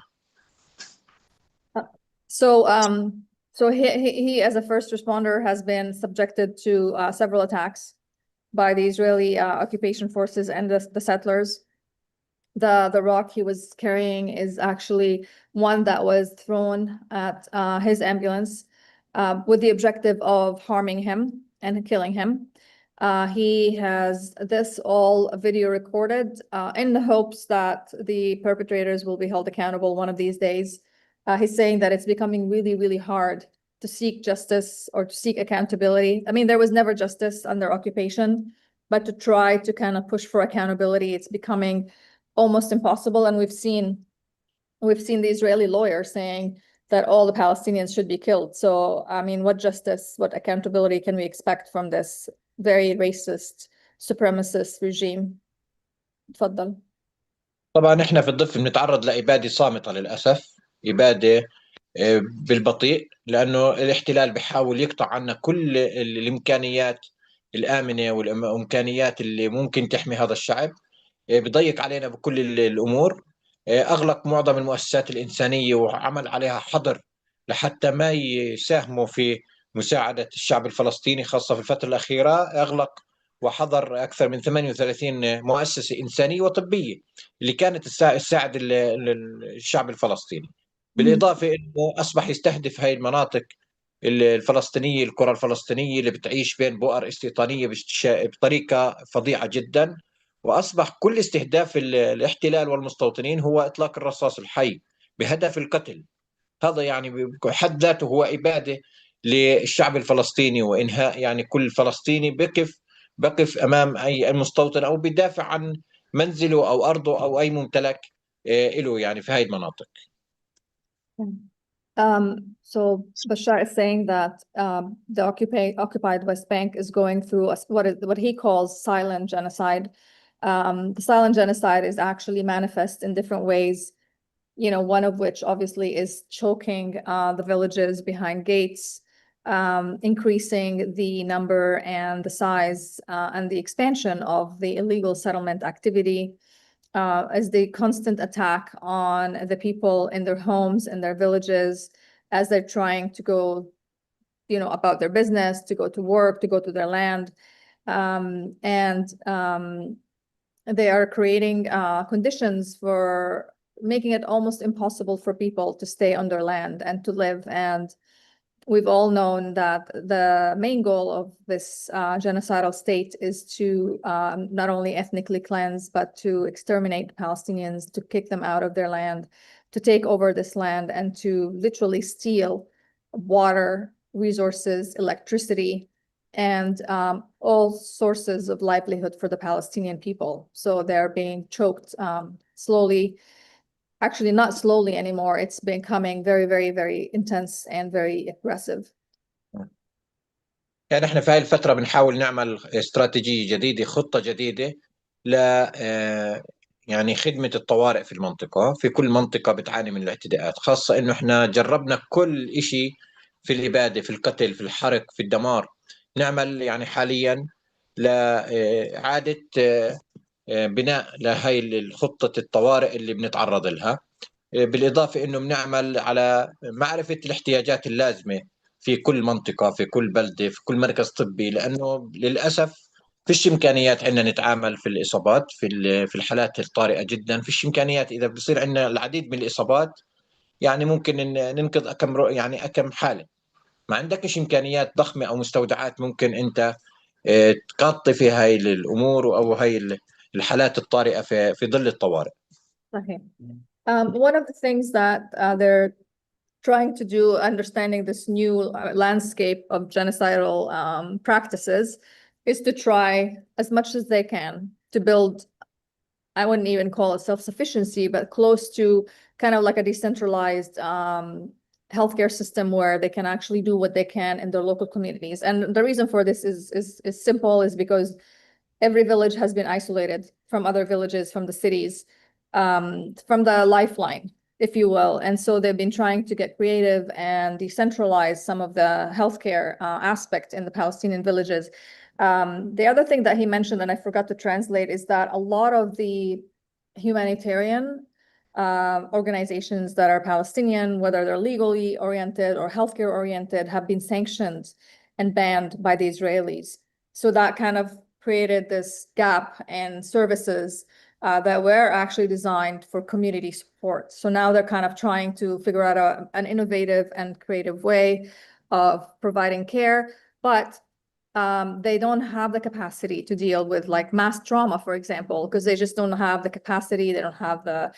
So he as a first responder has been subjected to several attacks by the Israeli occupation forces and the settlers. The rock he was carrying is actually one that was thrown at his ambulance with the objective of harming him and killing him. He has this all video recorded in the hopes that the perpetrators will be held accountable one of these days. He's saying that it's becoming really, really hard to seek justice or to seek accountability. I mean, there was never justice under occupation, but to try to kind of push for accountability, it's becoming almost impossible. And we've seen the Israeli lawyer saying that all the Palestinians should be killed. So, I mean, what justice, what accountability can we expect from this very racist, supremacist regime? تفضل. طبعا احنا في الضفة بنتعرض لإبادة صامتة للأسف، إبادة بالبطيء، لأنه الاحتلال بيحاول يقطع عنا كل الإمكانيات الآمنة والإمكانيات اللي ممكن تحمي هذا الشعب، بضيق علينا بكل الأمور، أغلق معظم المؤسسات الإنسانية وعمل عليها حظر لحتى ما يساهموا في مساعدة الشعب الفلسطيني، خاصة في الفترة الأخيرة أغلق وحظر أكثر من 38 مؤسسة إنسانية وطبية اللي كانت تساعد الشعب الفلسطيني، بالإضافة إنه أصبح يستهدف هاي المناطق الفلسطينية، القرى الفلسطينية اللي بتعيش بين بؤر استيطانية بطريقة فظيعة جدا، وأصبح كل استهداف الاحتلال والمستوطنين هو إطلاق الرصاص الحي بهدف القتل. هذا يعني بحد ذاته هو إبادة للشعب الفلسطيني وإنهاء، يعني كل فلسطيني بقف أمام أي مستوطن أو بيدافع عن منزله أو أرضه أو أي ممتلك له يعني في هاي المناطق. So Bashar is saying that the occupied West Bank is going through what he calls silent genocide. The silent genocide is actually manifest in different ways, one of which obviously is choking the villages behind gates, increasing the number and the size and the expansion of the illegal settlement activity, as the constant attack on the people in their homes and their villages as they're trying to go, about their business, to go to work, to go to their land. They are creating conditions for making it almost impossible for people to stay on their land and to live. And we've all known that the main goal of this genocidal state is to not only ethnically cleanse, but to exterminate Palestinians, to kick them out of their land, to take over this land, and to literally steal water, resources, electricity, and all sources of livelihood for the Palestinian people. So they're being choked slowly. Actually, not slowly anymore. It's becoming very, very, very intense and very aggressive. يعني احنا في هاي الفترة بنحاول نعمل استراتيجية جديدة، خطة جديدة ل يعني خدمة الطوارئ في المنطقة. في كل منطقة بتعاني من الاعتداءات، خاصة انه احنا جربنا كل إشي في الإبادة، في القتل، في الحرق، في الدمار. نعمل يعني حاليا لإعادة بناء لهي الخطة الطوارئ اللي بنتعرض لها، بالإضافة إنه بنعمل على معرفة الاحتياجات اللازمة في كل منطقة، في كل بلدة، في كل مركز طبي، لأنه للأسف فيش إمكانيات عندنا نتعامل في الإصابات في الحالات الطارئة جدا. فيش إمكانيات إذا بصير عندنا العديد من الإصابات، يعني ممكن ننقذ أكم حالة. ما عندكش إمكانيات ضخمة أو مستودعات ممكن أنت تغطي في هاي الأمور أو هاي الحالات الطارئة في ظل الطوارئ. Okay. One of the things that they're trying to do, understanding this new landscape of genocidal practices, is to try as much as they can to build, I wouldn't even call it self-sufficiency, but close to kind of like a decentralized healthcare system where they can actually do what they can in their local communities. And the reason for this is simple, is because every village has been isolated from other villages, from the cities, from the lifeline, if you will. And so they've been trying to get creative and decentralize some of the healthcare aspect in the Palestinian villages. The other thing that he mentioned, and I forgot to translate, is that a lot of the humanitarian organizations that are Palestinian, whether they're legally oriented or healthcare oriented, have been sanctioned and banned by the Israelis. So that kind of created this gap in services that were actually designed for community support. So now they're kind of trying to figure out an innovative and creative way of providing care, but they don't have the capacity to deal with like mass trauma, for example, because they just don't have the capacity. They don't have the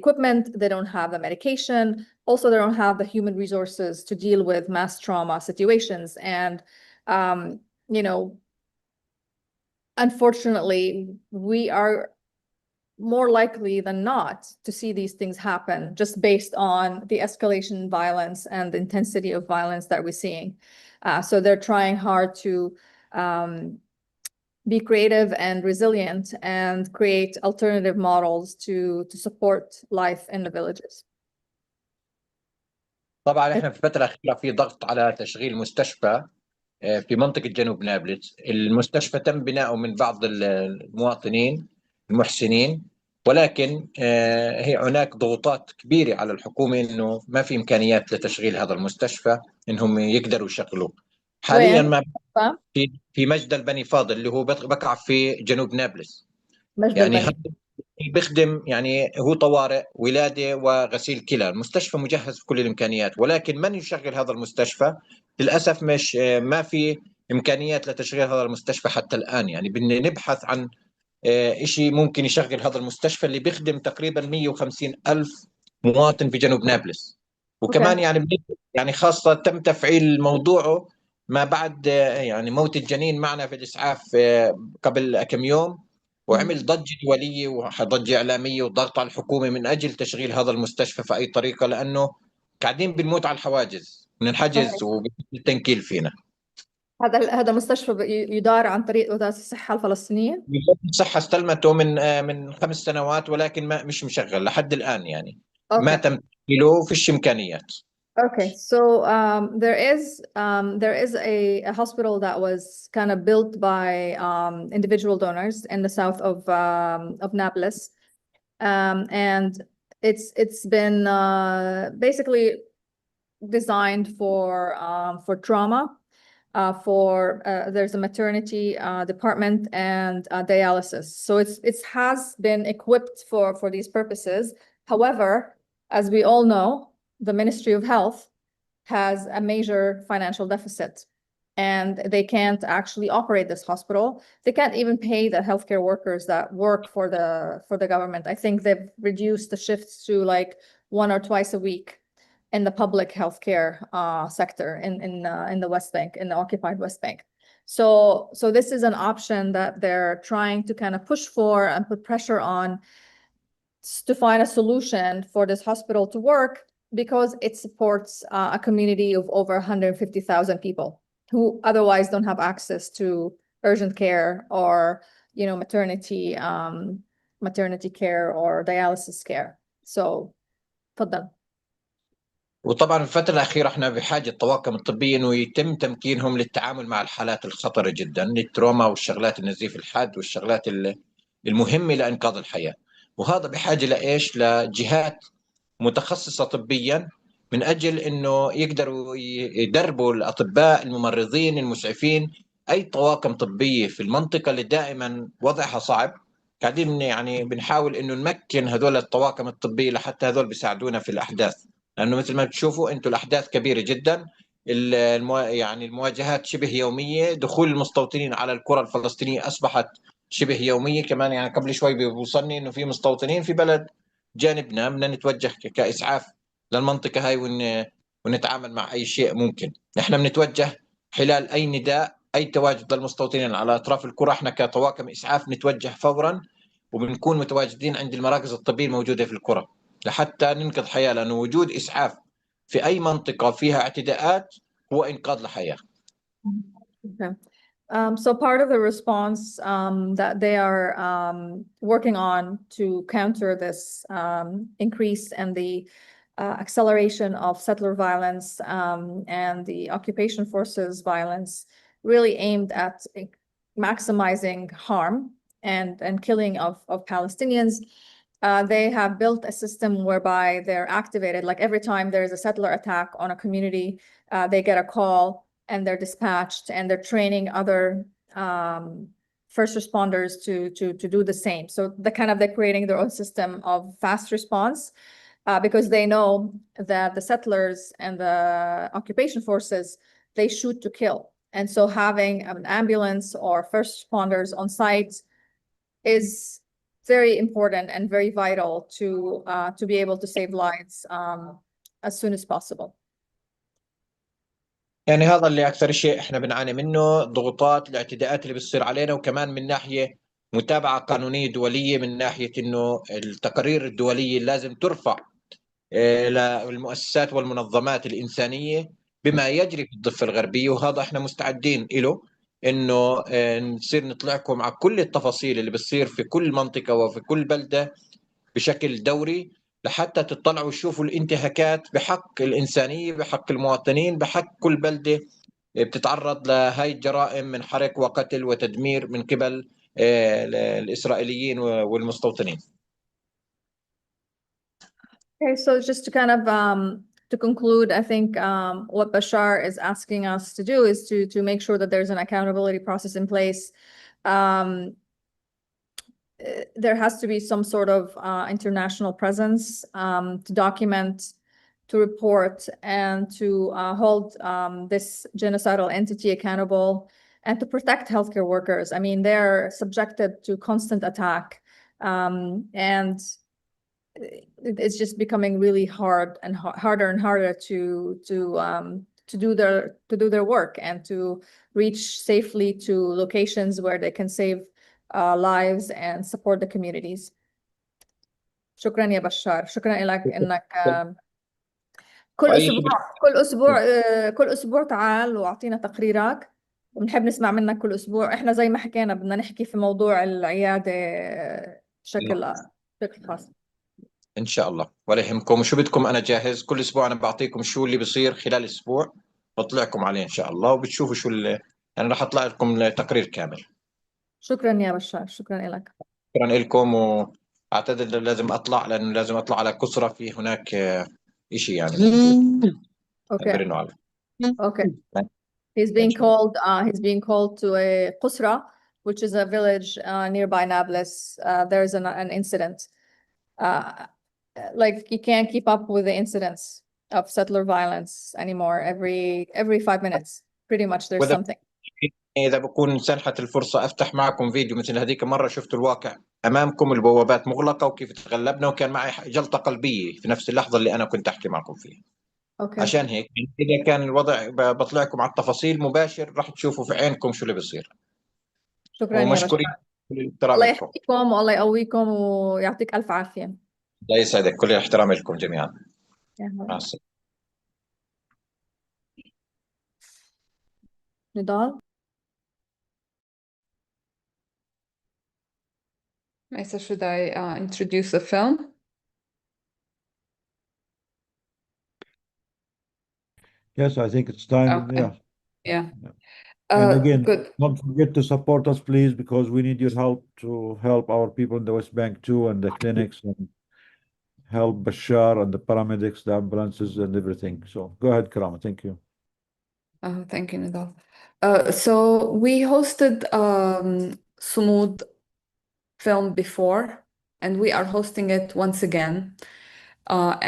equipment. They don't have the medication. Also, they don't have the human resources to deal with mass trauma situations. And, unfortunately, we are more likely than not to see these things happen just based on the escalation in violence and the intensity of violence that we're seeing. So they're trying hard to be creative and resilient and create alternative models to support life in the villages. طبعا احنا في الفترة الأخيرة في ضغط على تشغيل مستشفى في منطقة جنوب نابلس. المستشفى تم بناؤه من بعض المواطنين المحسنين، ولكن هناك ضغوطات كبيرة على الحكومة إنه ما في إمكانيات لتشغيل هذا المستشفى إنهم يقدروا يشغلوه. حاليا ما في مجدل بني فاضل اللي هو بقع في جنوب نابلس. يعني بيخدم، يعني هو طوارئ، ولادة وغسيل كلى. المستشفى مجهز بكل الإمكانيات، ولكن من يشغل هذا المستشفى للأسف ما في إمكانيات لتشغيل هذا المستشفى حتى الآن. يعني بدنا نبحث عن إشي ممكن يشغل هذا المستشفى اللي بيخدم تقريبا 150 ألف مواطن في جنوب نابلس. وكمان يعني خاصة تم تفعيل موضوعه ما بعد يعني موت الجنين معنا في الإسعاف قبل كم يوم، وعمل ضجة دولية وضجة إعلامية وضغط على الحكومة من أجل تشغيل هذا المستشفى في أي طريقة، لأنه قاعدين بنموت على الحواجز من الحجز والتنكيل فينا. هذا مستشفى يدار عن طريق وزارة الصحة الفلسطينية؟ وزارة الصحة استلمته من 5 سنوات، ولكن مش مشغل لحد الآن يعني. ما Okay. تم تشغيله، فيش إمكانيات. Okay, so there is a hospital that was kind of built by individual donors in the south of Nablus, and it's been basically designed for trauma. There's a maternity department and dialysis, so it has been equipped for these purposes. However, as we all know, the Ministry of Health has a major financial deficit, and they can't actually operate this hospital. They can't even pay the healthcare workers that work for the government. I think they've reduced the shifts to like 1 or 2 a week in the public healthcare sector in the West Bank, in the occupied West Bank. So this is an option that they're trying to kind of push for and put pressure on to find a solution for this hospital to work, because it supports a community of over 150,000 people who otherwise don't have access to urgent care or, maternity care or dialysis care. So, تفضل. وطبعا في الفترة الأخيرة احنا بحاجة الطواقم الطبية إنه يتم تمكينهم للتعامل مع الحالات الخطرة جدا، التروما والشغلات النزيف الحاد والشغلات المهمة لإنقاذ الحياة. وهذا بحاجة لإيش؟ لجهات متخصصة طبيا من أجل إنه يقدروا يدربوا الأطباء الممرضين المسعفين، أي طواقم طبية في المنطقة اللي دائما وضعها صعب. قاعدين يعني بنحاول إنه نمكن هذول الطواقم الطبية لحتى هذول بيساعدونا في الأحداث، لأنه مثل ما بتشوفوا أنتم الأحداث كبيرة جدا. يعني المواجهات شبه يومية، دخول المستوطنين على القرى الفلسطينية أصبحت شبه يومية كمان. يعني قبل شوي بيوصلني إنه في مستوطنين في بلد جانبنا، بدنا نتوجه كإسعاف للمنطقة هاي ونتعامل مع أي شيء ممكن. نحن بنتوجه خلال أي نداء، أي تواجد للمستوطنين على أطراف القرى، احنا كطواقم إسعاف نتوجه فورا، وبنكون متواجدين عند المراكز الطبية الموجودة في القرى لحتى ننقذ حياة، لأنه وجود إسعاف في أي منطقة فيها اعتداءات هو إنقاذ لحياة. Okay. So part of the response that they are working on to counter this increase and the acceleration of settler violence and the occupation forces violence, really aimed at maximizing harm and killing of Palestinians. They have built a system whereby they're activated, like every time there's a settler attack on a community, they get a call and they're dispatched, and they're training other first responders to do the same. So they're creating their own system of fast response because they know that the settlers and the occupation forces, they shoot to kill. And so having an ambulance or first responders on site is very important and very vital to be able to save lives as soon as possible. يعني هذا اللي أكثر شيء إحنا بنعاني منه، ضغوطات الاعتداءات اللي بتصير علينا، وكمان من ناحية متابعة قانونية دولية، من ناحية إنه التقارير الدولية لازم ترفع للمؤسسات والمنظمات الإنسانية بما يجري في الضفة الغربية. وهذا إحنا مستعدين له، إنه نصير نطلعكم على كل التفاصيل اللي بتصير في كل منطقة وفي كل بلدة بشكل دوري، لحتى تطلعوا وتشوفوا الانتهاكات بحق الإنسانية، بحق المواطنين، بحق كل بلدة بتتعرض لهاي الجرائم من حرق وقتل وتدمير من قبل الإسرائيليين والمستوطنين. Okay, so just to kind of to conclude, I think what Bashar is asking us to do is to make sure that there's an accountability process in place. There has to be some sort of international presence to document, to report, and to hold this genocidal entity accountable, and to protect healthcare workers. I mean, they're subjected to constant attack, and it's just becoming really hard and harder and harder to do their work and to reach safely to locations where they can save lives and support the communities. شكرا يا بشار، شكرا لك انك كل اسبوع تعال واعطينا تقريرك وبنحب نسمع منك كل أسبوع. إحنا زي ما حكينا بدنا نحكي في موضوع العيادة بشكل خاص. ان شاء الله ولا يهمكم. وشو بدكم انا جاهز، كل اسبوع انا بعطيكم شو اللي بيصير خلال اسبوع، بطلعكم عليه ان شاء الله، وبتشوفوا شو اللي يعني راح اطلع لكم تقرير كامل. شكرا يا بشار، شكرا لك. شكرا لكم، واعتقد لازم اطلع لانه لازم اطلع على كسرة في هناك شيء يعني Okay. برنوا عليه. Okay. He's being called to a Qusra, which is a village nearby Nablus. There is an incident. Like you can't keep up with the incidents of settler violence anymore. Every 5 minutes, pretty much there's وإذا something. إذا بكون سنحت الفرصة أفتح معكم فيديو مثل هذيك مرة، شفت الواقع أمامكم، البوابات مغلقة وكيف تغلبنا، وكان معي جلطة قلبية في نفس اللحظة اللي أنا كنت أحكي معكم فيها. Okay. عشان هيك إذا كان الوضع بطلعكم على التفاصيل مباشر، راح تشوفوا في عينكم شو اللي بيصير. شكرا يا ومشكورين باشا. كل الله احترامكم. يحييكم والله يقويكم ويعطيك ألف عافية. الله يسعدك، كل الاحترام لكم جميعا. مع السلامة. نضال. Maisa, should I introduce the film? Yes, I think it's time. Okay. Yeah. Yeah. And again, Good. don't forget to support us, please, because we need your help to help our people in the West Bank too, and the clinics, and help Bashar and the paramedics, the ambulances, and everything. So go ahead, Karama. Thank you. Thank you, Nidal. So we hosted SUMUD film before, and we are hosting it once again.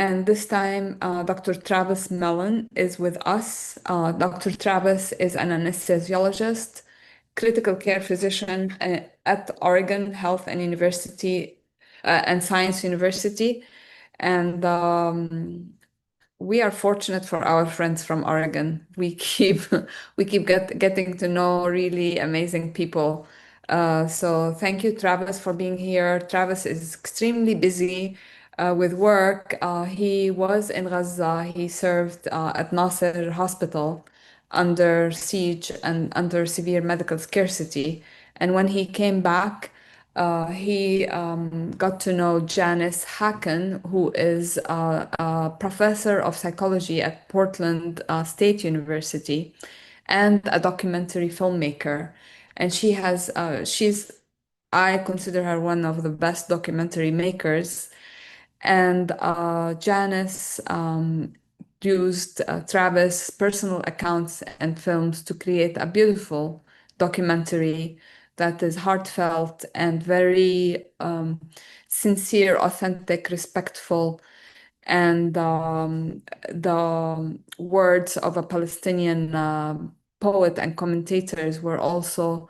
And this time, Dr. Travis Mellon is with us. Dr. Travis is an anesthesiologist, critical care physician at Oregon Health and University and Science University. And we are fortunate for our friends from Oregon. We keep getting to know really amazing people. So thank you, Travis, for being here. Travis is extremely busy with work. He was in Gaza. He served at Nasser Hospital under siege and under severe medical scarcity. And when he came back, he got to know Janice Hacken, who is a professor of psychology at Portland State University and a documentary filmmaker. And I consider her one of the best documentary makers. And Janice used Travis' personal accounts and films to create a beautiful documentary that is heartfelt and very sincere, authentic, respectful. And the words of a Palestinian poet and commentators were also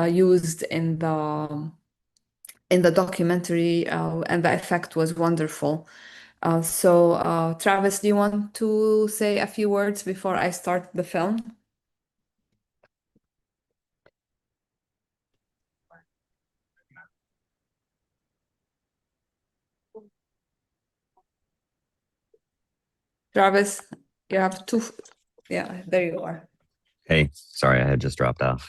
used in the documentary, and the effect was wonderful. So, Travis, do you want to say a few words before I start the film? Travis, you have two. Yeah, there you are. Hey, sorry, I had just dropped off.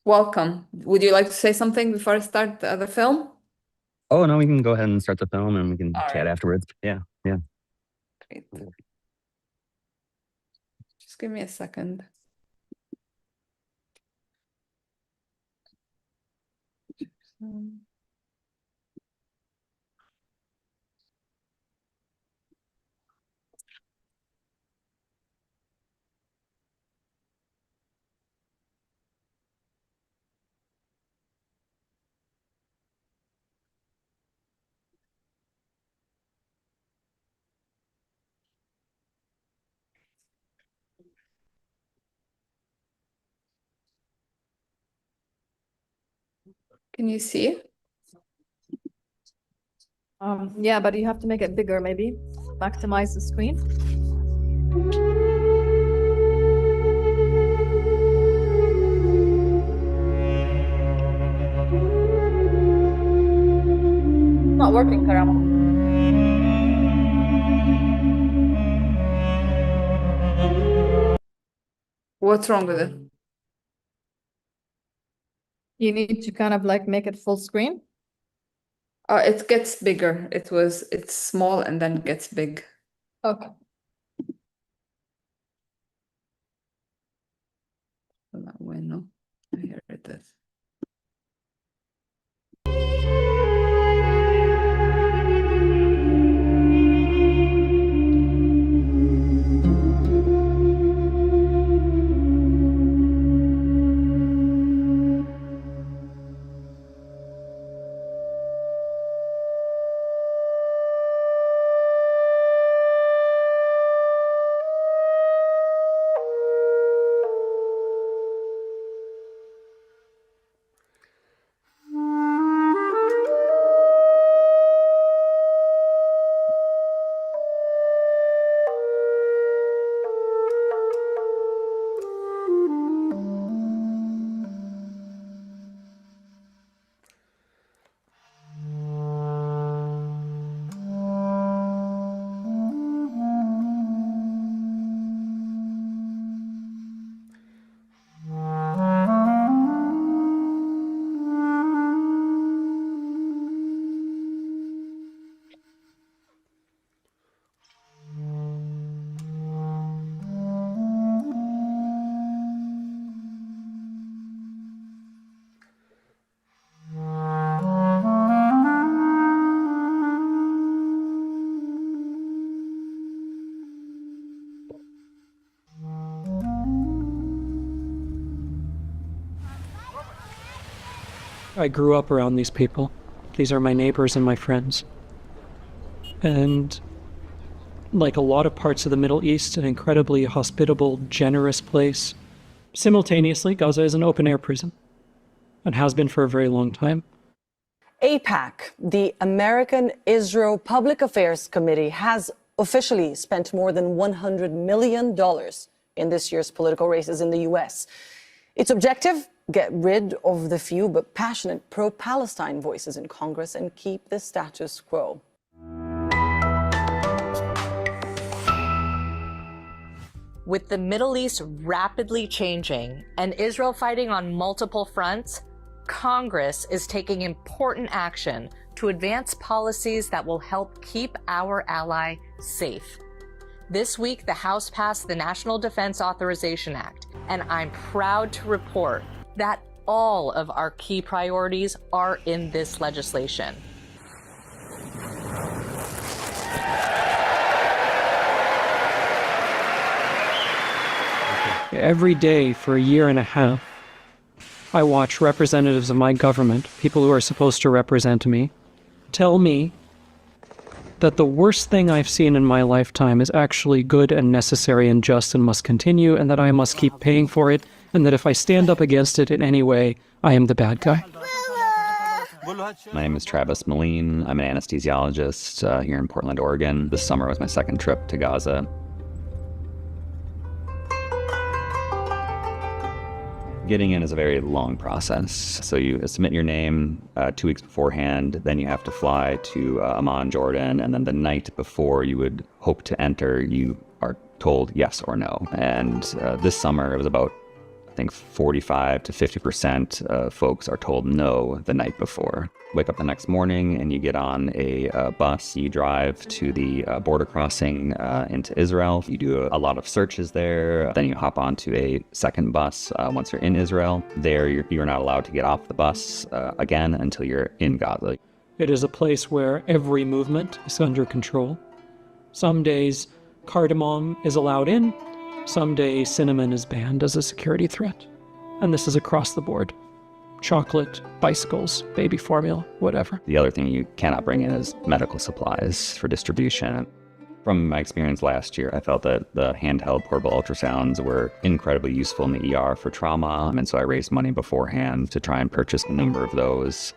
Welcome. Would you like to say something before I start the film? Oh, no, we can go ahead and start the film and we can All chat right. afterwards. Yeah, yeah. Great. Just give me a second. Can you see? Yeah, but you have to make it bigger, maybe. Maximize the screen. Not working, Karama. What's wrong with it? You need to kind of like make it full screen. It gets bigger. It's small and then gets big. Okay. Bueno, here it is. I grew up around these people. These are my neighbors and my friends. And like a lot of parts of the Middle East, an incredibly hospitable, generous place. Simultaneously, Gaza is an open-air prison and has been for a very long time. AIPAC, the American Israel Public Affairs Committee, has officially spent more than $100 million in this year's political races in the U.S. Its objective? Get rid of the few but passionate pro-Palestine voices in Congress and keep the status quo. With the Middle East rapidly changing and Israel fighting on multiple fronts, Congress is taking important action to advance policies that will help keep our ally safe. This week, the House passed the National Defense Authorization Act, and I'm proud to report that all of our key priorities are in this legislation. Every day for a year and a half, I watch representatives of my government, people who are supposed to represent me, tell me that the worst thing I've seen in my lifetime is actually good and necessary and just and must continue, and that I must keep paying for it, and that if I stand up against it in any way, I am the bad guy. My name is Travis Moline. I'm an anesthesiologist here in Portland, Oregon. This summer was my second trip to Gaza. Getting in is a very long process. So you submit your name 2 weeks beforehand, then you have to fly to Amman, Jordan, and then the night before you would hope to enter, you are told yes or no. And this summer it was about, I think 45 to 50% of folks are told no the night before. Wake up the next morning and you get on a bus, you drive to the border crossing into Israel. You do a lot of searches there. Then you hop onto a second bus once you're in Israel. There you're not allowed to get off the bus again until you're in Gaza. It is a place where every movement is under control. Some days cardamom is allowed in, some days cinnamon is banned as a security threat. And this is across the board. Chocolate, bicycles, baby formula, whatever. The other thing you cannot bring in is medical supplies for distribution. From my experience last year, I felt that the handheld portable ultrasounds were incredibly useful in the ER for trauma, and so I raised money beforehand to try and purchase a number of those.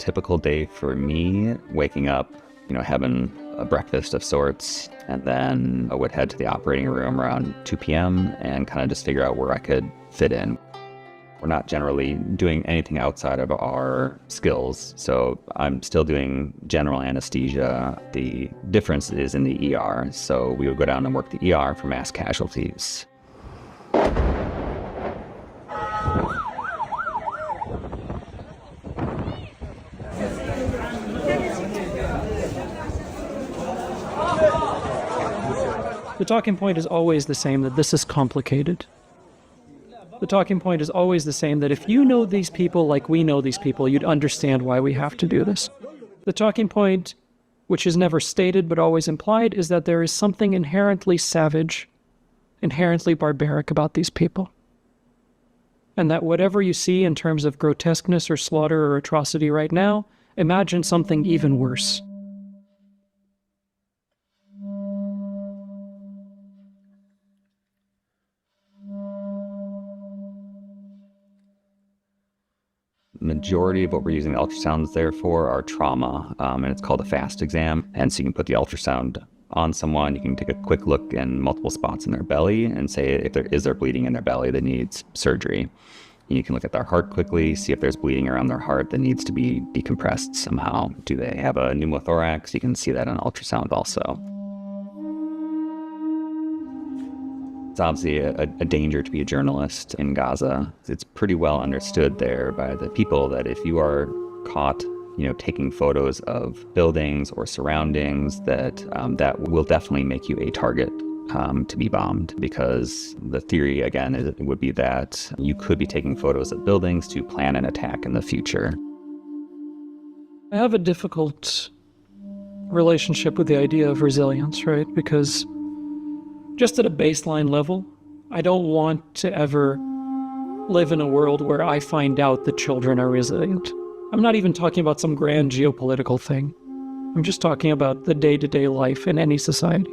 typical day for me, waking up, having a breakfast of sorts, and then I would head to the operating room around 2 p.m. and kind of just figure out where I could fit in. We're not generally doing anything outside of our skills, so I'm still doing general anesthesia. The difference is in the ER, so we would go down and work the ER for mass casualties. The talking point is always the same, that this is complicated. The talking point is always the same, that if you know these people like we know these people, you'd understand why we have to do this. The talking point, which is never stated but always implied, is that there is something inherently savage, inherently barbaric about these people. And that whatever you see in terms of grotesqueness or slaughter or atrocity right now, imagine something even worse. Majority of what we're using the ultrasounds there for are trauma, and it's called a FAST exam. And so you can put the ultrasound on someone, you can take a quick look in multiple spots in their belly and say if there is bleeding in their belly that needs surgery. You can look at their heart quickly, see if there's bleeding around their heart that needs to be decompressed somehow. Do they have a pneumothorax? You can see that on ultrasound also. It's obviously a danger to be a journalist in Gaza. It's pretty well understood there by the people that if you are caught, taking photos of buildings or surroundings, that will definitely make you a target to be bombed, because the theory, again, would be that you could be taking photos of buildings to plan an attack in the future. I have a difficult relationship with the idea of resilience, right? Because just at a baseline level, I don't want to ever live in a world where I find out that children are resilient. I'm not even talking about some grand geopolitical thing. I'm just talking about the day-to-day life in any society.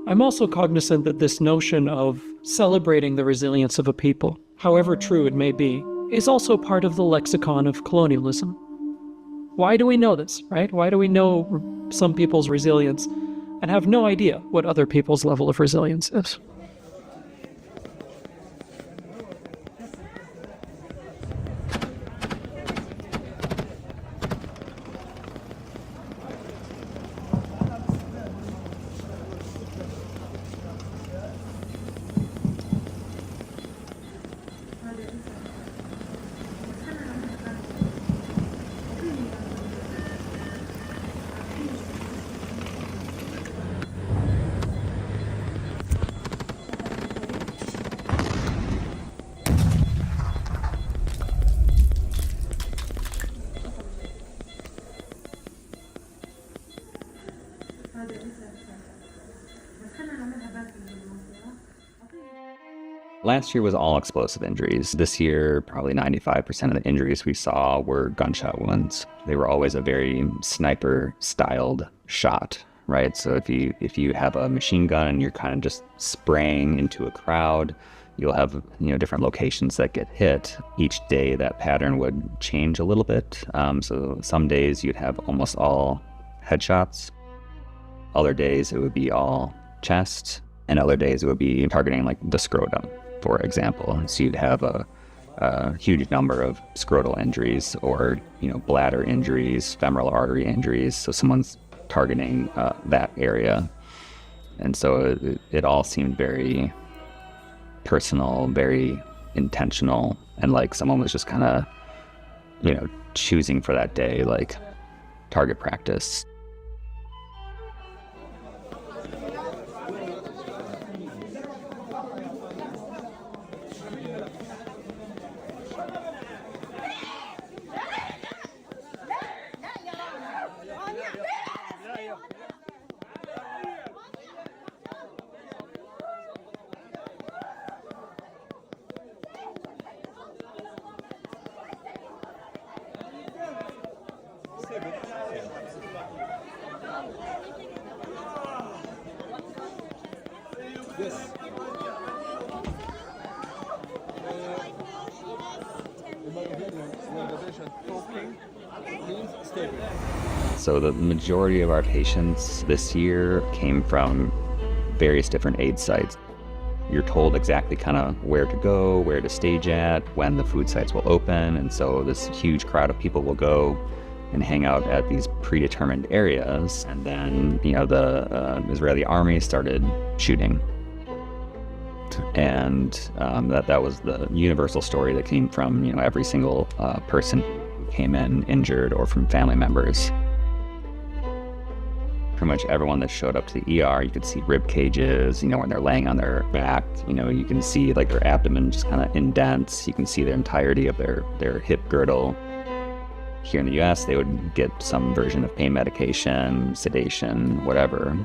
I'm also cognizant that this notion of celebrating the resilience of a people, however true it may be, is also part of the lexicon of colonialism. Why do we know this, right? Why do we know some people's resilience and have no idea what other people's level of resilience is? Last year was all explosive injuries. This year, probably 95% of the injuries we saw were gunshot wounds. They were always a very sniper-styled shot, right? So if you have a machine gun and you're kind of just spraying into a crowd, you'll have different locations that get hit. Each day that pattern would change a little bit. So some days you'd have almost all headshots. Other days it would be all chest, and other days it would be targeting like the scrotum, for example. So you'd have a huge number of scrotal injuries, or bladder injuries, femoral artery injuries. So someone's targeting that area, and so it all seemed very personal, very intentional, and like someone was just kind of choosing for that day, like target practice. So the majority of our patients this year came from various different aid sites. You're told exactly kind of where to go, where to stage at, when the food sites will open, and so this huge crowd of people will go and hang out at these predetermined areas. And then, the Israeli army started shooting. And that was the universal story that came from, every single person who came in injured or from family members. Pretty much everyone that showed up to the ER, you could see rib cages, when they're laying on their back, you can see like their abdomen just kind of indents. You can see the entirety of their hip girdle. Here in the US, they would get some version of pain medication, sedation, whatever.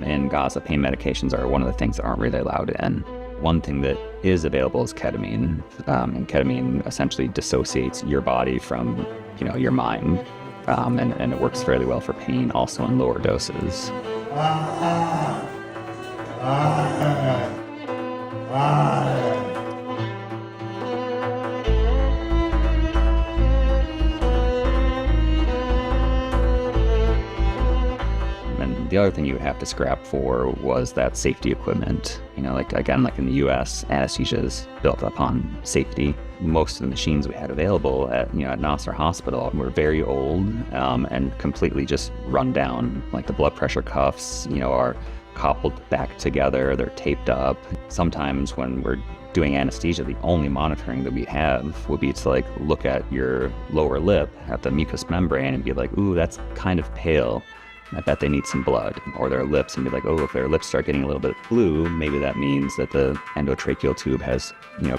In Gaza, pain medications are one of the things that aren't really allowed in. One thing that is available is ketamine. And ketamine essentially dissociates your body from, your mind. And it works fairly well for pain, also in lower doses. And the other thing you would have to scrap for was that safety equipment. Like in the US, anesthesia is built upon safety. Most of the machines we had available at Nasser Hospital were very old and completely just run down. Like the blood pressure cuffs, are coupled back together, they're taped up. Sometimes when we're doing anesthesia, the only monitoring that we have would be to look at your lower lip, at the mucous membrane, and be like, ooh, that's kind of pale. I bet they need some blood. Or their lips, and be like, oh, if their lips start getting a little bit blue, maybe that means that the endotracheal tube has,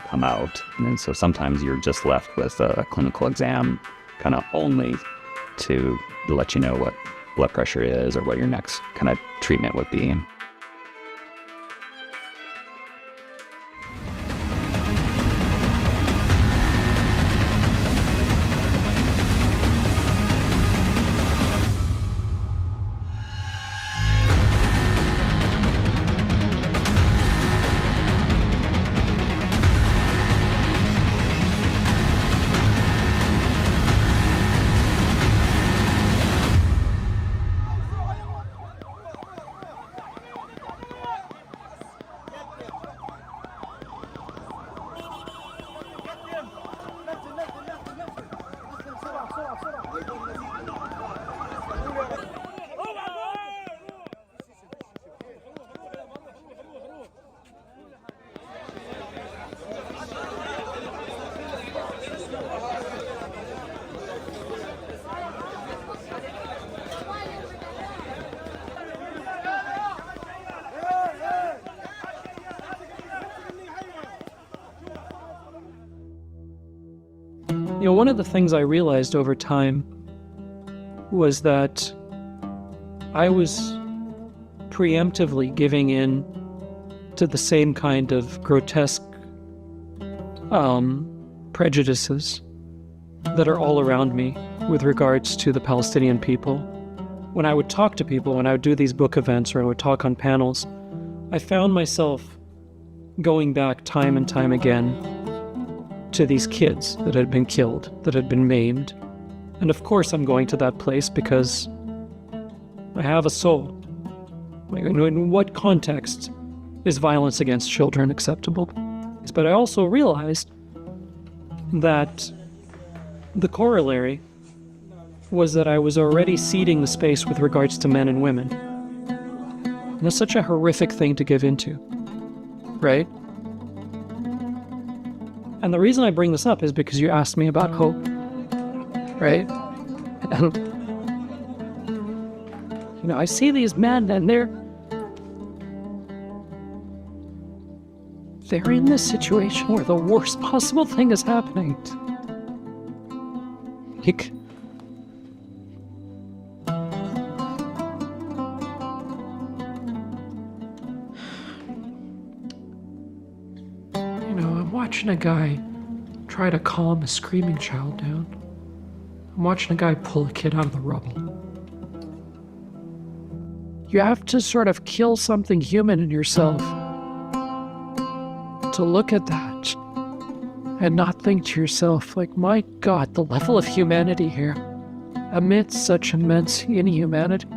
come out. And so sometimes you're just left with a clinical exam kind of only to let you know what blood pressure is or what your next kind of treatment would be. One of the things I realized over time was that I was preemptively giving in to the same kind of grotesque prejudices that are all around me with regards to the Palestinian people. When I would talk to people, when I would do these book events or I would talk on panels, I found myself going back time and time again to these kids that had been killed, that had been maimed. And of course I'm going to that place because I have a soul. In what context is violence against children acceptable? But I also realized that the corollary was that I was already ceding the space with regards to men and women. And that's such a horrific thing to give into, right? And the reason I bring this up is because you asked me about hope, right? And, I see these men and they're in this situation where the worst possible thing is happening. I'm watching a guy try to calm a screaming child down. I'm watching a guy pull a kid out of the rubble. You have to sort of kill something human in yourself to look at that and not think to yourself, my God, the level of humanity here. amidst such immense inhumanity.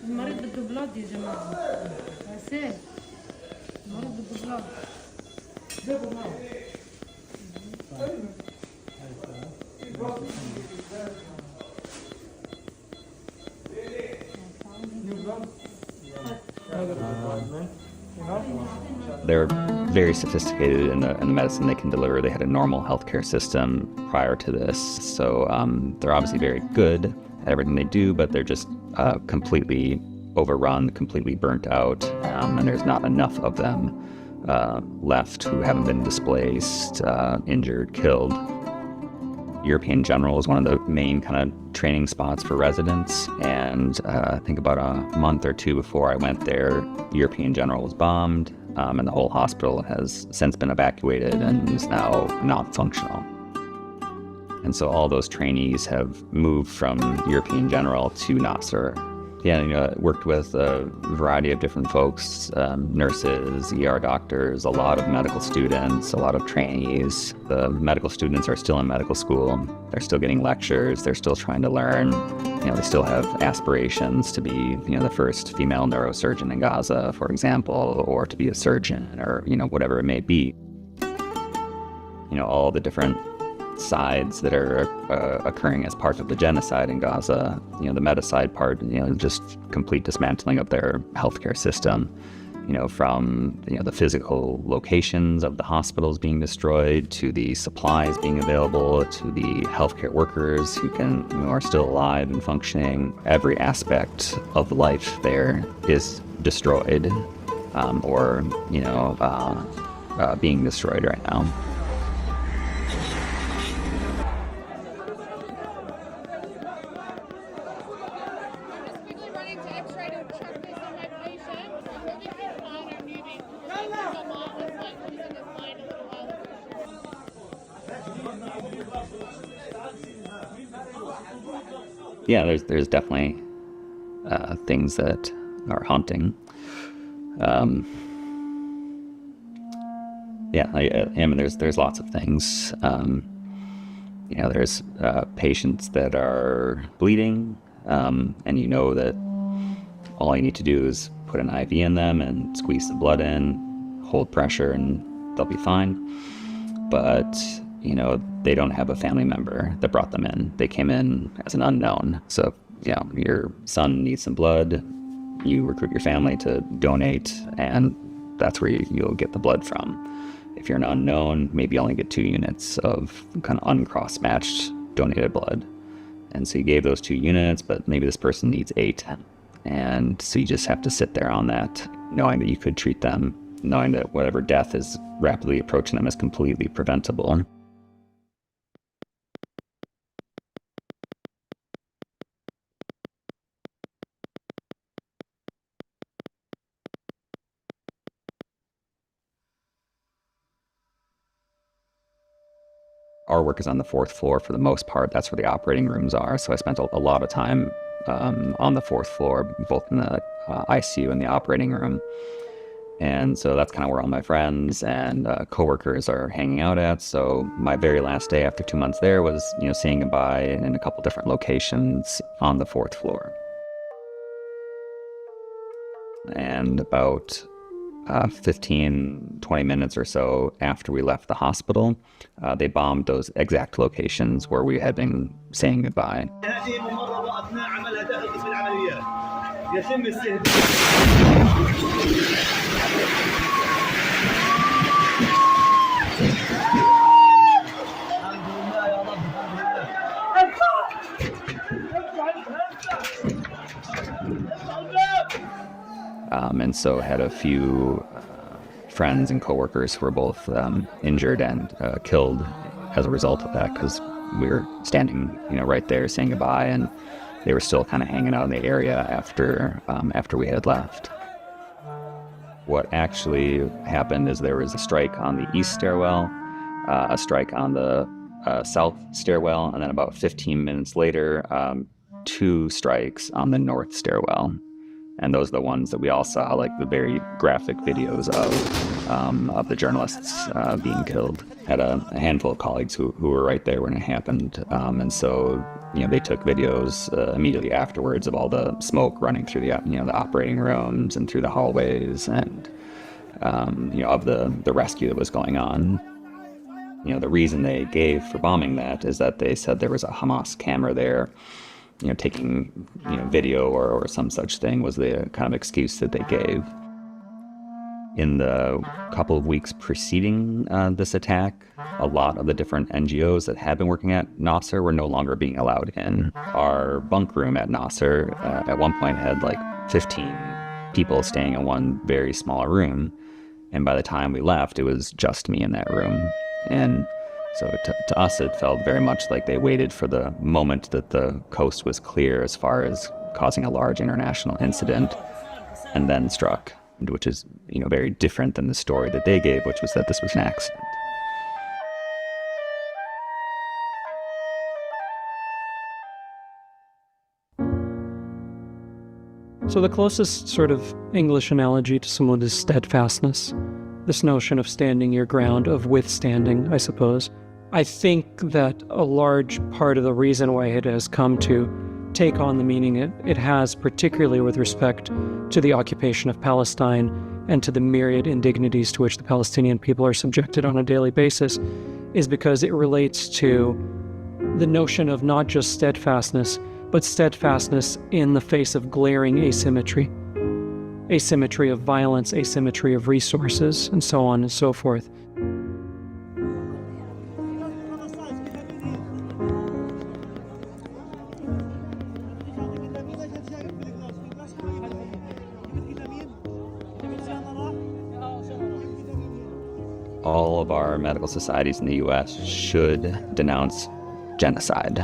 المريض بده بلاد يا جماعة. حسين المريض بده بلاد. جابوا معه. They're very sophisticated in the medicine they can deliver. They had a normal healthcare system prior to this, so they're obviously very good at everything they do, but they're just completely overrun, completely burnt out, and there's not enough of them left who haven't been displaced, injured, killed. European General is one of the main kind of training spots for residents, and I think about a month or two before I went there, European General was bombed, and the whole hospital has since been evacuated and is now not functional. And so all those trainees have moved from European General to Nasser. Yeah, I worked with a variety of different folks, nurses, ER doctors, a lot of medical students, a lot of trainees. The medical students are still in medical school. They're still getting lectures. They're still trying to learn. They still have aspirations to be, the first female neurosurgeon in Gaza, for example, or to be a surgeon, or, whatever it may be. All the different sides that are occurring as part of the genocide in Gaza, the medicide part, just complete dismantling of their healthcare system, from the physical locations of the hospitals being destroyed, to the supplies being available, to the healthcare workers who are still alive and functioning. Every aspect of life there is destroyed, or being destroyed right now. Yeah, there's definitely things that are haunting. There's lots of things. There's patients that are bleeding, and that all you need to do is put an IV in them and squeeze the blood in, hold pressure, and they'll be fine. But they don't have a family member that brought them in. They came in as an unknown. So, your son needs some blood, you recruit your family to donate, and that's where you'll get the blood from. If you're an unknown, maybe you only get 2 units of kind of uncross-matched donated blood. And so you gave those 2 units, but maybe this person needs 8. And so you just have to sit there on that, knowing that you could treat them, knowing that whatever death is rapidly approaching them is completely preventable. Our work is on the 4th floor for the most part. That's where the operating rooms are. So I spent a lot of time on the 4th floor, both in the ICU and the operating room. And so that's kind of where all my friends and coworkers are hanging out at. So my very last day after 2 months there was, saying goodbye in a couple different locations on the 4th floor. And about 15, 20 minutes or so after we left the hospital, they bombed those exact locations where we had been saying goodbye. And so had a few friends and coworkers who were both injured and killed as a result of that, because we were standing, right there saying goodbye, and they were still kind of hanging out in the area after we had left. What actually happened is there was a strike on the east stairwell, a strike on the south stairwell, and then about 15 minutes later, 2 strikes on the north stairwell. And those are the ones that we all saw, like the very graphic videos of the journalists being killed. Had a handful of colleagues who were right there when it happened. And so, they took videos immediately afterwards of all the smoke running through the operating rooms and through the hallways, and of the rescue that was going on. The reason they gave for bombing that is that they said there was a Hamas camera there, taking, video or some such thing was the kind of excuse that they gave. In the couple of weeks preceding this attack, a lot of the different NGOs that had been working at Nasser were no longer being allowed in. Our bunk room at Nasser at one point had like 15 people staying in one very small room. And by the time we left, it was just me in that room. And so to us, it felt very much like they waited for the moment that the coast was clear as far as causing a large international incident, and then struck, which is, very different than the story that they gave, which was that this was an accident. So the closest sort of English analogy to SUMUD is steadfastness. This notion of standing your ground, of withstanding, I suppose. I think that a large part of the reason why it has come to take on the meaning it has, particularly with respect to the occupation of Palestine and to the myriad indignities to which the Palestinian people are subjected on a daily basis, is because it relates to the notion of not just steadfastness, but steadfastness in the face of glaring asymmetry. Asymmetry of violence, asymmetry of resources, and so on and so forth. All of our medical societies in the US should denounce genocide.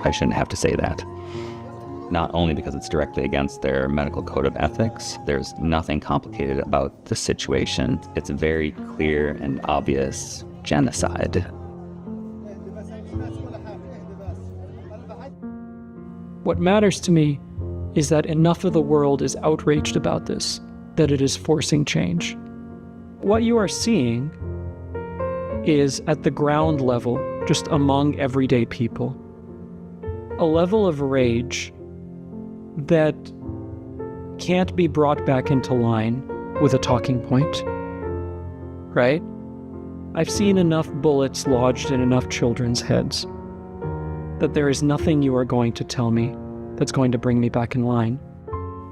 I shouldn't have to say that. Not only because it's directly against their medical code of ethics, there's nothing complicated about the situation. It's very clear and obvious genocide. What matters to me is that enough of the world is outraged about this, that it is forcing change. What you are seeing is, at the ground level, just among everyday people, a level of rage that can't be brought back into line with a talking point, right? I've seen enough bullets lodged in enough children's heads that there is nothing you are going to tell me that's going to bring me back in line.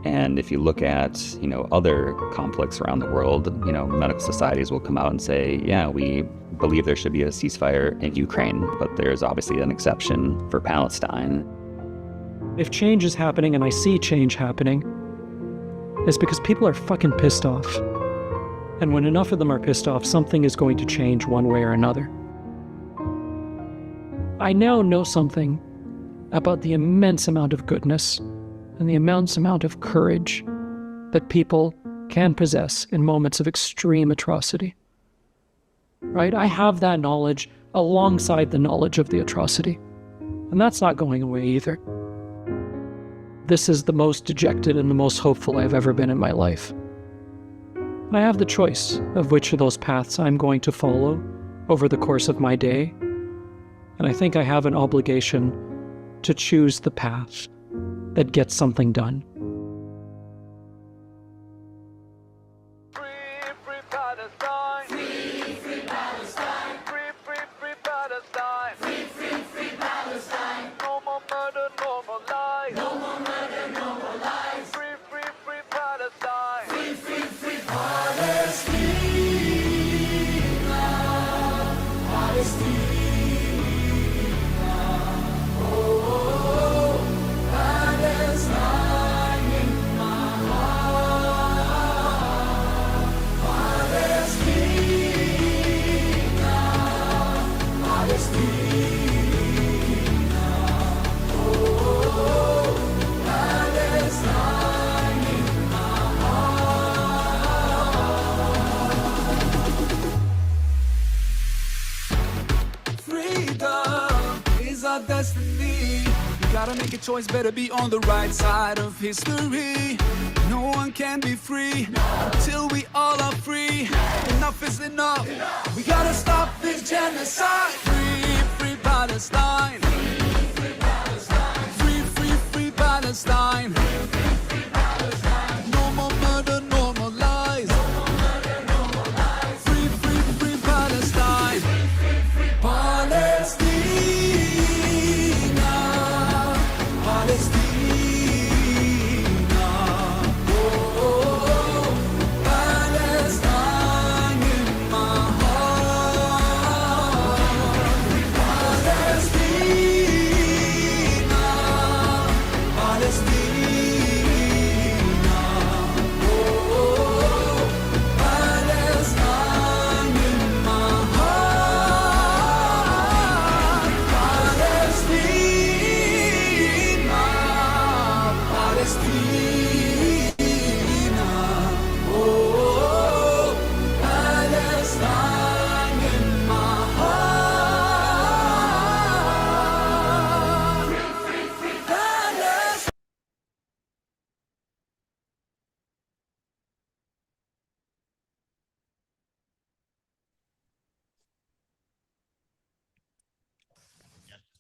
And if you look at, other conflicts around the world, medical societies will come out and say, yeah, we believe there should be a ceasefire in Ukraine, but there's obviously an exception for Palestine. If change is happening, and I see change happening, it's because people are fucking pissed off. And when enough of them are pissed off, something is going to change one way or another. I now know something about the immense amount of goodness and the immense amount of courage that people can possess in moments of extreme atrocity. Right? I have that knowledge alongside the knowledge of the atrocity. And that's not going away either. This is the most dejected and the most hopeful I've ever been in my life. And I have the choice of which of those paths I'm going to follow over the course of my day. And I think I have an obligation to choose the path that gets something done. destiny. We gotta make a choice, better be on the right side of history. No one can be free until we all are free. Enough is enough. We gotta stop this genocide. Free, free Palestine. Free, free Palestine. No more murder, no more lies. Free, free Palestine. Palestina, Palestina.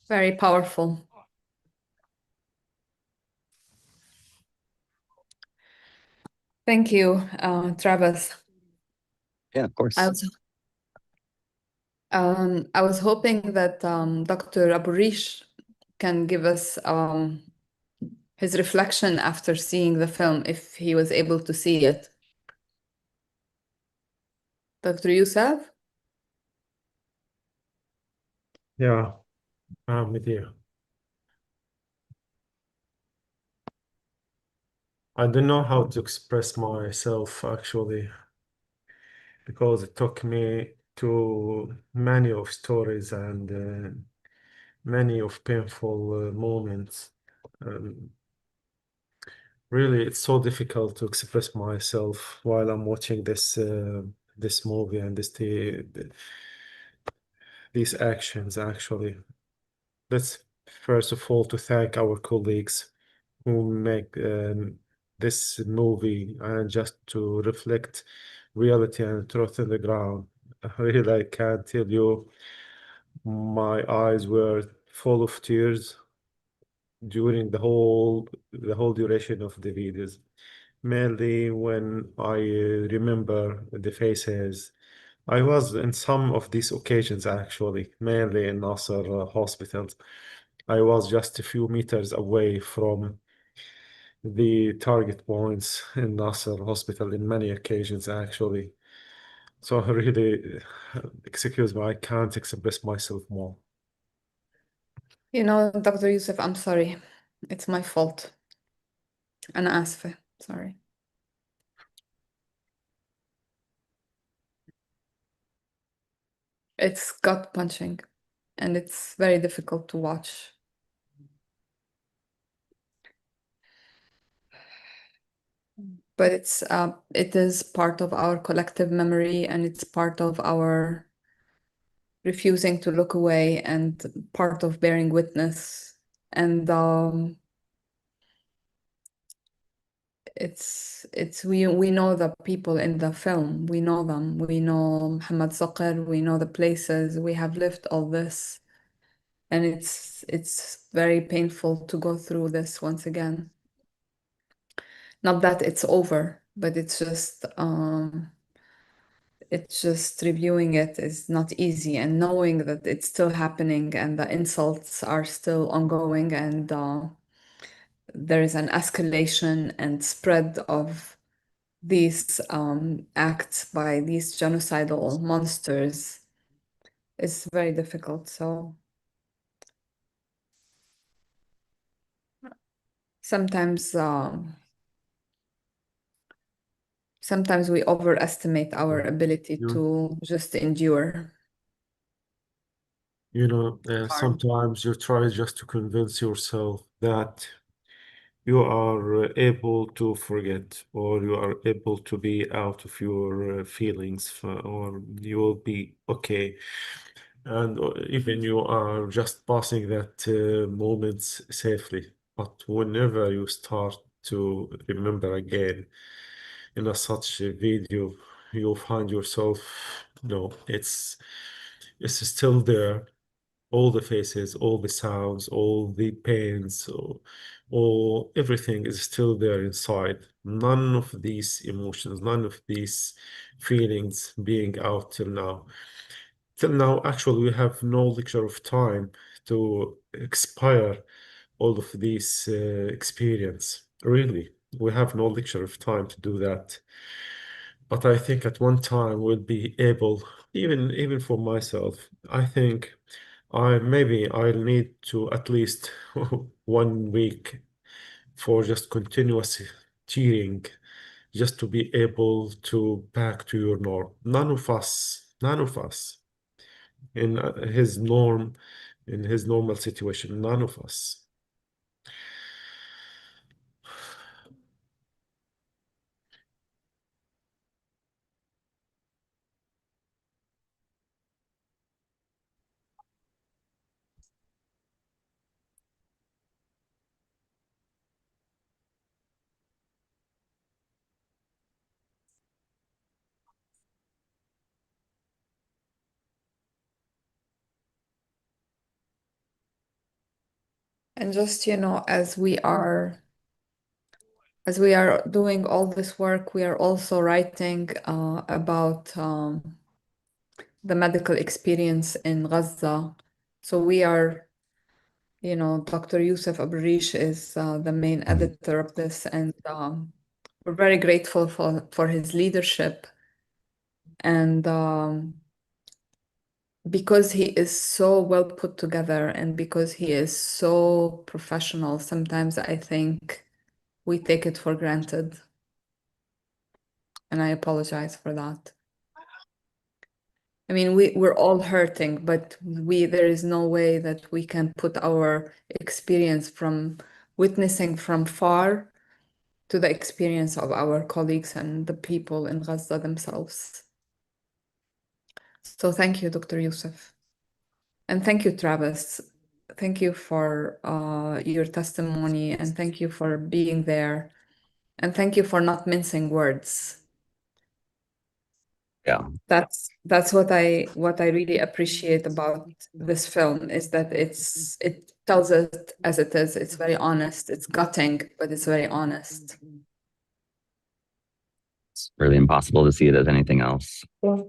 Very powerful. Thank you, Travis. Yeah, of course. I was hoping that Dr. Aburish can give us his reflection after seeing the film, if he was able to see it. Dr. Youssef? Yeah, I'm with you. I don't know how to express myself actually, because it took me to many of stories and many of painful moments. Really, it's so difficult to express myself while I'm watching this movie and these actions actually. Let's first of all to thank our colleagues who make this movie and just to reflect reality and truth in the ground. Really, I can't tell you, my eyes were full of tears during the whole duration of the videos. Mainly when I remember the faces. I was in some of these occasions actually, mainly in Nasser hospitals. I was just a few meters away from the target points in Nasser hospital in many occasions actually. So I really, excuse me, I can't express myself more. You know, Dr. Youssef, I'm sorry. It's my fault. أنا آسفة. Sorry. It's gut punching and it's very difficult to watch. But it is part of our collective memory, and it's part of our refusing to look away and part of bearing witness. And we know the people in the film. We know them. We know Muhammad Saqr. We know the places. We have lived all this, and it's very painful to go through this once again. Not that it's over, but it's just reviewing it is not easy, and knowing that it's still happening and the insults are still ongoing, and there is an escalation and spread of these acts by these genocidal monsters is very difficult. So sometimes we overestimate our ability to just endure. You know, sometimes you try just to convince yourself that you are able to forget, or you are able to be out of your feelings, or you will be okay. and even you are just passing that moment safely. But whenever you start to remember again in such a video, you find yourself, it's still there. All the faces, all the sounds, all the pains, all everything is still there inside. None of these emotions, none of these feelings being out till now. Till now, actually, we have no lecture of time to expire all of these experience. Really, we have no lecture of time to do that. But I think at one time we'll be able, even for myself, I think maybe I'll need to at least 1 week for just continuous cheering, just to be able to back to your norm. None of us in in his normal situation, none of us. And just, as we are doing all this work, we are also writing about the medical experience in Gaza. So we are, Dr. Youssef Aburish is the main editor of this, and we're very grateful for his leadership. And because he is so well put together and because he is so professional, sometimes I think we take it for granted. And I apologize for that. I mean, we're all hurting, but there is no way that we can put our experience from witnessing from far to the experience of our colleagues and the people in Gaza themselves. So thank you, Dr. Youssef. And thank you, Travis. Thank you for your testimony, and thank you for being there. And thank you for not mincing words. Yeah. That's what I really appreciate about this film, is that it tells it as it is. It's very honest. It's gutting, but it's very honest. It's really impossible to see it as anything else. Yeah.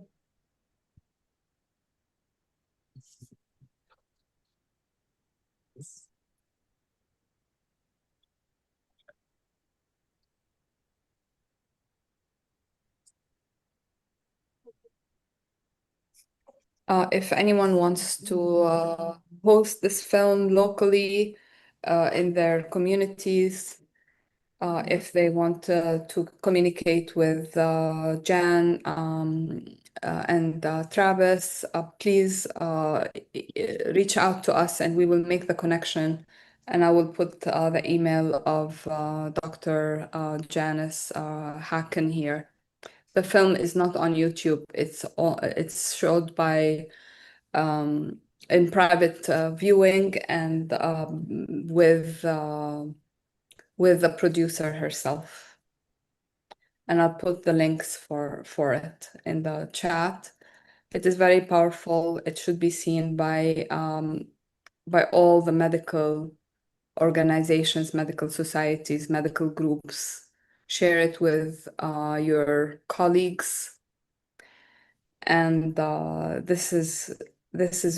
If anyone wants to host this film locally in their communities, if they want to communicate with Jan and Travis, please reach out to us and we will make the connection. And I will put the email of Dr. Janice Hacken here. The film is not on YouTube. It's showed by in private viewing and with the producer herself. And I'll put the links for it in the chat. It is very powerful. It should be seen by all the medical organizations, medical societies, medical groups. Share it with your colleagues. And this is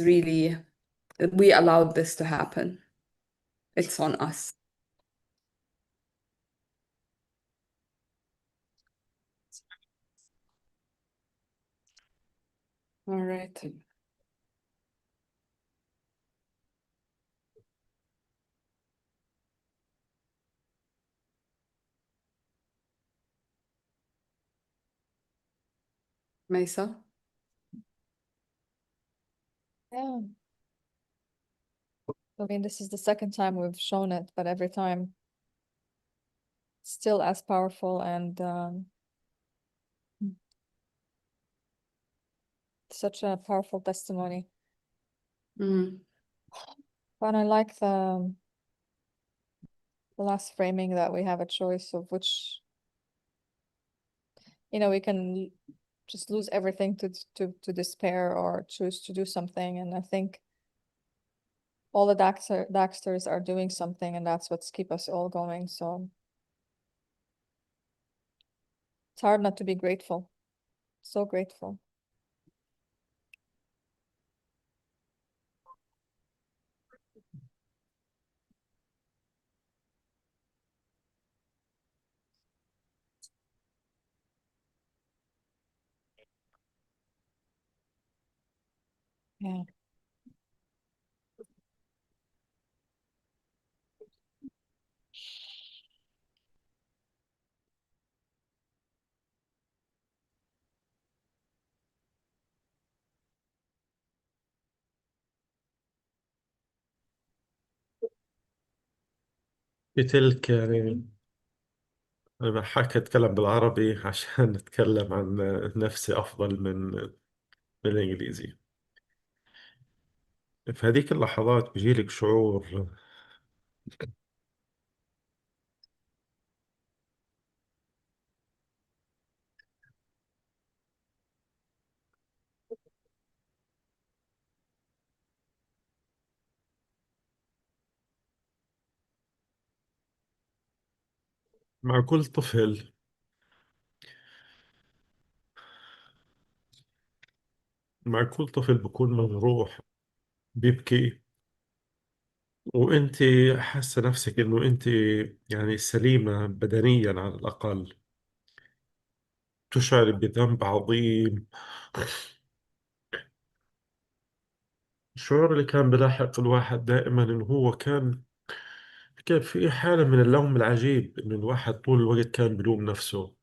really, we allowed this to happen. It's on us. All right. Mesa? Yeah. I mean, this is the second time we've shown it, but every time still as powerful and such a powerful testimony. But I like the last framing that we have a choice of which, we can just lose everything to despair or choose to do something. And I think all the Daxters are doing something, and that's what's keep us all going. So it's hard not to be grateful. So grateful. Yeah. في تلك يعني أنا بحكي أتكلم بالعربي عشان أتكلم عن نفسي أفضل من الإنجليزي. في هذيك اللحظات بيجيلك شعور مع كل طفل بكون مجروح بيبكي، وانت حاسه نفسك انه انت يعني سليمه بدنيا على الاقل، تشعر بذنب عظيم. الشعور اللي كان بلاحق الواحد دائما انه هو كان في حاله من اللوم العجيب، انه الواحد طول الوقت كان بلوم نفسه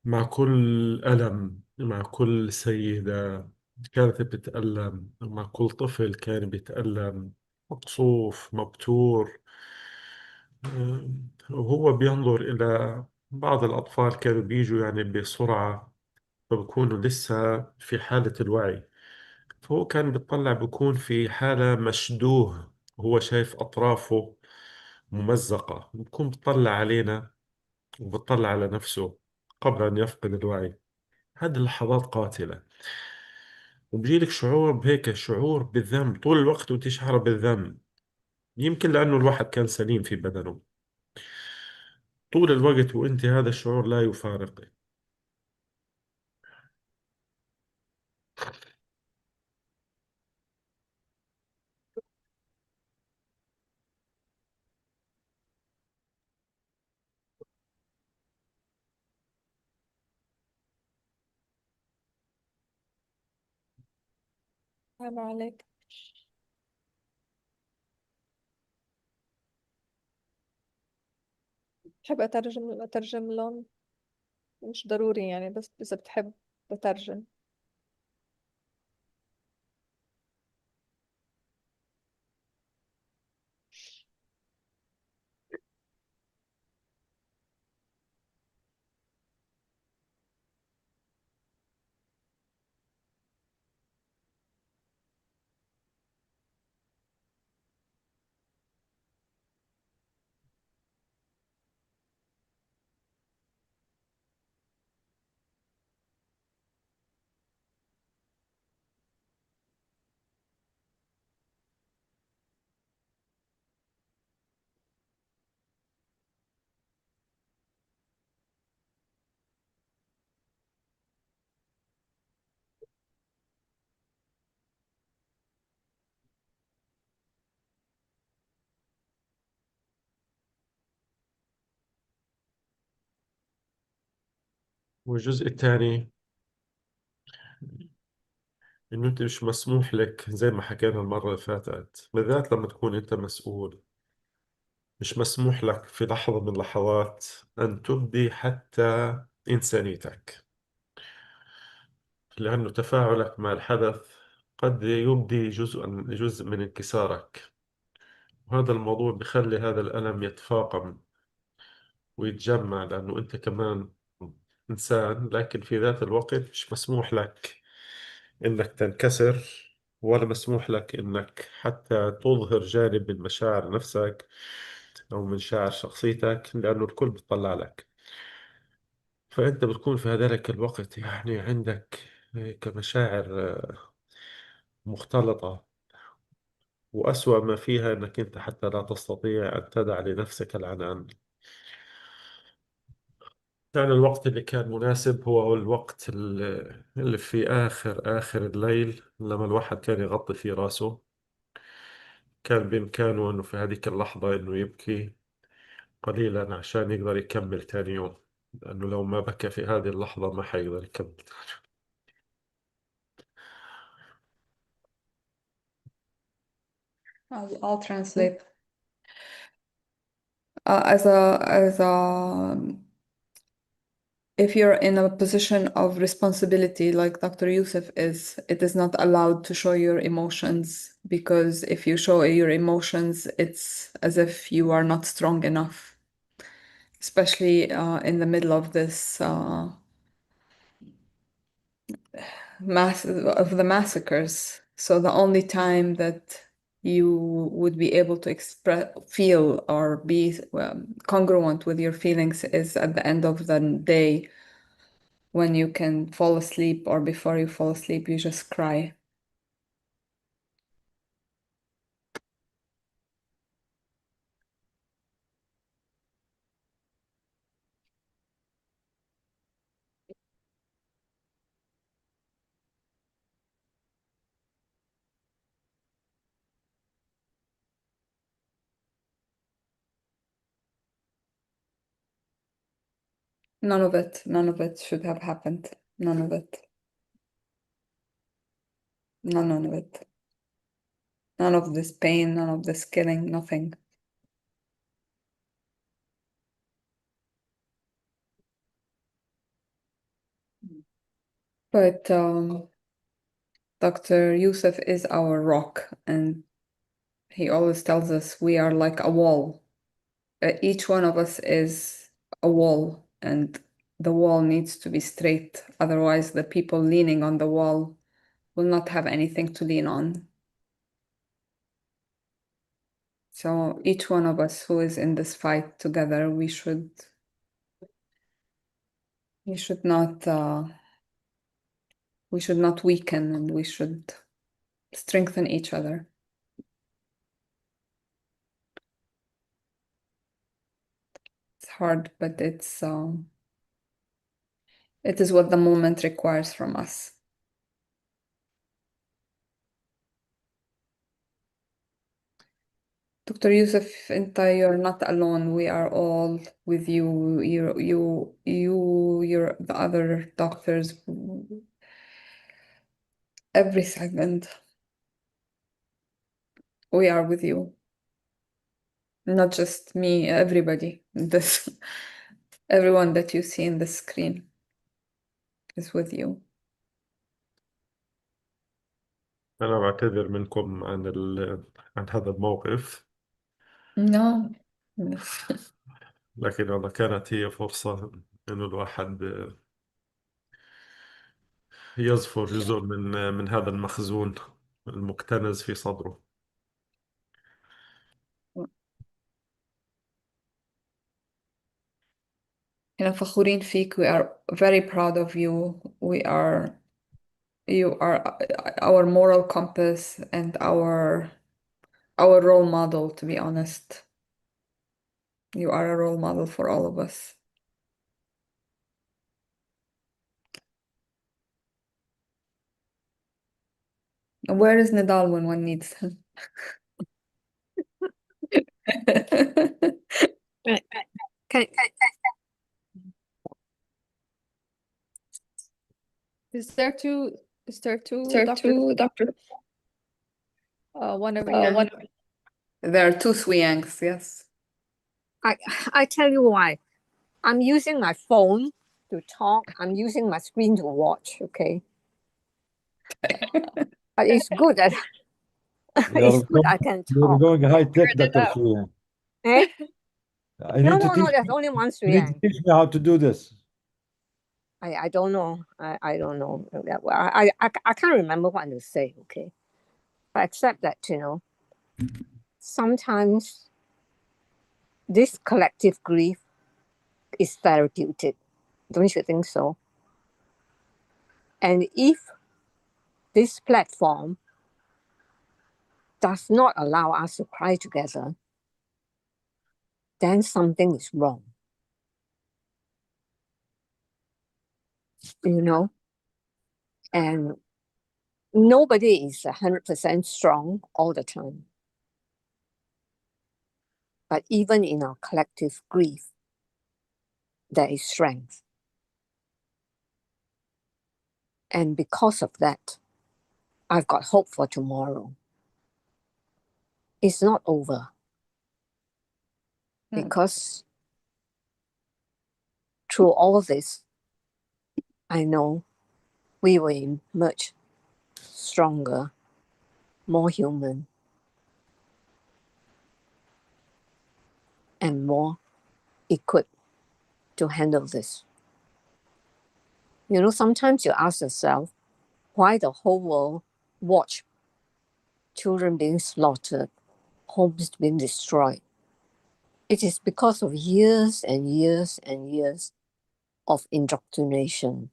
مع كل ألم، مع كل سيدة كانت بتتألم، مع كل طفل كان بيتألم، مقصوف مبتور. وهو بينظر إلى بعض الأطفال كانوا بيجوا يعني بسرعة، فبكونوا لسه في حالة الوعي، فهو كان بيطلع بكون في حالة مشدوه، وهو شايف أطرافه ممزقة، بكون بيطلع علينا وبيطلع على نفسه قبل أن يفقد الوعي. هذه اللحظات قاتلة، وبيجيلك شعور بهيك، شعور بالذنب طول الوقت وتشعر بالذنب، يمكن لأنه الواحد كان سليم في بدنه طول الوقت، وانت هذا الشعور لا يفارقك. عيب عليك. بحب أترجم لهم، مش ضروري يعني، بس إذا بتحب بترجم. والجزء الثاني انه انت مش مسموح لك، زي ما حكينا المرة اللي فاتت، بالذات لما تكون انت مسؤول، مش مسموح لك في لحظة من اللحظات ان تبدي حتى انسانيتك، لانه تفاعلك مع الحدث قد يبدي جزء من انكسارك، وهذا الموضوع بخلي هذا الألم يتفاقم ويتجمع، لأنه أنت كمان إنسان، لكن في ذات الوقت مش مسموح لك إنك تنكسر ولا مسموح لك إنك حتى تظهر جانب من مشاعر نفسك أو من مشاعر شخصيتك، لأنه الكل بيطلع لك. فأنت بتكون في هذاك الوقت يعني عندك كمشاعر مختلطة، وأسوأ ما فيها أنك أنت حتى لا تستطيع أن تدع لنفسك العنان. كان الوقت اللي كان مناسب هو الوقت اللي في آخر الليل، لما الواحد كان يغطي فيه راسه. كان بإمكانه أنه في هذيك اللحظة أنه يبكي قليلا عشان يقدر يكمل تاني يوم، لأنه لو ما بكى في هذه اللحظة ما حيقدر يكمل. I'll translate. As a if you're in a position of responsibility like Dr. Youssef is, it is not allowed to show your emotions, because if you show your emotions, it's as if you are not strong enough, especially in the middle of this of the massacres. So the only time that you would be able to feel or be congruent with your feelings is at the end of the day, when you can fall asleep, or before you fall asleep, you just cry. None of it should have happened. None of it. None of it. None of this pain, none of this killing, nothing. But Dr. Youssef is our rock, and he always tells us we are like a wall. Each one of us is a wall, and the wall needs to be straight. Otherwise, the people leaning on the wall will not have anything to lean on. So each one of us who is in this fight together, we should not weaken, and we should strengthen each other. It's hard, but it is what the moment requires from us. Dr. Youssef, you're not alone. We are all with you. You're the other doctors. Every second, we are with you. Not just me, everybody. Everyone that you see in the screen is with you. أنا بعتذر منكم عن هذا الموقف. No. لكن والله كانت هي فرصة إنه الواحد يظفر جزء من هذا المخزون المكتنز في صدره. فخورين فيك. We are very proud of you. You are our moral compass and our role model, to be honest. You are a role model for all of us. Where is Nadal when one needs him? Is there two Doctor? one over here? There are two Swiyangs, yes. I tell you why. I'm using my phone to talk. I'm using my screen to watch, okay? But it's good that it's good I can You're talk. going high tech, Dr. Suyan. Eh? I No, need to no, teach there's only one you need to Suyang. teach me how to do this. I don't know. I don't know. I can't remember what to say, okay? But except that, sometimes this collective grief is therapeutic. Don't you think so? And if this platform does not allow us to cry together, then something is wrong. And nobody is 100% strong all the time. But even in our collective grief, there is strength. And because of that, I've got hope for tomorrow. It's not over. Because through all this, I know we will emerge stronger, more human, and more equipped to handle this. Sometimes you ask yourself why the whole world watch children being slaughtered, homes being destroyed. It is because of years and years and years of indoctrination,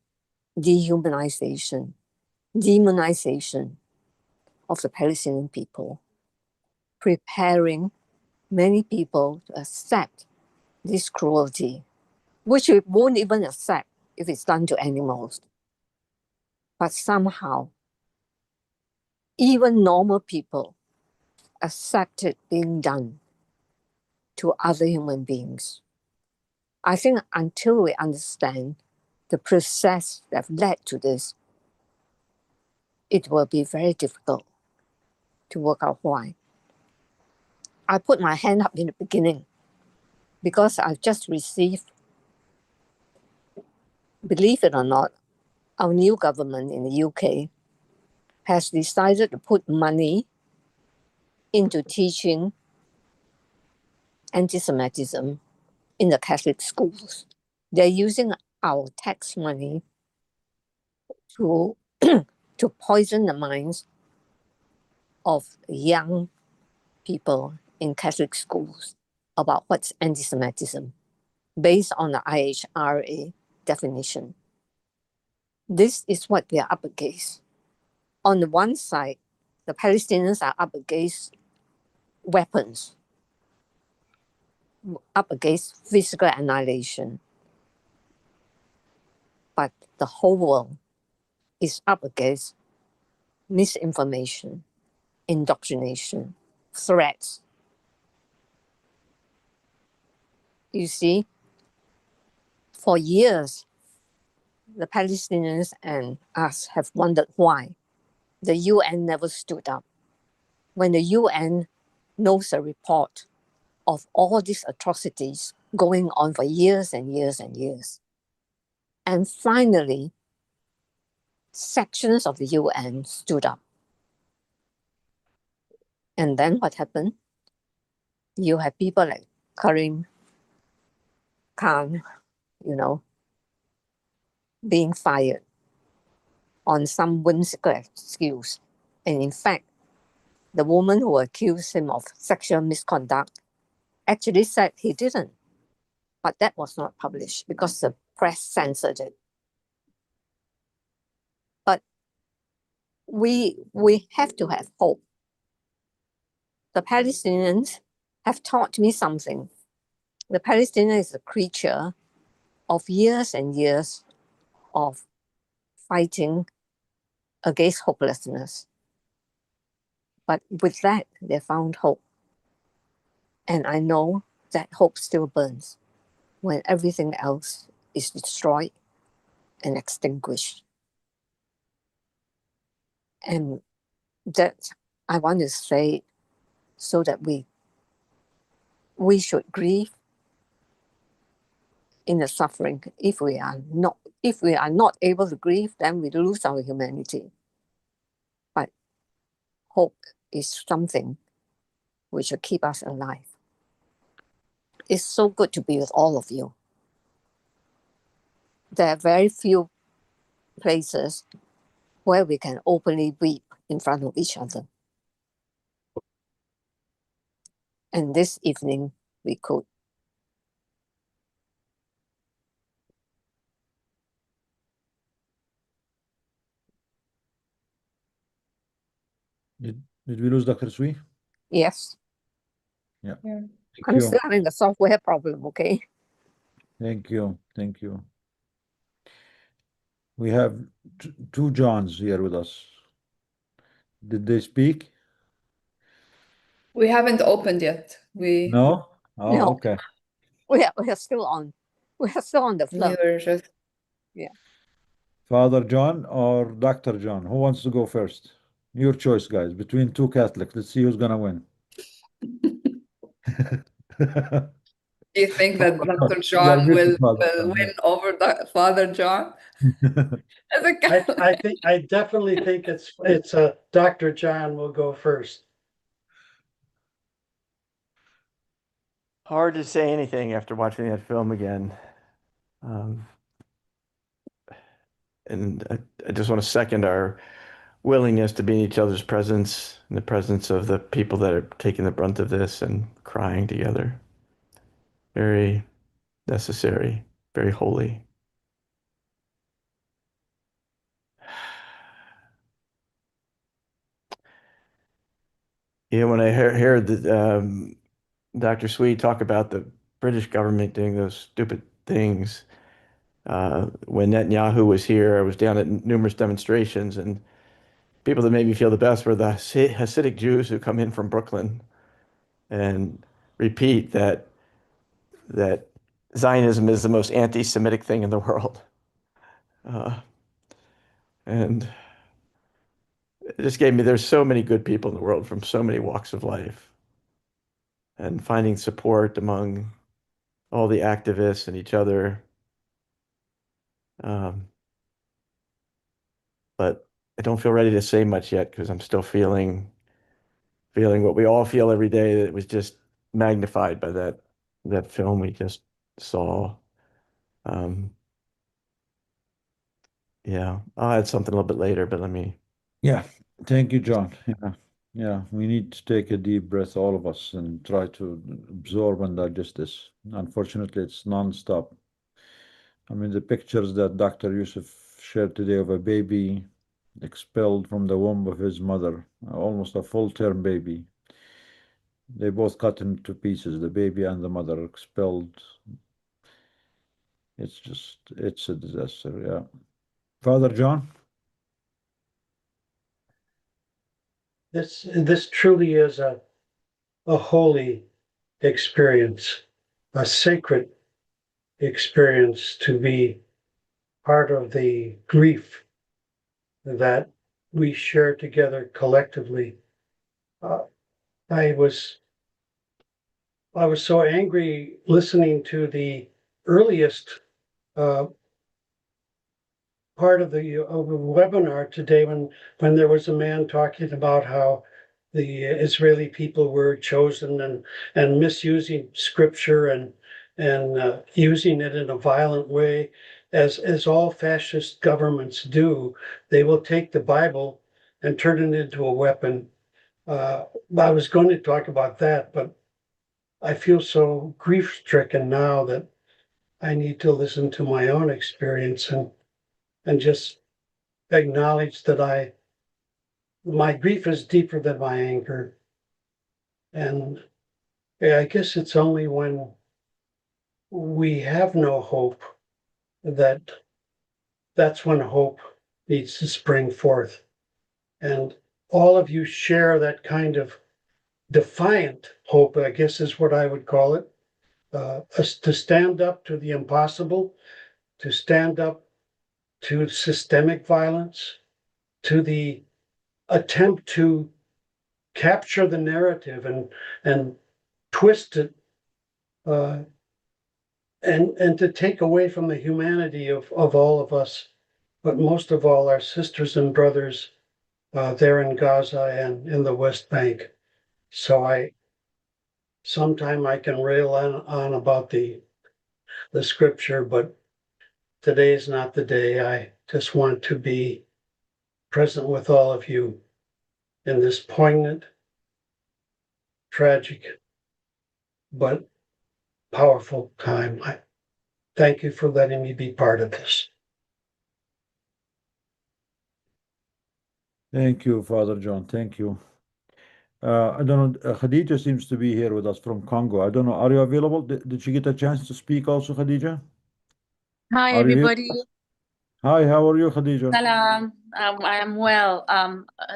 dehumanization, demonization of the Palestinian people, preparing many people to accept this cruelty, which we won't even accept if it's done to animals. But somehow, even normal people accept it being done to other human beings. I think until we understand the process that led to this, it will be very difficult to work out why. I put my hand up in the beginning because I've just received, believe it or not, our new government in the UK has decided to put money into teaching anti-Semitism in the Catholic schools. They're using our tax money to poison the minds of young people in Catholic schools about what's anti-Semitism based on the IHRA definition. This is what we are up against. On the one side, the Palestinians are up against weapons, up against physical annihilation. But the whole world is up against misinformation, indoctrination, threats. You see, for years, the Palestinians and us have wondered why the UN never stood up. When the UN knows a report of all these atrocities going on for years and years and years. And finally, sections of the UN stood up. And then what happened? You have people like Karim Khan, being fired on some whimsical excuse. And in fact, the woman who accused him of sexual misconduct actually said he didn't. But that was not published because the press censored it. But we have to have hope. The Palestinians have taught me something. The Palestinian is a creature of years and years of fighting against hopelessness. But with that, they found hope. And I know that hope still burns when everything else is destroyed and extinguished. And that I want to say so that we should grieve in the suffering. If we are not able to grieve, then we lose our humanity. But hope is something which will keep us alive. It's so good to be with all of you. There are very few places where we can openly weep in front of each other. And this evening we could. Did we lose Dr. Sui? Yes. Yeah. Thank I'm you. still having a software problem, okay? Thank you. Thank you. We have two Johns here with us. Did they speak? We haven't opened yet. No? Oh, No. okay. We are still on. We are still on the flow. We were just Yeah. Father John or Dr. John? Who wants to go first? Your choice, guys. Between two Catholics. Let's see who's gonna win. Do you think that Dr. You are John muted, will Father John, win over Father John? As a Catholic. I definitely think it's Dr. John will go first. Hard to say anything after watching that film again. And I just want to second our willingness to be in each other's presence, in the presence of the people that are taking the brunt of this and crying together. Very necessary, very holy. Yeah, when I heard Dr. Sweet talk about the British government doing those stupid things, when Netanyahu was here, I was down at numerous demonstrations, and people that made me feel the best were the Hasidic Jews who come in from Brooklyn and repeat that Zionism is the most anti-Semitic thing in the world. And it just gave me, there's so many good people in the world from so many walks of life. And finding support among all the activists and each other. But I don't feel ready to say much yet because I'm still feeling what we all feel every day, that was just magnified by that film we just saw. Yeah, I'll add something a little bit later, but let me. Yeah, thank you, John. Yeah, we need to take a deep breath, all of us, and try to absorb and digest this. Unfortunately, it's nonstop. I mean, the pictures that Dr. Yusuf shared today of a baby expelled from the womb of his mother, almost a full-term baby. They both cut into pieces, the baby and the mother expelled. It's a disaster, yeah. Father John? This truly is a holy experience, a sacred experience to be part of the grief that we share together collectively. I was so angry listening to the earliest part of the webinar today when there was a man talking about how the Israeli people were chosen and misusing scripture and using it in a violent way, as all fascist governments do. They will take the Bible and turn it into a weapon. I was going to talk about that, but I feel so grief-stricken now that I need to listen to my own experience and just acknowledge that my grief is deeper than my anger. And I guess it's only when we have no hope that's when hope needs to spring forth. And all of you share that kind of defiant hope, I guess is what I would call it, to stand up to the impossible, to stand up to systemic violence, to the attempt to capture the narrative and twist it, and to take away from the humanity of all of us, but most of all our sisters and brothers there in Gaza and in the West Bank. So sometime I can rail on about the scripture, but today is not the day. I just want to be present with all of you in this poignant, tragic but powerful time. I thank you for letting me be part of this. Thank you, Father John. Thank you. I don't know. Khadija seems to be here with us from Congo. I don't know. Are you available? Did she get a chance to speak also, Khadija? Hi, Are you here? everybody. Hi, how are you, Khadija? Salam. I am well.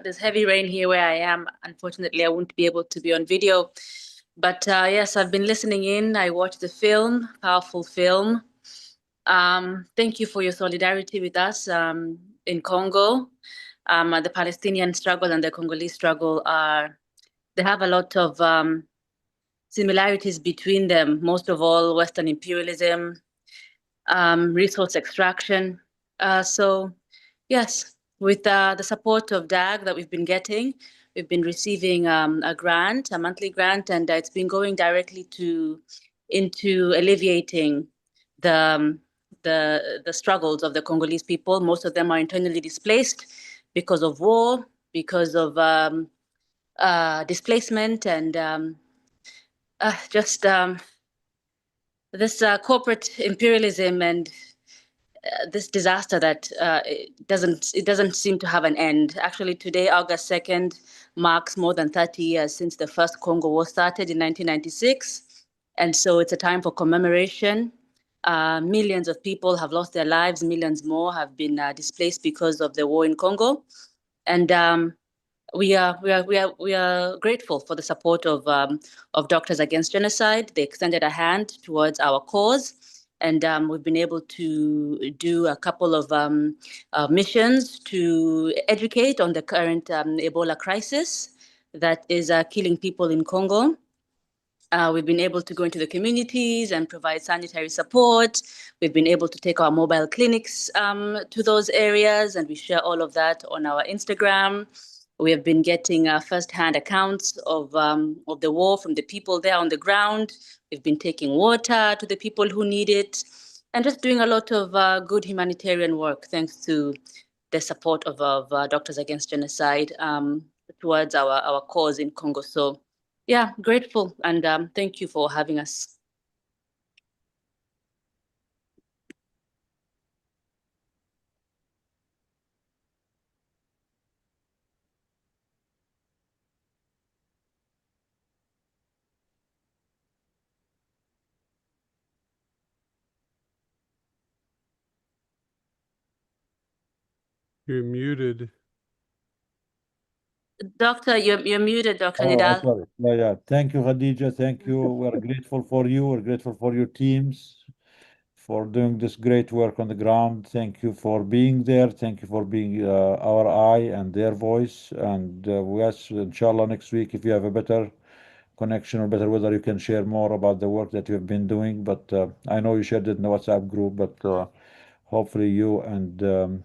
There's heavy rain here where I am. Unfortunately, I won't be able to be on video. But yes, I've been listening in. I watched the film, powerful film. Thank you for your solidarity with us in Congo. The Palestinian struggle and the Congolese struggle they have a lot of similarities between them. Most of all, Western imperialism, resource extraction. So yes, with the support of DAG that we've been getting, we've been receiving a grant, a monthly grant, and it's been going directly into alleviating the, the struggles of the Congolese people. Most of them are internally displaced because of war, because of displacement, and just this corporate imperialism and this disaster that it doesn't seem to have an end. Actually, today, August 2nd, marks more than 30 years since the first Congo War started in 1996. And so it's a time for commemoration. Millions of people have lost their lives. Millions more have been displaced because of the war in Congo. And we are grateful for the support of Doctors Against Genocide. They extended a hand towards our cause, and we've been able to do a couple of missions to educate on the current Ebola crisis that is killing people in Congo. We've been able to go into the communities and provide sanitary support. We've been able to take our mobile clinics to those areas, and we share all of that on our Instagram. We have been getting first-hand accounts of the war from the people there on the ground. We've been taking water to the people who need it, and just doing a lot of good humanitarian work thanks to the support of Doctors Against Genocide towards our cause in Congo. So yeah, grateful, and thank you for having us. You're muted. Doctor, you're muted, Dr. Oh, Nidal. sorry. Yeah. Thank you, Khadija. Thank you. We're grateful for you. We're grateful for your teams for doing this great work on the ground. Thank you for being there. Thank you for being our eye and their voice. And yes, inshallah, next week, if you have a better connection or better weather, you can share more about the work that you've been doing. But I know you shared it in the WhatsApp group, but hopefully you and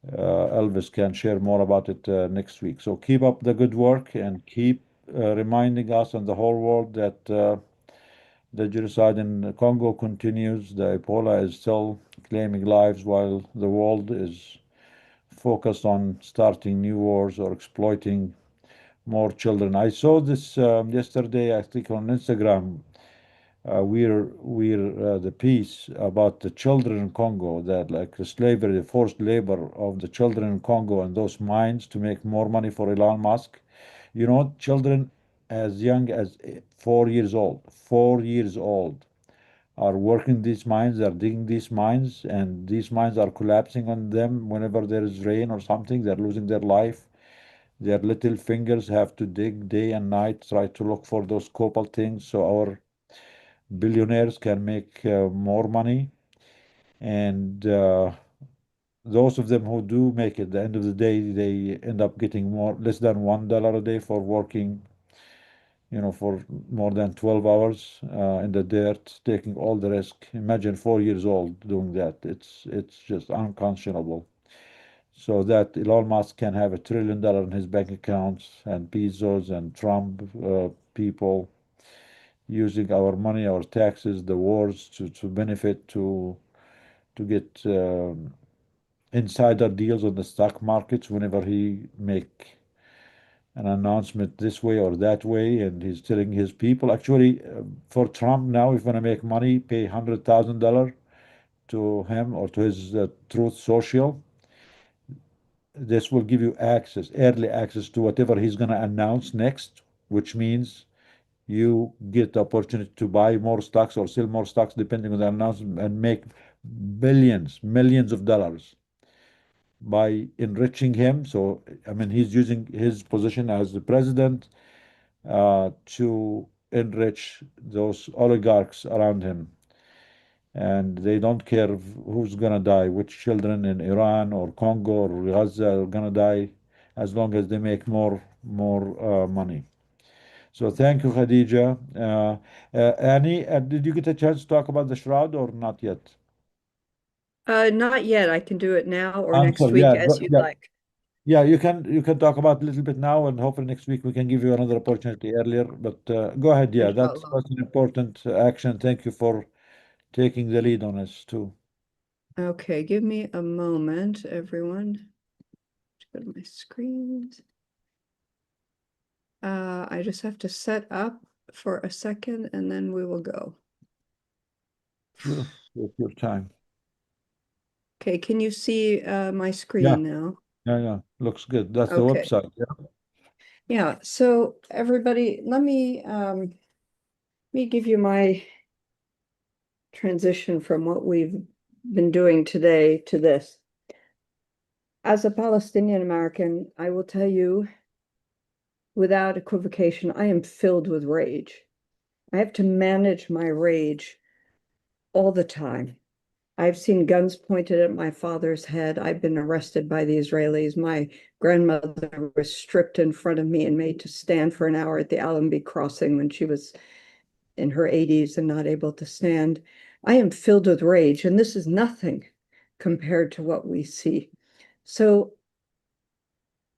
Elvis can share more about it next week. So keep up the good work and keep reminding us and the whole world that the genocide in Congo continues. The Ebola is still claiming lives while the world is focused on starting new wars or exploiting more children. I saw this yesterday, I think on Instagram. We're the piece about the children in Congo, that like the slavery, the forced labor of the children in Congo and those mines to make more money for Elon Musk. You know, children as young as 4 years old, 4 years old, are working these mines, they're digging these mines, and these mines are collapsing on them whenever there is rain or something. They're losing their life. Their little fingers have to dig day and night, try to look for those copal things. So our billionaires can make more money, and those of them who do make it, at the end of the day, they end up getting less than $1 a day for working, for more than 12 hours in the dirt, taking all the risk. Imagine 4 years old doing that. It's just unconscionable. So that Elon Musk can have $1 trillion in his bank accounts, and Bezos and Trump people using our money, our taxes, the wars to benefit, to get insider deals on the stock markets whenever he make an announcement this way or that way, and he's telling his people. Actually, for Trump now, if you want to make money, pay $100,000 to him or to his Truth Social. This will give you access, early access to whatever he's going to announce next, which means you get the opportunity to buy more stocks or sell more stocks depending on the announcement and make billions, millions of dollars by enriching him. So, I mean, he's using his position as the president to enrich those oligarchs around him. And they don't care who's going to die, which children in Iran or Congo or Gaza are going to die, as long as they make more money. So thank you, Khadija. Annie, did you get a chance to talk about the shroud or not yet? Not yet. I can do it now or I'm next sorry. week Yeah, as you'd yeah. like. Yeah, you can talk about a little bit now, and hopefully next week we can give you another opportunity earlier. But go ahead. Yeah, that's Inshallah. an important action. Thank you for taking the lead on us too. Okay, give me a moment, everyone. Go to my screens. I just have to set up for a second and then we will go. Sure, take your time. Okay, can you see my screen now? Yeah, looks good. That's the Okay. website. Yeah. Yeah, so everybody, let me give you my transition from what we've been doing today to this. As a Palestinian American, I will tell you without equivocation, I am filled with rage. I have to manage my rage all the time. I've seen guns pointed at my father's head. I've been arrested by the Israelis. My grandmother was stripped in front of me and made to stand for an hour at the Allenby crossing when she was in her 80s and not able to stand. I am filled with rage, and this is nothing compared to what we see. So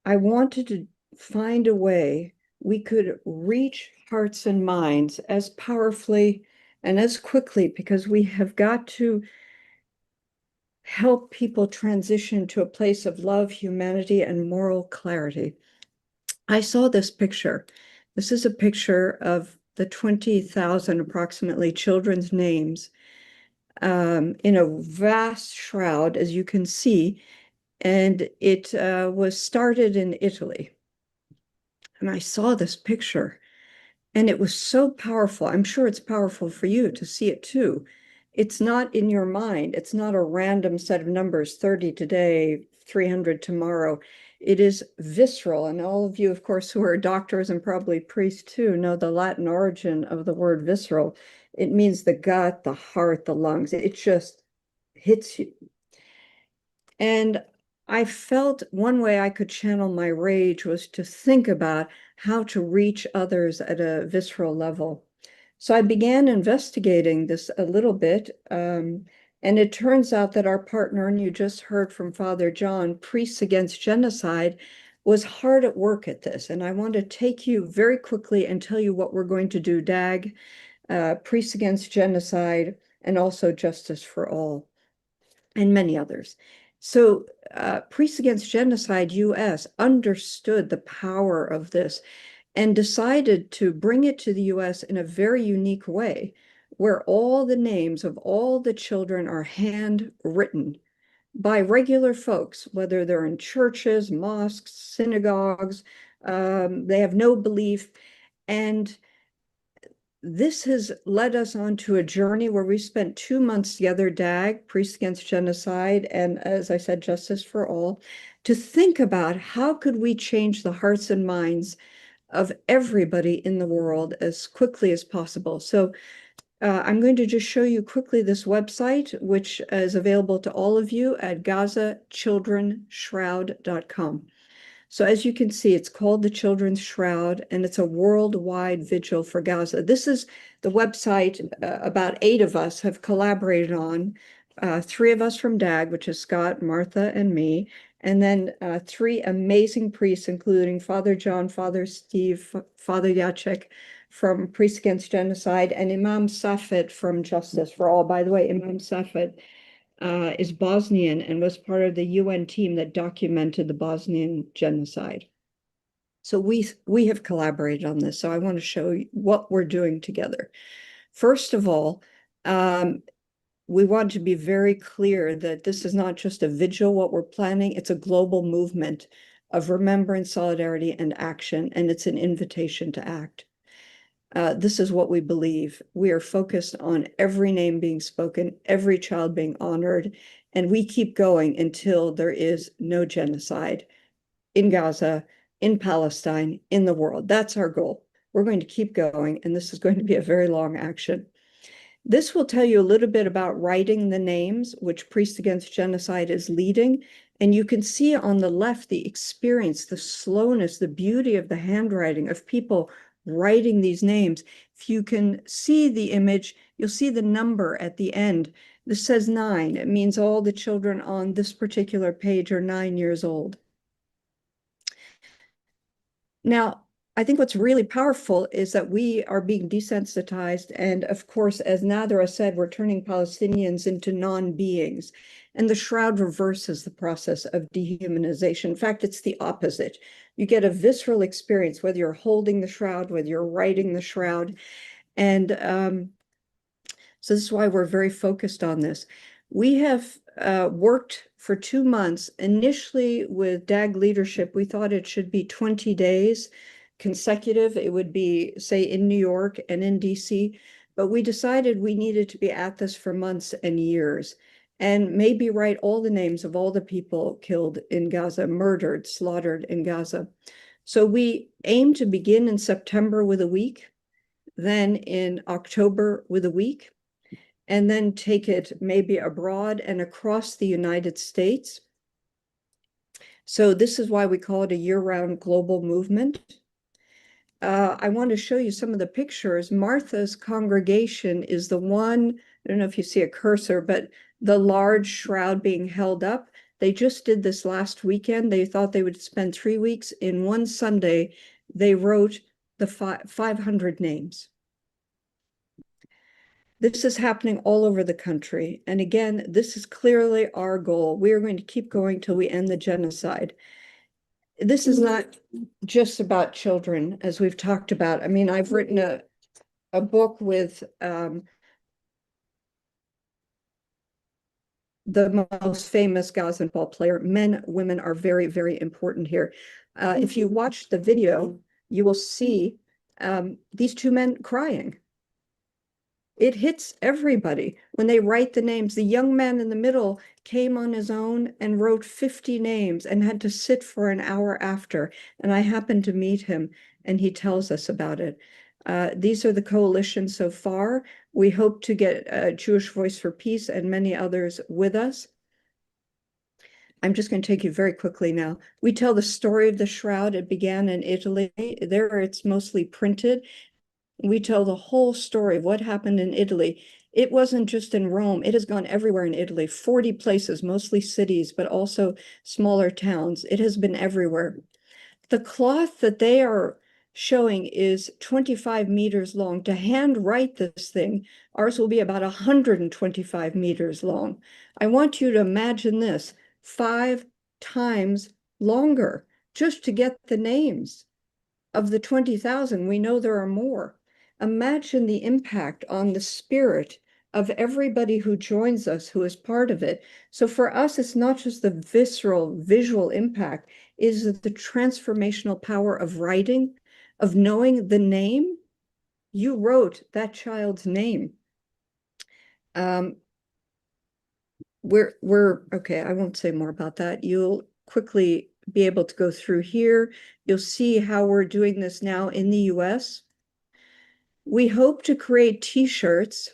I wanted to find a way we could reach hearts and minds as powerfully and as quickly, because we have got to help people transition to a place of love, humanity, and moral clarity. I saw this picture. This is a picture of the 20,000 approximately children's names in a vast shroud, as you can see, and it was started in Italy. And I saw this picture, and it was so powerful. I'm sure it's powerful for you to see it too. It's not in your mind. It's not a random set of numbers, 30 today, 300 tomorrow. It is visceral. And all of you, of course, who are doctors and probably priests too, know the Latin origin of the word visceral. It means the gut, the heart, the lungs. It just hits you. And I felt one way I could channel my rage was to think about how to reach others at a visceral level. So I began investigating this a little bit, and it turns out that our partner, and you just heard from Father John, Priests Against Genocide, was hard at work at this. And I want to take you very quickly and tell you what we're going to do, DAG, Priests Against Genocide, and also Justice for All, and many others. So Priests Against Genocide US understood the power of this and decided to bring it to the US in a very unique way, where all the names of all the children are handwritten by regular folks, whether they're in churches, mosques, synagogues, they have no belief. And this has led us onto a journey where we spent 2 months together, DAG, Priests Against Genocide, and as I said, Justice for All, to think about how could we change the hearts and minds of everybody in the world as quickly as possible. So I'm going to just show you quickly this website, which is available to all of you at GazaChildrenShroud.com. So as you can see, it's called the Children's Shroud, and it's a worldwide vigil for Gaza. This is the website about 8 of us have collaborated on. 3 of us from DAG, which is Scott, Martha, and me, and then 3 amazing priests, including Father John, Father Steve, Father Jacek from Priests Against Genocide, and Imam Safed from Justice for All. By the way, Imam Safed is Bosnian and was part of the UN team that documented the Bosnian genocide. So we have collaborated on this. So I want to show you what we're doing together. First of all, we want to be very clear that this is not just a vigil, what we're planning, it's a global movement of remembrance, solidarity, and action, and it's an invitation to act. This is what we believe. We are focused on every name being spoken, every child being honored, and we keep going until there is no genocide in Gaza, in Palestine, in the world. That's our goal. We're going to keep going, and this is going to be a very long action. This will tell you a little bit about writing the names, which Priests Against Genocide is leading. And you can see on the left the experience, the slowness, the beauty of the handwriting of people writing these names. If you can see the image, you'll see the number at the end. This says 9. It means all the children on this particular page are 9 years old. Now, I think what's really powerful is that we are being desensitized. And of course, as Nadera said, we're turning Palestinians into non-beings. And the shroud reverses the process of dehumanization. In fact, it's the opposite. You get a visceral experience, whether you're holding the shroud, whether you're writing the shroud. And so this is why we're very focused on this. We have worked for 2 months. Initially, with DAG leadership, we thought it should be 20 days consecutive. It would be, say, in New York and in DC, but we decided we needed to be at this for months and years, and maybe write all the names of all the people killed in Gaza, murdered, slaughtered in Gaza. So we aim to begin in September with a week, then in October with a week, and then take it maybe abroad and across the United States. So this is why we call it a year-round global movement. I want to show you some of the pictures. Martha's congregation is the one, I don't know if you see a cursor, but the large shroud being held up. They just did this last weekend. They thought they would spend 3 weeks. In one Sunday, they wrote the 500 names. This is happening all over the country. And again, this is clearly our goal. We are going to keep going till we end the genocide. This is not just about children, as we've talked about. I mean, I've written a book with the most famous Gazan ball player. Men, women are very, very important here. If you watch the video, you will see these 2 men crying. It hits everybody when they write the names. The young man in the middle came on his own and wrote 50 names and had to sit for an hour after. And I happened to meet him, and he tells us about it. These are the coalitions so far. We hope to get Jewish Voice for Peace and many others with us. I'm just going to take you very quickly now. We tell the story of the shroud. It began in Italy. There it's mostly printed. We tell the whole story of what happened in Italy. It wasn't just in Rome. It has gone everywhere in Italy, 40 places, mostly cities, but also smaller towns. It has been everywhere. The cloth that they are showing is 25 meters long. To hand write this thing, ours will be about 125 meters long. I want you to imagine this, 5 times longer, just to get the names of the 20,000. We know there are more. Imagine the impact on the spirit of everybody who joins us, who is part of it. So for us, it's not just the visceral, visual impact, it is the transformational power of writing, of knowing the name. You wrote that child's name. We're okay, I won't say more about that. You'll quickly be able to go through here. You'll see how we're doing this now in the US. We hope to create T-shirts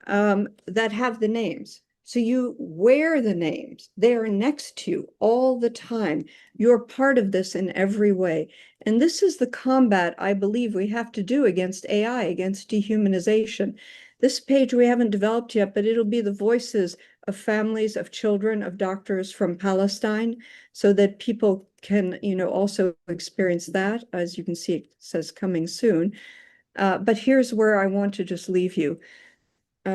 that have the names. So you wear the names. They are next to you all the time. You're part of this in every way. And this is the combat I believe we have to do against AI, against dehumanization. This page we haven't developed yet, but it'll be the voices of families, of children, of doctors from Palestine, so that people can, also experience that. As you can see, it says coming soon. But here's where I want to just leave you.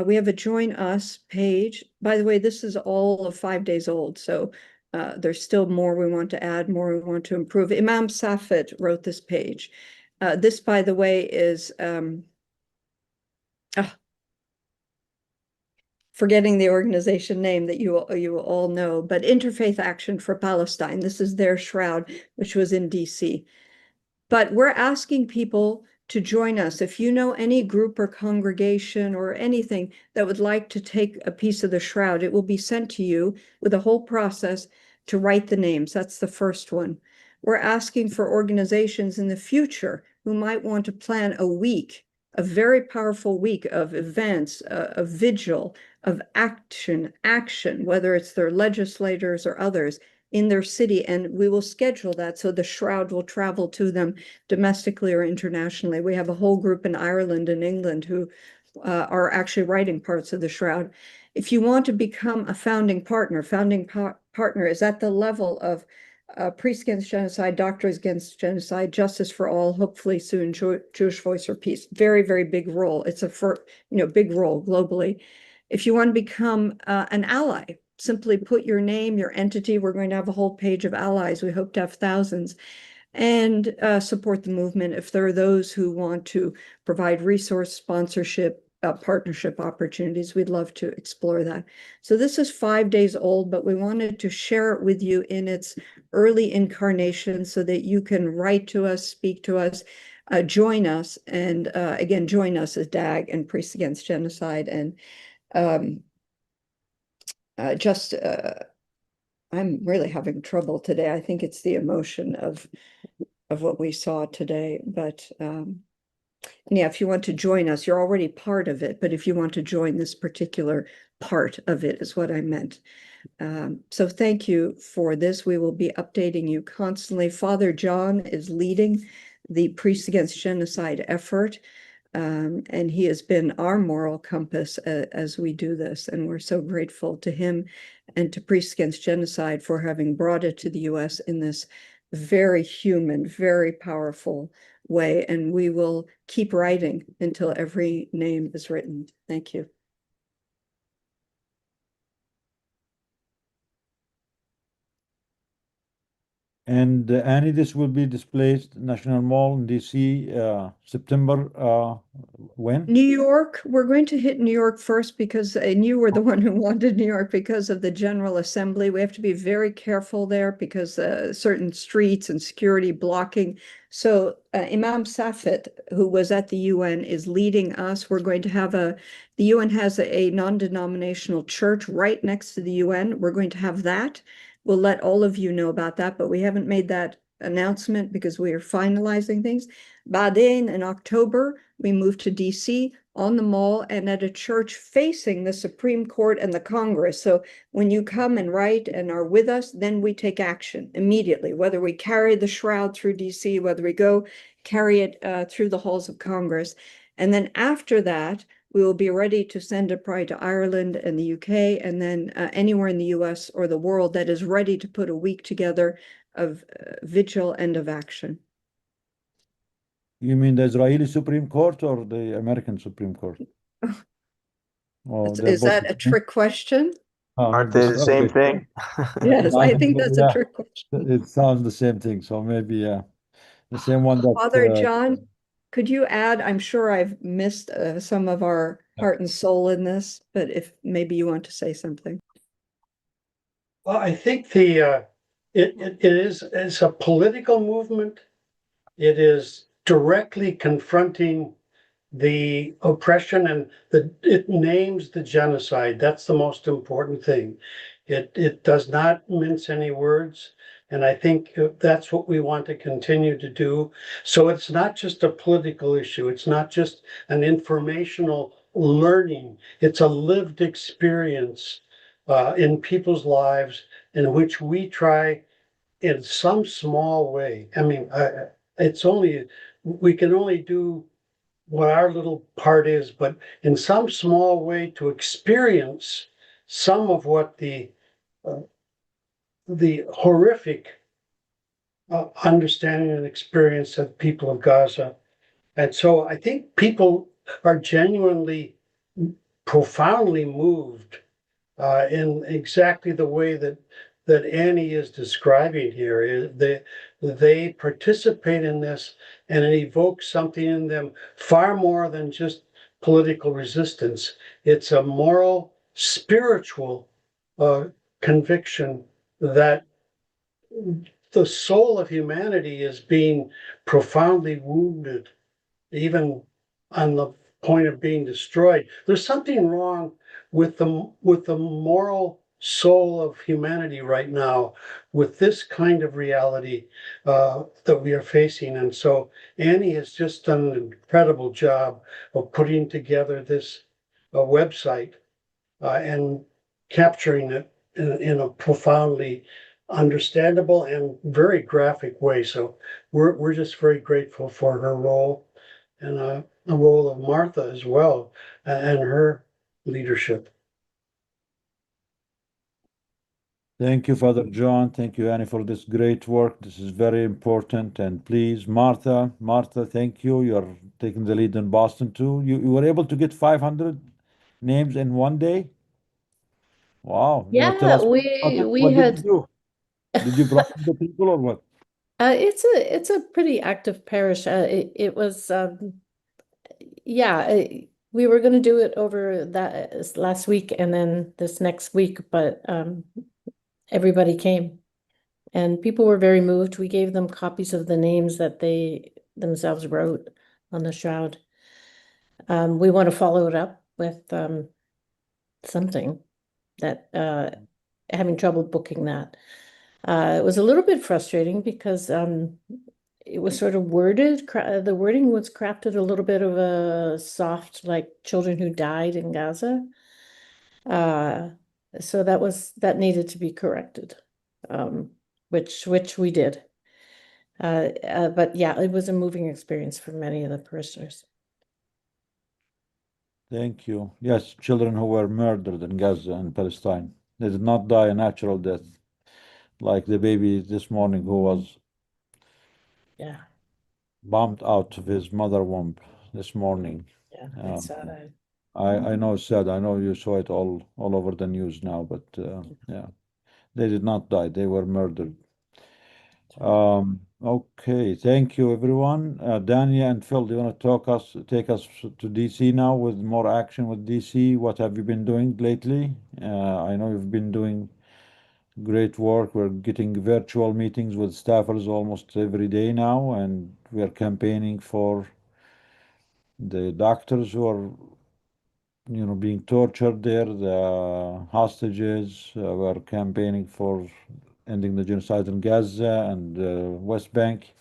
We have a Join Us page. By the way, this is all of 5 days old, so there's still more we want to add, more we want to improve. Imam Safed wrote this page. This, by the way, is forgetting the organization name that you all know, but Interfaith Action for Palestine. This is their shroud, which was in DC. But we're asking people to join us. If you know any group or congregation or anything that would like to take a piece of the shroud, it will be sent to you with a whole process to write the names. That's the first one. We're asking for organizations in the future who might want to plan a week, a very powerful week of events, of vigil, of action, whether it's their legislators or others in their city, and we will schedule that so the shroud will travel to them domestically or internationally. We have a whole group in Ireland and England who are actually writing parts of the shroud. If you want to become a founding partner is at the level of Priests Against Genocide, Doctors Against Genocide, Justice for All, hopefully soon Jewish Voice for Peace. Very, very big role. It's a big role globally. If you want to become an ally, simply put your name, your entity. We're going to have a whole page of allies. We hope to have thousands. And support the movement if there are those who want to provide resource sponsorship, partnership opportunities. We'd love to explore that. So this is 5 days old, but we wanted to share it with you in its early incarnation so that you can write to us, speak to us, join us. And again, join us as DAG and Priests Against Genocide. And I'm really having trouble today. I think it's the emotion of what we saw today. But yeah, if you want to join us, you're already part of it. But if you want to join this particular part of it is what I meant. So thank you for this. We will be updating you constantly. Father John is leading the Priests Against Genocide effort. And he has been our moral compass as we do this. And we're so grateful to him and to Priests Against Genocide for having brought it to the US in this very human, very powerful way. And we will keep writing until every name is written. Thank you. And Annie, this will be displayed National Mall in DC, September, when? New York, we're going to hit New York first because you were the one who wanted New York because of the General Assembly. We have to be very careful there because certain streets and security blocking. So Imam Safed, who was at the UN, is leading us. We're going to have the UN has a non-denominational church right next to the UN. We're going to have that. We'll let all of you know about that, but we haven't made that announcement because we are finalizing things. Baden in October, we moved to DC on the mall and at a church facing the Supreme Court and the Congress. So when you come and write and are with us, then we take action immediately, whether we carry the shroud through DC, whether we go carry it through the halls of Congress. And then after that, we will be ready to send it probably to Ireland and the UK, and then anywhere in the US or the world that is ready to put a week together of vigil and of action. You mean the Israeli Supreme Court or the American Supreme Court? Oh, Is that a trick question? Aren't they the same thing? Yes, I think that's a trick question. It sounds the same thing. So maybe, yeah, the same one that. Father John, could you add? I'm sure I've missed some of our heart and soul in this, but if maybe you want to say something. Well, I think it's a political movement. It is directly confronting the oppression and it names the genocide. That's the most important thing. It does not mince any words. And I think that's what we want to continue to do. So it's not just a political issue. It's not just an informational learning. It's a lived experience in people's lives in which we try in some small way. I mean, we can only do what our little part is, but in some small way to experience some of what the horrific understanding and experience of people of Gaza. And so I think people are genuinely, profoundly moved in exactly the way that that Annie is describing here. Is they participate in this, and it evokes something in them far more than just political resistance. It's a moral, spiritual conviction that the soul of humanity is being profoundly wounded, even on the point of being destroyed. There's something wrong with the moral soul of humanity right now, with this kind of reality that we are facing. And so Annie has just done an incredible job of putting together this website and capturing it in a profoundly understandable and very graphic way. So we're just very grateful for her role, and the role of Martha as well, and her leadership. Thank you, Father John. Thank you, Annie, for this great work. This is very important. And please, Martha, thank you. You're taking the lead in Boston too. You were able to get 500 names in one day? Wow. You wanna tell Yeah, us we what did had you do? Did you brought the people or what? it's a pretty active parish. It was yeah, we were going to do it over that last week and then this next week, but everybody came and people were very moved. We gave them copies of the names that they themselves wrote on the shroud. We want to follow it up with something that having trouble booking that. It was a little bit frustrating because it was sort of worded, the wording was crafted a little bit of a soft, like children who died in Gaza. So that needed to be corrected, which we did. But yeah, it was a moving experience for many of the parishioners. Thank you. Yes, children who were murdered in Gaza and Palestine. They did not die a natural death, like the baby this morning who was bombed out of his mother womb this morning. Yeah, I saw that. I know it's sad. I know you saw it all over the news now, but yeah, they did not die. They were murdered. Okay, thank you, everyone. Dania and Phil, do you want to take us to DC now with more action with DC? What have you been doing lately? I know you've been doing great work. We're getting virtual meetings with staffers almost every day now, and we're campaigning for the doctors who are, being tortured there, the hostages. We're campaigning for ending the genocide in Gaza and West Bank.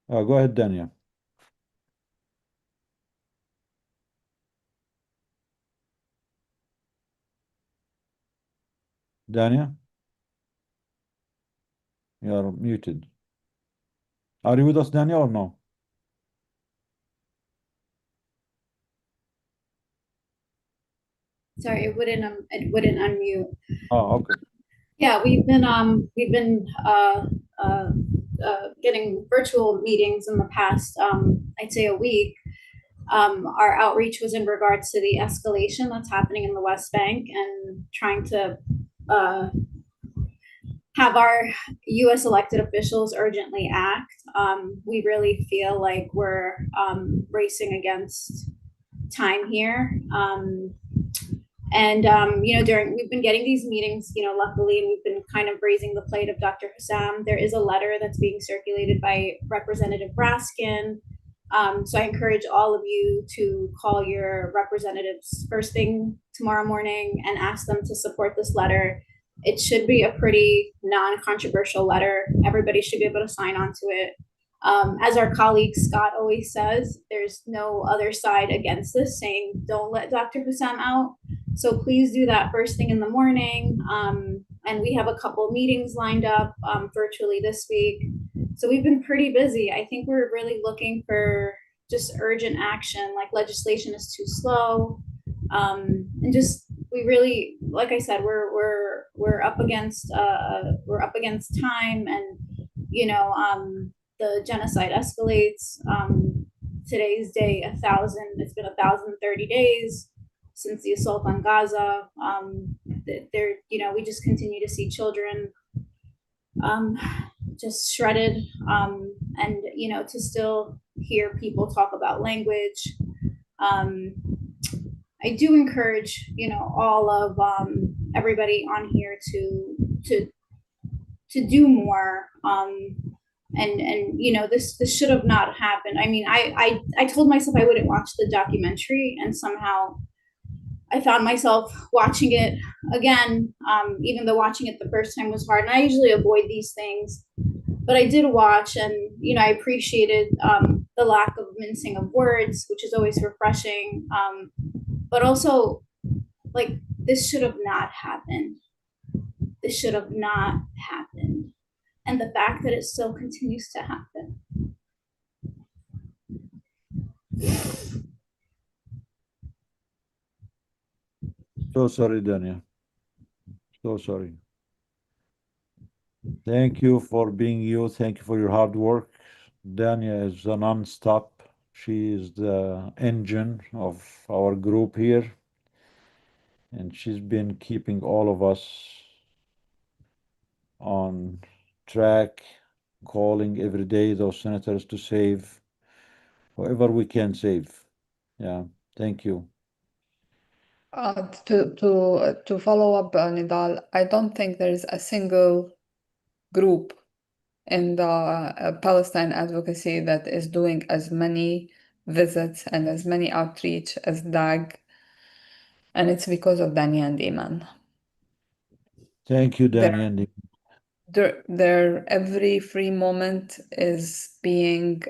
Go ahead, Dania. Dania? You're muted. Are you with us, Dania, or no? Sorry, it wouldn't unmute. Oh, okay. Yeah, we've been getting virtual meetings in the past, I'd say a week. Our outreach was in regards to the escalation that's happening in the West Bank and trying to have our U.S. elected officials urgently act. We really feel like we're racing against time here. We've been getting these meetings, luckily, and we've been kind of raising the plate of Dr. Hussam. There is a letter that's being circulated by Representative Raskin. So I encourage all of you to call your representatives first thing tomorrow morning and ask them to support this letter. It should be a pretty non-controversial letter. Everybody should be able to sign on to it. As our colleague Scott always says, there's no other side against this, saying don't let Dr. Hussam out. So please do that first thing in the morning. And we have a couple meetings lined up virtually this week. So we've been pretty busy. I think we're really looking for just urgent action, like legislation is too slow. And just, we really, like I said, we're up against time, and the genocide escalates. Today's day, it's been 1,030 days since the assault on Gaza. there, we just continue to see children just shredded, and to still hear people talk about language. I do encourage all of everybody on here to do more, and this should have not happened. I mean, I told myself I wouldn't watch the documentary, and somehow I found myself watching it again, even though watching it the first time was hard. And I usually avoid these things, but I did watch, and I appreciated the lack of mincing of words, which is always refreshing. But also, like, this should have not happened. This should have not happened, and the fact that it still continues to happen. So sorry, Dania. So sorry. Thank you for being you. Thank you for your hard work. Dania is a non-stop. She is the engine of our group here. And she's been keeping all of us on track, calling every day those senators to save whoever we can save. Yeah, thank you. To follow up, Nidal, I don't think there is a single group in the Palestine advocacy that is doing as many visits and as many outreach as DAG, and it's because of Dania and Iman. Thank you, Dania and Their every free moment is being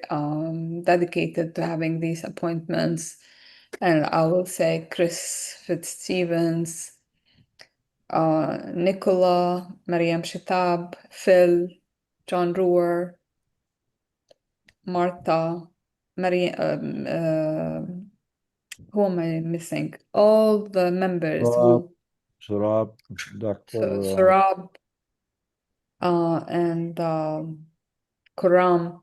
dedicated to having these appointments. And I will say Chris Fitzstevens, Nicola, Mariam Shitab, Phil, John Ruhr, Martha, who am I missing? All the members Surab, Dr. Surab, and Kuram,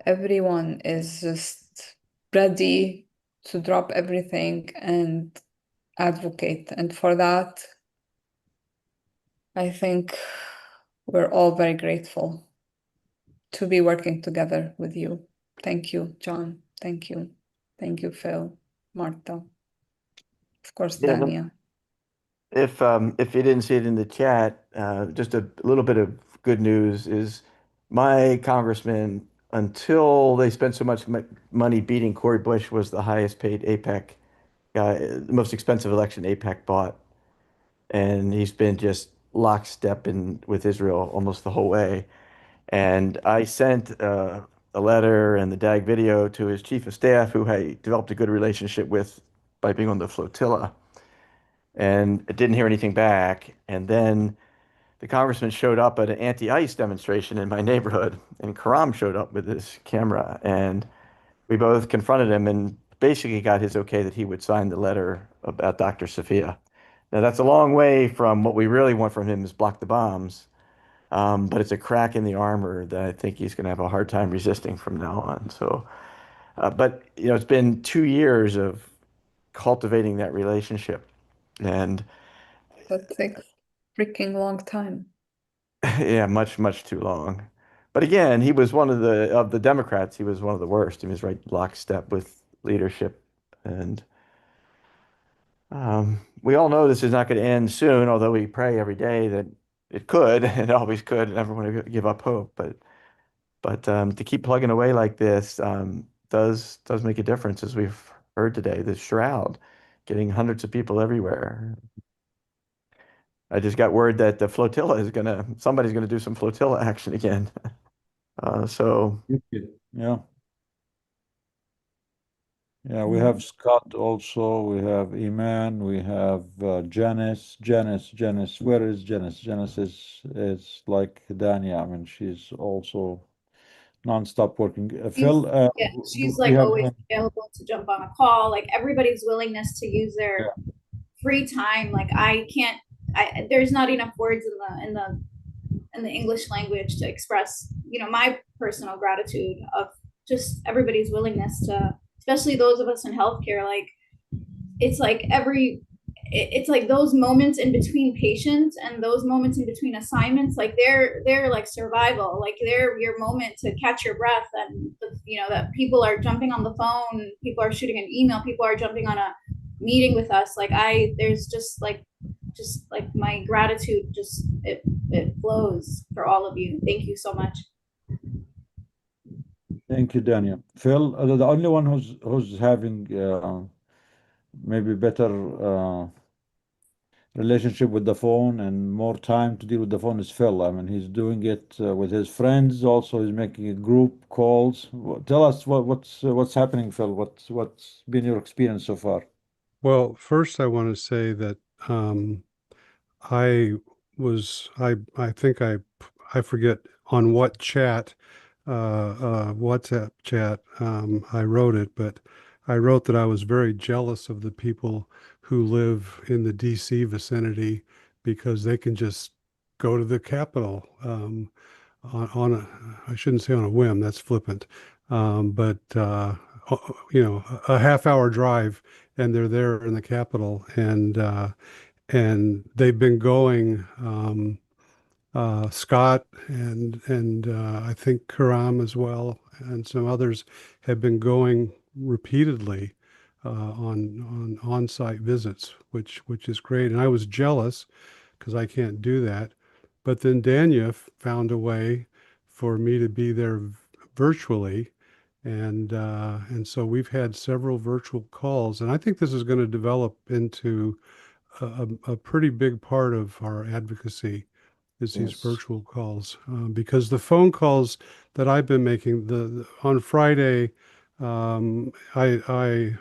everyone is just ready to drop everything and advocate. And for that, I think we're all very grateful to be working together with you. Thank you, John. Thank you. Thank you, Phil, Martha. Of course, Dania. If you didn't see it in the chat, just a little bit of good news is my congressman, until they spent so much money beating Cori Bush, was the highest paid AIPAC guy, the most expensive election AIPAC bought. And he's been just lockstep with Israel almost the whole way. And I sent a letter and the DAG video to his chief of staff, who I developed a good relationship with by being on the flotilla. And I didn't hear anything back. And then the congressman showed up at an anti-ICE demonstration in my neighborhood, and Karam showed up with his camera, and we both confronted him and basically got his okay that he would sign the letter about Dr. Sophia. Now, that's a long way from what we really want from him is block the bombs, but it's a crack in the armor that I think he's going to have a hard time resisting from now on. So, but it's been 2 years of cultivating that relationship, and that takes freaking long time. Yeah, much too long. But again, he was one of the Democrats. He was one of the worst. He was right lockstep with leadership, and we all know this is not going to end soon. Although we pray every day that it could, and it always could, and never want to give up hope. But to keep plugging away like this does make a difference, as we've heard today. The shroud, getting hundreds of people everywhere. I just got word that the flotilla somebody's gonna do some flotilla action again. So yeah. Yeah, we have Scott also, we have Iman, we have Janice. Where is Janice? Janice is like Dania. I mean, she's also non-stop working. Phil, yeah, she's like always available to jump on a call. Like, everybody's willingness to use their free time. Like, there's not enough words in the English language to express, my personal gratitude of just everybody's willingness to, especially those of us in healthcare. Like, it's like it's like those moments in between patients and those moments in between assignments, like they're like survival, like they're your moment to catch your breath. And that people are jumping on the phone, people are shooting an email, people are jumping on a meeting with us. Like there's just like my gratitude, just it flows for all of you. Thank you so much. Thank you, Daniel. Phil, the only one who's having maybe better relationship with the phone and more time to deal with the phone is Phil. I mean, he's doing it with his friends. Also, he's making group calls. Tell us what's happening, Phil. What's been your experience so far? Well, first I want to say that I think I forget on what chat, WhatsApp chat, I wrote it, but I wrote that I was very jealous of the people who live in the DC vicinity because they can just go to the Capitol I shouldn't say on a whim, that's flippant, but a half-hour drive and they're there in the Capitol, and they've been going. Scott and I think Karam as well, and some others have been going repeatedly on-site visits, which is great. And I was jealous because I can't do that. But then Danya found a way for me to be there virtually, and so we've had several virtual calls, and I think this is going to develop into a pretty big part of our advocacy is these virtual calls, because the phone calls that I've been making on Friday, I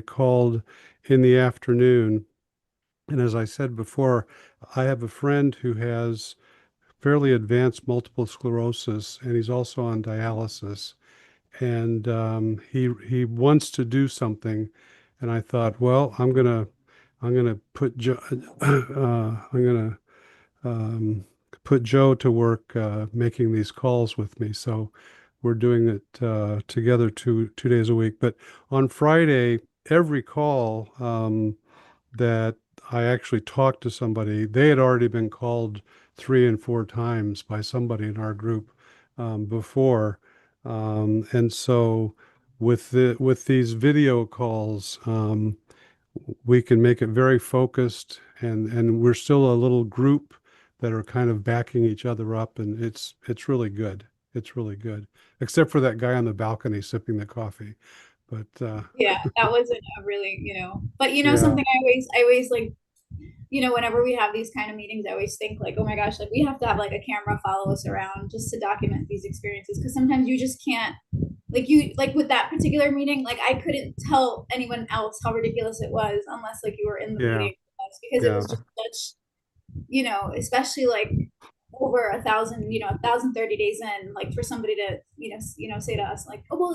called in the afternoon, and as I said before, I have a friend who has fairly advanced multiple sclerosis, and he's also on dialysis, and he wants to do something, and I thought, well, I'm gonna put put Joe to work making these calls with me. So we're doing it together two days a week. But on Friday, every call that I actually talked to somebody, they had already been called 3 and 4 times by somebody in our group before. And so with these video calls, we can make it very focused, and we're still a little group that are kind of backing each other up, and it's really good. It's really good, except for that guy on the balcony sipping the coffee. But yeah, that wasn't a really, but Yeah. something I always like, whenever we have these kind of meetings, I always think like, oh my gosh, like we have to have like a camera follow us around just to document these experiences, because sometimes you just can't, like with that particular meeting, like I couldn't tell anyone else how ridiculous it was unless like you were in the Yeah. meeting with us, because it was just such, especially like over 1,030 days in, like for somebody to say to us like, oh well,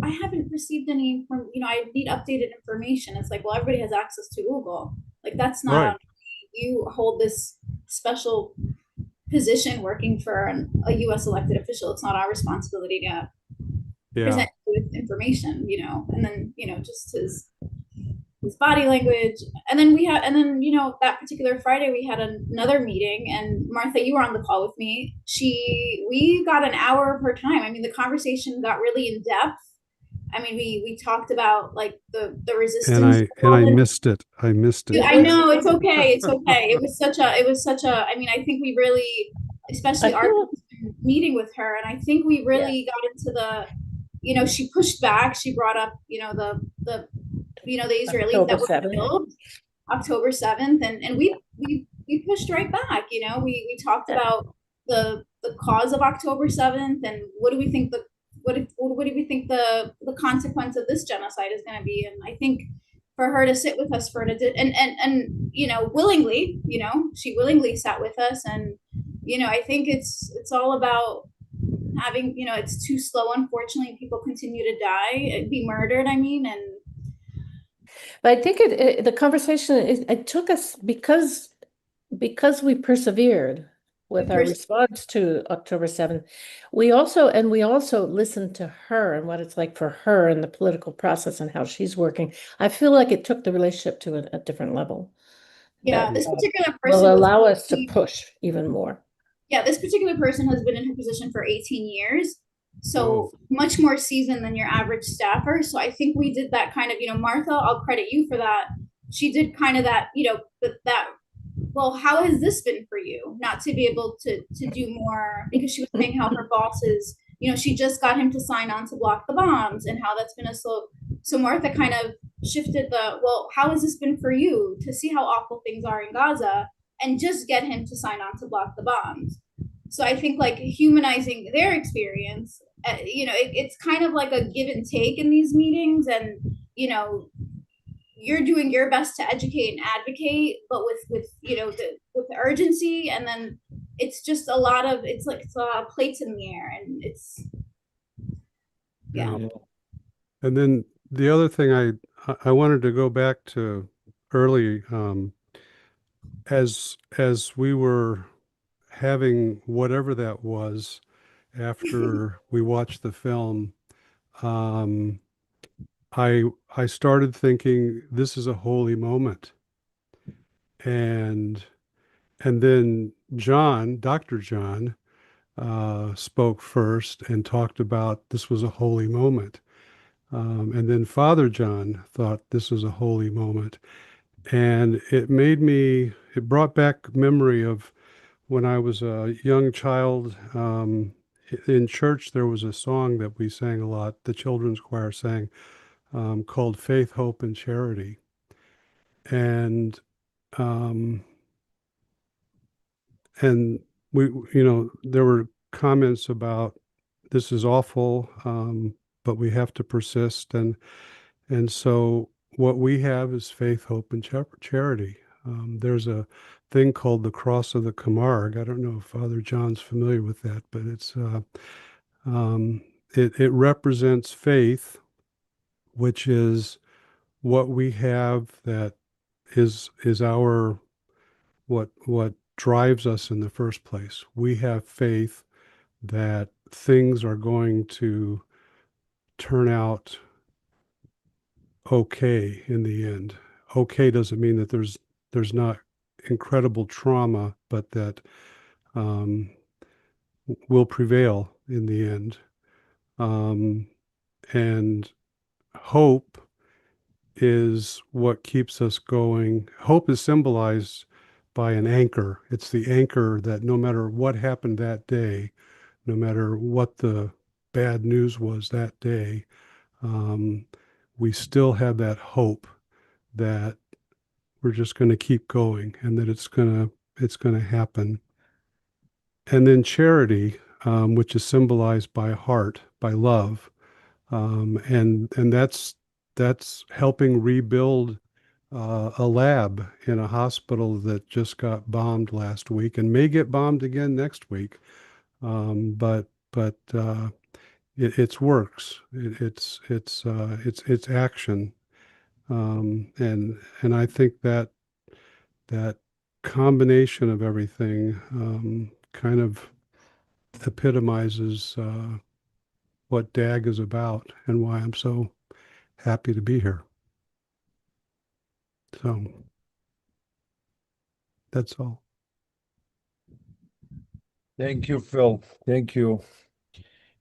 I haven't received any from, I need updated information. It's like, well, everybody has access to Google, like that's not Right. on you. Hold this special position working for a U.S. elected official. It's not our responsibility to present you with information, and then just his body language. And then that particular Friday we had another meeting, and Martha, you were on the call with me. We got an hour of her time. I mean, the conversation got really in depth. I mean, we talked about like the resistance. And I missed it. I missed it. I know, it's okay. It's okay. It was such a, I mean, I think we really, especially our meeting with her, and I think we really got into the, she pushed back. She brought up, the Israelis that were killed October 7th. And we pushed right back, we talked about the cause of October 7th and what do we think what do we think the consequence of this genocide is going to be. And I think for her to sit with us for and willingly, she willingly sat with us. And, I think it's all about having, it's too slow. Unfortunately, people continue to die, be murdered. I mean, but I think the conversation, it took us because we persevered. with our response to October 7th. We also listened to her and what it's like for her in the political process and how she's working. I feel like it took the relationship to a different level. Yeah, that, this particular person will was allow us to push even more. Yeah, this particular person has been in her position for 18 years. So much more seasoned than your average staffer. So I think we did that kind of, Martha, I'll credit you for that. She did kind of that, well, how has this been for you? Not to be able to do more, because she was saying how her bosses, she just got him to sign on to block the bombs and how that's been a slow. So Martha kind of shifted well, how has this been for you to see how awful things are in Gaza and just get him to sign on to block the bombs? So I think like humanizing their experience, it's kind of like a give and take in these meetings, and you're doing your best to educate and advocate, but with the urgency, and then it's just a lot of plates in the air, and it's And then the other thing I wanted to go back to early, as we were having whatever that was after we watched the film, I started thinking this is a holy moment. And then Dr. John, spoke first and talked about this was a holy moment. And then Father John thought this was a holy moment. And it brought back memory of when I was a young child. In church, there was a song that we sang a lot, the children's choir sang, called Faith, Hope, and Charity. And we, there were comments about this is awful, but we have to persist. And so what we have is faith, hope, and charity. There's a thing called the Cross of the Camargue. I don't know if Father John's familiar with that, but it represents faith, which is what we have that is our what drives us in the first place. We have faith that things are going to turn out okay in the end. Okay doesn't mean that there's not incredible trauma, but that will prevail in the end. And hope is what keeps us going. Hope is symbolized by an anchor. It's the anchor that no matter what happened that day, no matter what the bad news was that day, we still have that hope that we're just going to keep going and that it's going to happen. And then charity, which is symbolized by heart, by love, and that's helping rebuild a lab in a hospital that just got bombed last week and may get bombed again next week. But it's works. It's action. And I think that combination of everything kind of epitomizes what DAG is about and why I'm so happy to be here. So that's all. Thank you, Phil. Thank you.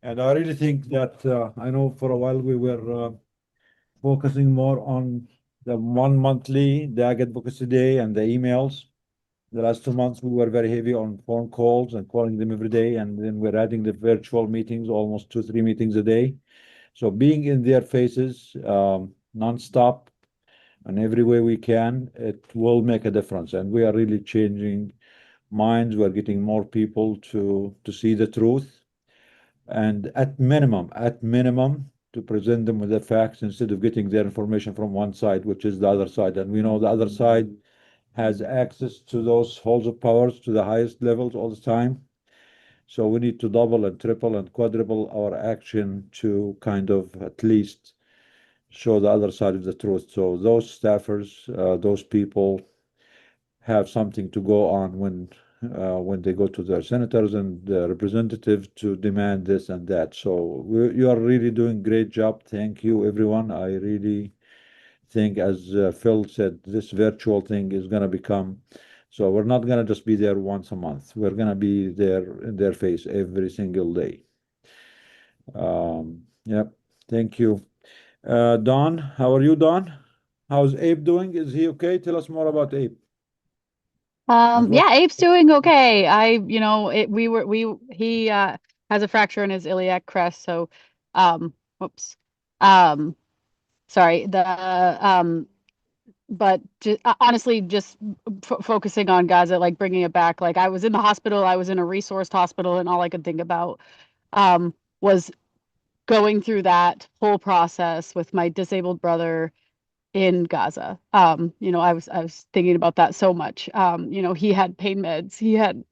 And I really think that I know for a while we were focusing more on the 1 monthly DAG Advocacy Day and the emails. The last 2 months, we were very heavy on phone calls and calling them every day. And then we're adding the virtual meetings, almost 2-3 meetings a day. So being in their faces nonstop and every way we can, it will make a difference. And we are really changing minds. We're getting more people to see the truth. And at minimum, to present them with the facts instead of getting their information from one side, which is the other side. And we know the other side has access to those halls of powers to the highest levels all the time. So we need to double and triple and quadruple our action to kind of at least show the other side of the truth. So those staffers, those people have something to go on when when they go to their senators and representatives to demand this and that. So you are really doing great job. Thank you, everyone. I really think, as Phil said, this virtual thing is going to become, so we're not going to just be there once a month. We're going to be there in their face every single day. Yep. Thank you. Don, how are you, Don? How's Abe doing? Is he okay? Tell us more about Abe. Yeah, Abe's doing okay. He has a fracture in his iliac crest, so whoops. Sorry, but honestly, just focusing on Gaza, like bringing it back. Like I was in the hospital, I was in a resourced hospital, and all I could think about was going through that whole process with my disabled brother in Gaza. I was thinking about that so much. He had pain meds. He had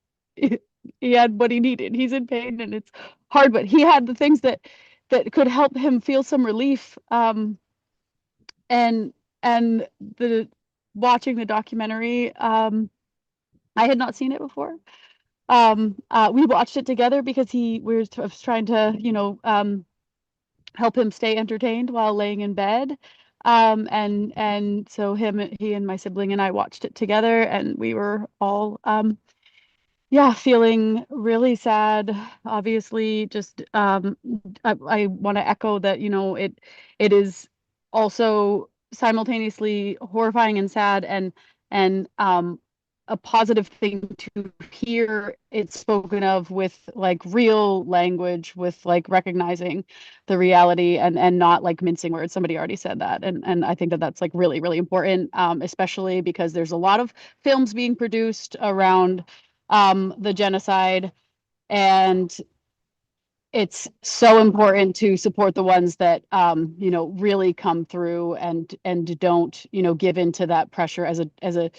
what he needed. He's in pain and it's hard, but he had the things that could help him feel some relief. And the watching the documentary, I had not seen it before. We watched it together because we were trying to, help him stay entertained while laying in bed. And so he and my sibling and I watched it together, and we were all feeling really sad. Obviously, just I want to echo that, it is also simultaneously horrifying and sad, and a positive thing to hear it spoken of with like real language, with like recognizing the reality and not like mincing words. Somebody already said that, and I think that that's like really, really important, especially because there's a lot of films being produced around the genocide, and it's so important to support the ones that really come through and don't give into that pressure. As a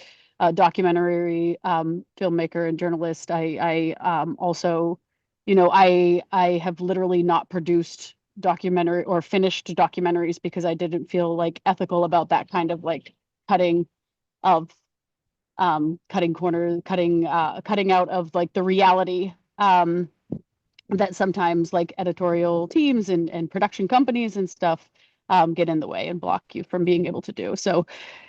documentary filmmaker and journalist, I also I have literally not produced documentary or finished documentaries because I didn't feel like ethical about that kind of like cutting of cutting out of like the reality that sometimes like editorial teams and production companies and stuff get in the way and block you from being able to do. So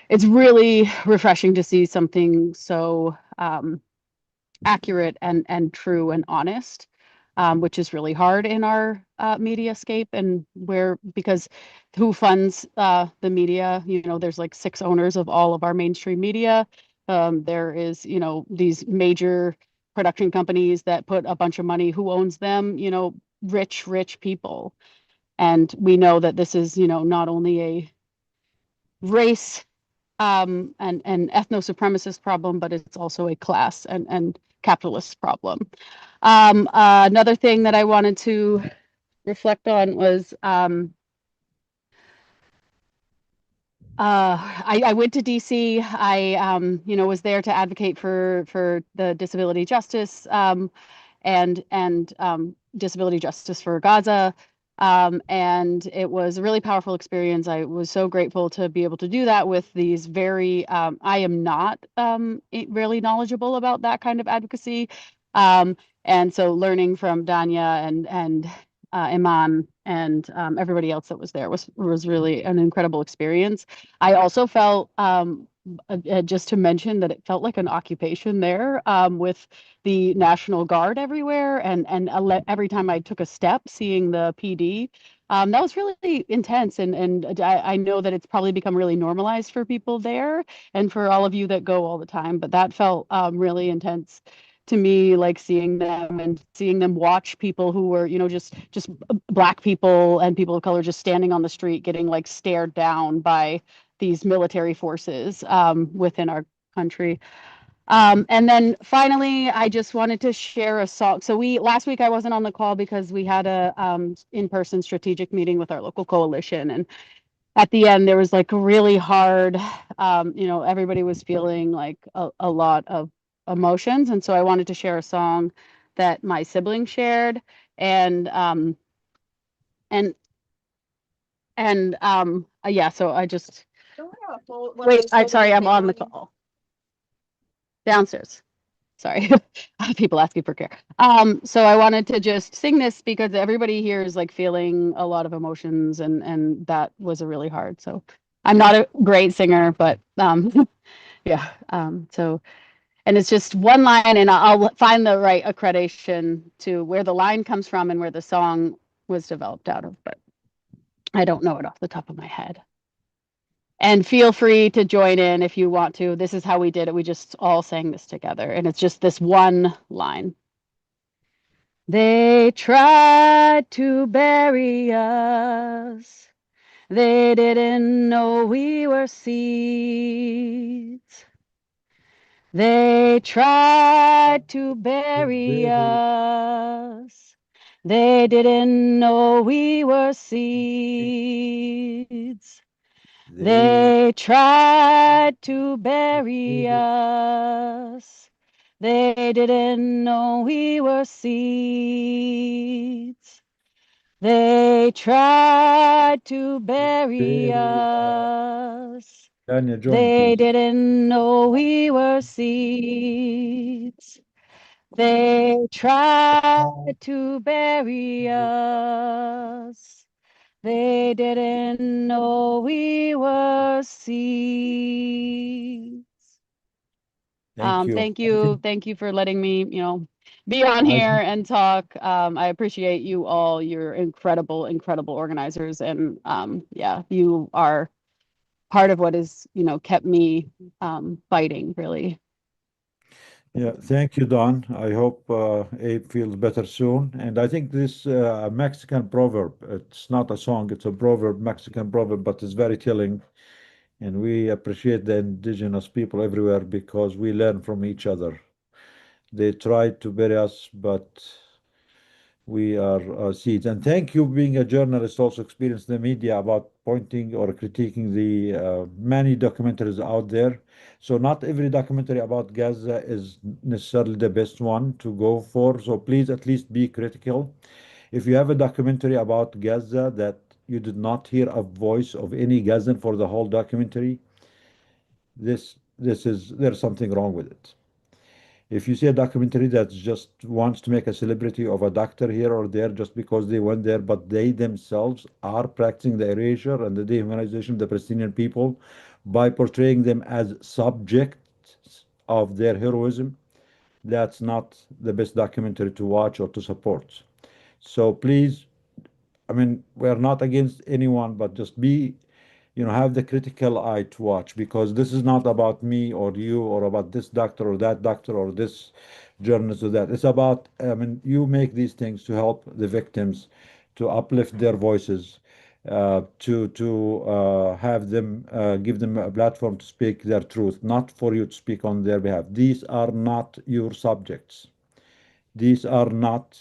it's really refreshing to see something so accurate and true and honest, which is really hard in our mediascape, and because who funds the media? There's like 6 owners of all of our mainstream media. There is, these major production companies that put a bunch of money. Who owns them? Rich people. And we know that this is, not only a race and ethno-supremacist problem, but it's also a class and capitalist problem. Another thing that I wanted to reflect on was I went to DC. I was there to advocate for the disability justice and disability justice for Gaza. And it was a really powerful experience. I was so grateful to be able to do that with these very, I am not really knowledgeable about that kind of advocacy. And so learning from Danya and Iman and everybody else that was there was really an incredible experience. I also felt, just to mention, that it felt like an occupation there, with the National Guard everywhere, and every time I took a step, seeing the PD, that was really intense. And I know that it's probably become really normalized for people there and for all of you that go all the time, but that felt really intense to me, like seeing them watch people who were, just Black people and people of color just standing on the street getting like stared down by these military forces within our country. And then finally, I just wanted to share a song. So last week I wasn't on the call because we had a in-person strategic meeting with our local coalition, and at the end there was like a really hard, everybody was feeling like a lot of emotions, and so I wanted to share a song that my sibling shared, and yeah, so I just wait. I'm sorry, I'm on the call downstairs. Sorry, people asking for care. So I wanted to just sing this because everybody here is like feeling a lot of emotions, and that was a really hard. So I'm not a great singer, but yeah. So, and it's just one line, and I'll find the right accreditation to where the line comes from and where the song was developed out of, but I don't know it off the top of my head. And feel free to join in if you want to. This is how we did it. We just all sang this together, and it's just this one line. They tried to bury us. They didn't know we were seeds. They tried to bury us. They didn't know we were seeds. They tried to bury us. They didn't know we were seeds. They tried to bury us. Tanya, join, They please. didn't know we were seeds. They tried to bury us. They didn't know we were seeds. Thank you. Thank you for letting me, be on here and talk. I appreciate you all. You're incredible, incredible organizers, and yeah, you are part of what is, kept me fighting, really. Yeah, thank you, Don. I hope Abe feels better soon. And I think this Mexican proverb, it's not a song, it's a proverb, Mexican proverb, but it's very telling. And we appreciate the indigenous people everywhere because we learn from each other. They tried to bury us, but we are seeds. And thank you, being a journalist, also experienced the media about pointing or critiquing the many documentaries out there. So not every documentary about Gaza is necessarily the best one to go for. So please at least be critical. If you have a documentary about Gaza that you did not hear a voice of any Gazan for the whole documentary, there's something wrong with it. If you see a documentary that just wants to make a celebrity of a doctor here or there just because they went there, but they themselves are practicing the erasure and the dehumanization of the Palestinian people by portraying them as subjects of their heroism, that's not the best documentary to watch or to support. So please, I mean, we're not against anyone, but just have the critical eye to watch, because this is not about me or you or about this doctor or that doctor or this journalist or that. It's about, I mean, you make these things to help the victims, to uplift their voices, to have them, give them a platform to speak their truth, not for you to speak on their behalf. These are not your subjects. These are not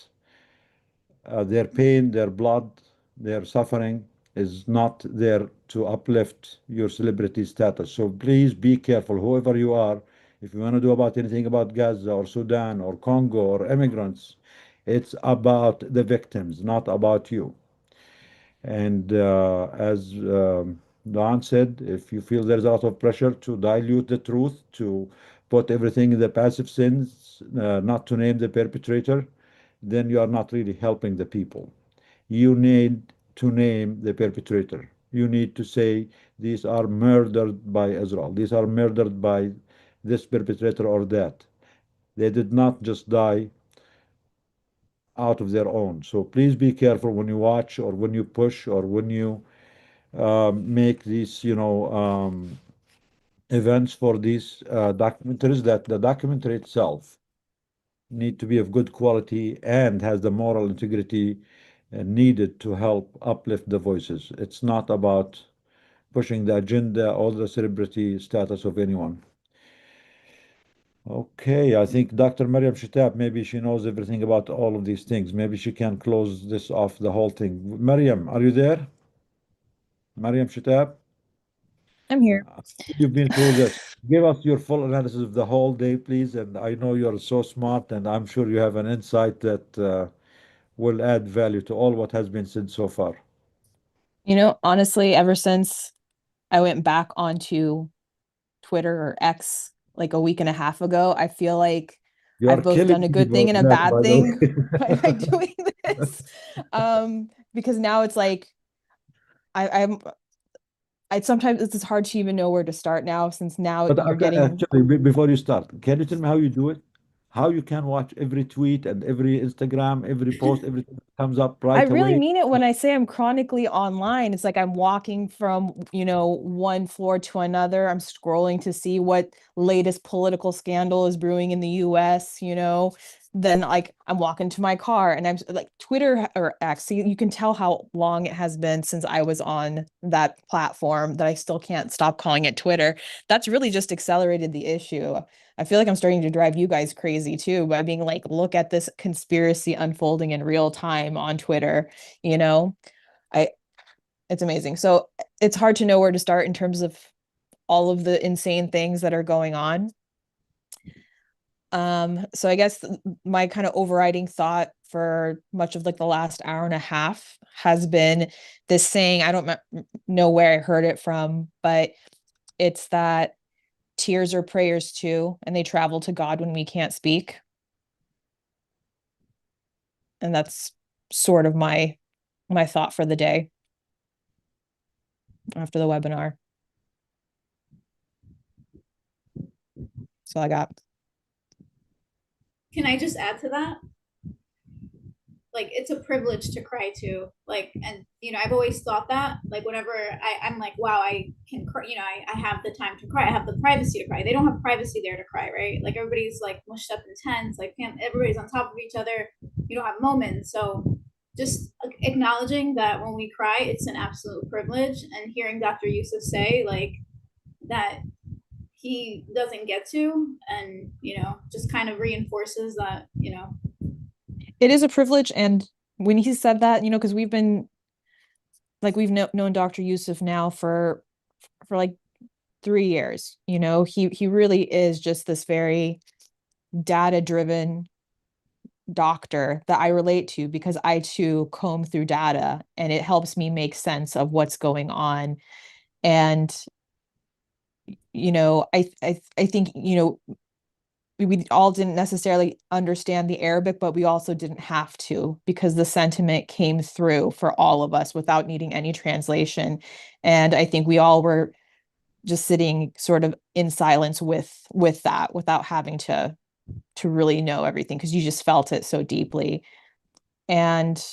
their pain, their blood, their suffering is not there to uplift your celebrity status. So please be careful, whoever you are. If you want to do about anything about Gaza or Sudan or Congo or immigrants, it's about the victims, not about you. And as Don said, if you feel there's a lot of pressure to dilute the truth, to put everything in the passive sense, not to name the perpetrator, then you are not really helping the people. You need to name the perpetrator. You need to say, these are murdered by Israel. These are murdered by this perpetrator or that. They did not just die out of their own. So please be careful when you watch or when you push or when you make these, events for these documentaries, that the documentary itself need to be of good quality and has the moral integrity needed to help uplift the voices. It's not about pushing the agenda or the celebrity status of anyone. Okay, I think Dr. Mariam Shitab, maybe she knows everything about all of these things. Maybe she can close this off, the whole thing. Mariam, are you there? Mariam Shitab? I'm here. You've been through this. Give us your full analysis of the whole day, please. And I know you're so smart, and I'm sure you have an insight that will add value to all what has been said so far. Honestly, ever since I went back onto Twitter or X like a week and a half ago, I feel like You are I've both done a killing good thing people and a with that, bad by the thing way. by doing this. Because now it's like I sometimes it's hard to even know where to start now, since now But you're getting actually, before you start, can you tell me how you do it? How you can watch every tweet and every Instagram, every post, everything that comes up I right really away? mean it when I say I'm chronically online. It's like I'm walking from, one floor to another. I'm scrolling to see what latest political scandal is brewing in the US. Then like I'm walking to my car and I'm like Twitter or X. You can tell how long it has been since I was on that platform that I still can't stop calling it Twitter. That's really just accelerated the issue. I feel like I'm starting to drive you guys crazy too by being like, look at this conspiracy unfolding in real time on Twitter, you know? I It's amazing. So it's hard to know where to start in terms of all of the insane things that are going on. So I guess my kind of overriding thought for much of like the last hour and a half has been this saying, I don't know where I heard it from, but it's that tears are prayers too, and they travel to God when we can't speak. And that's sort of my thought for the day after the webinar. That's all I got. Can I just add to that? Like, it's a privilege to cry too. Like, and I've always thought that. Like, whenever I'm like, wow, I can cry. I have the time to cry. I have the privacy to cry. They don't have privacy there to cry, right? Like, everybody's like mushed up in tents. Like, everybody's on top of each other. You don't have moments. So just acknowledging that when we cry, it's an absolute privilege. And hearing Dr. Yusuf say like that he doesn't get to, and just kind of reinforces that. It is a privilege. And when he said that, because we've known Dr. Yusuf now for like 3 years. He really is just this very data-driven doctor that I relate to, because I too comb through data and it helps me make sense of what's going on. And I think we all didn't necessarily understand the Arabic, but we also didn't have to, because the sentiment came through for all of us without needing any translation. And I think we all were just sitting sort of in silence with that, without having to really know everything, because you just felt it so deeply. And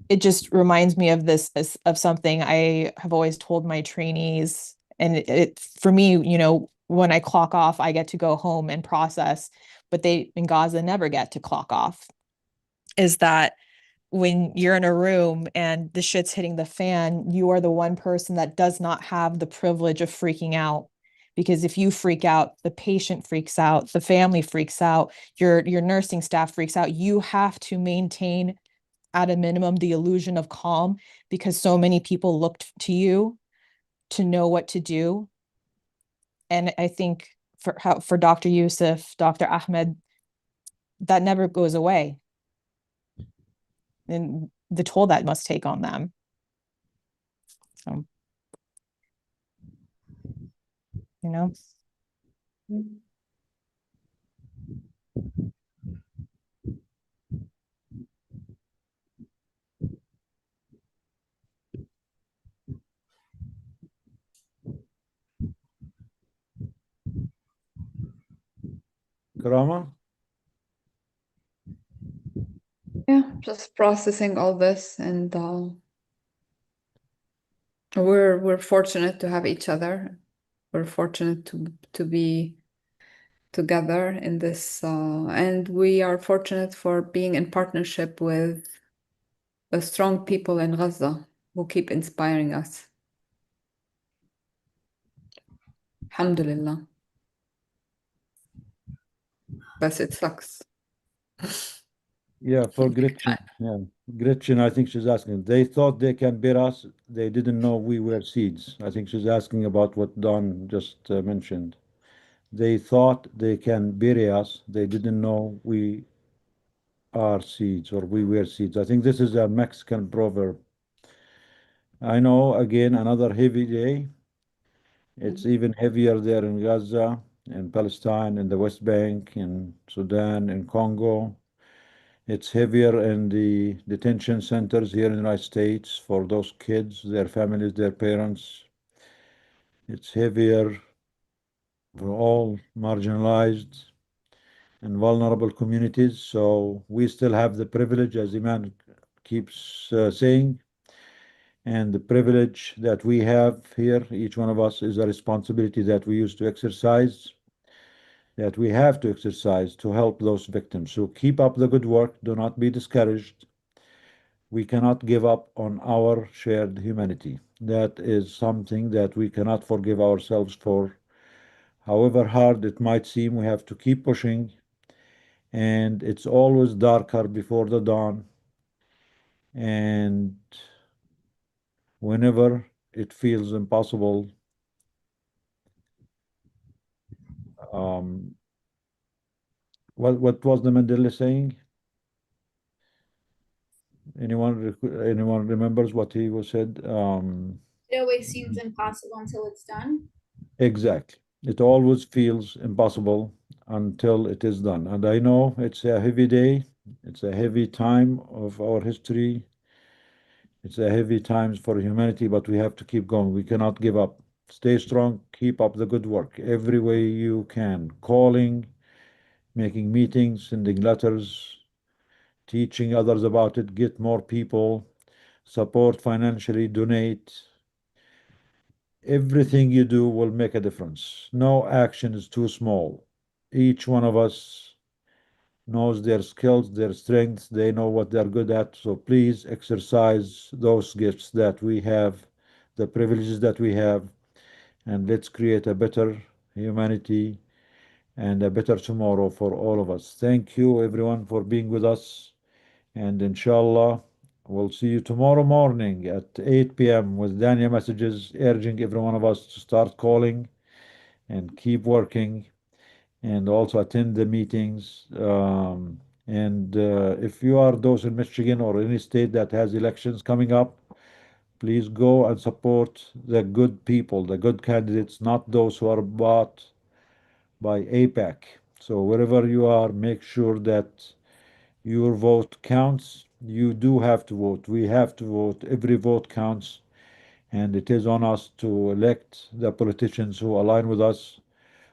it just reminds me of this of something I have always told my trainees. And it for me, when I clock off, I get to go home and process, but they in Gaza never get to clock off. Is that when you're in a room and the shit's hitting the fan, you are the one person that does not have the privilege of freaking out. Because if you freak out, the patient freaks out, the family freaks out, your nursing staff freaks out. You have to maintain at a minimum the illusion of calm, because so many people looked to you to know what to do. And I think for Dr. Yusuf, Dr. Ahmed, that never goes away. And the toll that must take on them. So, you know. Karama? Yeah, just processing all this, and we're fortunate to have each other. We're fortunate to be together in this, and we are fortunate for being in partnership with the strong people in Gaza who keep inspiring us. Alhamdulillah. But it sucks. Yeah, for Gretchen. Yeah, Gretchen, I think she's asking. They thought they can beat us. They didn't know we were seeds. I think she's asking about what Don just mentioned. They thought they can bury us. They didn't know we are seeds, or we were seeds. I think this is a Mexican proverb. I know, again, another heavy day. It's even heavier there in Gaza. in Palestine, in the West Bank, in Sudan, in Congo. It's heavier in the detention centers here in the United States for those kids, their families, their parents. It's heavier for all marginalized and vulnerable communities. So we still have the privilege, as Iman keeps saying, and the privilege that we have here, each one of us, is a responsibility that we used to exercise, that we have to exercise to help those victims. So keep up the good work. Do not be discouraged. We cannot give up on our shared humanity. That is something that we cannot forgive ourselves for. However hard it might seem, we have to keep pushing. And it's always darker before the dawn. And whenever it feels impossible, what was the Mandela saying? Anyone remembers what he was said? It always seems impossible until it's done. Exactly. It always feels impossible until it is done. And I know it's a heavy day. It's a heavy time of our history. It's a heavy times for humanity, but we have to keep going. We cannot give up. Stay strong. Keep up the good work every way you can. Calling, making meetings, sending letters, teaching others about it, get more people, support financially, donate. Everything you do will make a difference. No action is too small. Each one of us knows their skills, their strengths, they know what they're good at. So please exercise those gifts that we have, the privileges that we have, and let's create a better humanity and a better tomorrow for all of us. Thank you, everyone, for being with us. And inshallah, we'll see you tomorrow morning at 8 p.m. with Dania messages, urging every one of us to start calling and keep working and also attend the meetings. And if you are those in Michigan or any state that has elections coming up, please go and support the good people, the good candidates, not those who are bought by AIPAC. So wherever you are, make sure that your vote counts. You do have to vote. We have to vote. Every vote counts. And it is on us to elect the politicians who align with us,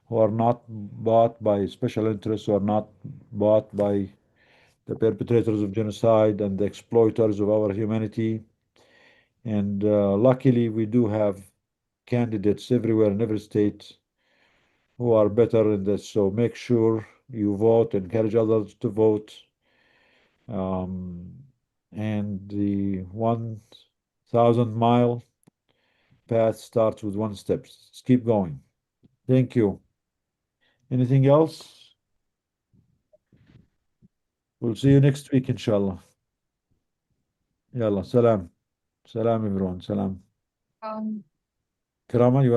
who are not bought by special interests, who are not bought by the perpetrators of genocide and the exploiters of our humanity. And luckily, we do have candidates everywhere in every state who are better in this. So make sure you vote, encourage others to vote. And the 1,000-mile path starts with one step. Let's keep going. Thank you. Anything else? We'll see you next week, inshallah. Yalla, salam. Salam, everyone. Salam. Karama, you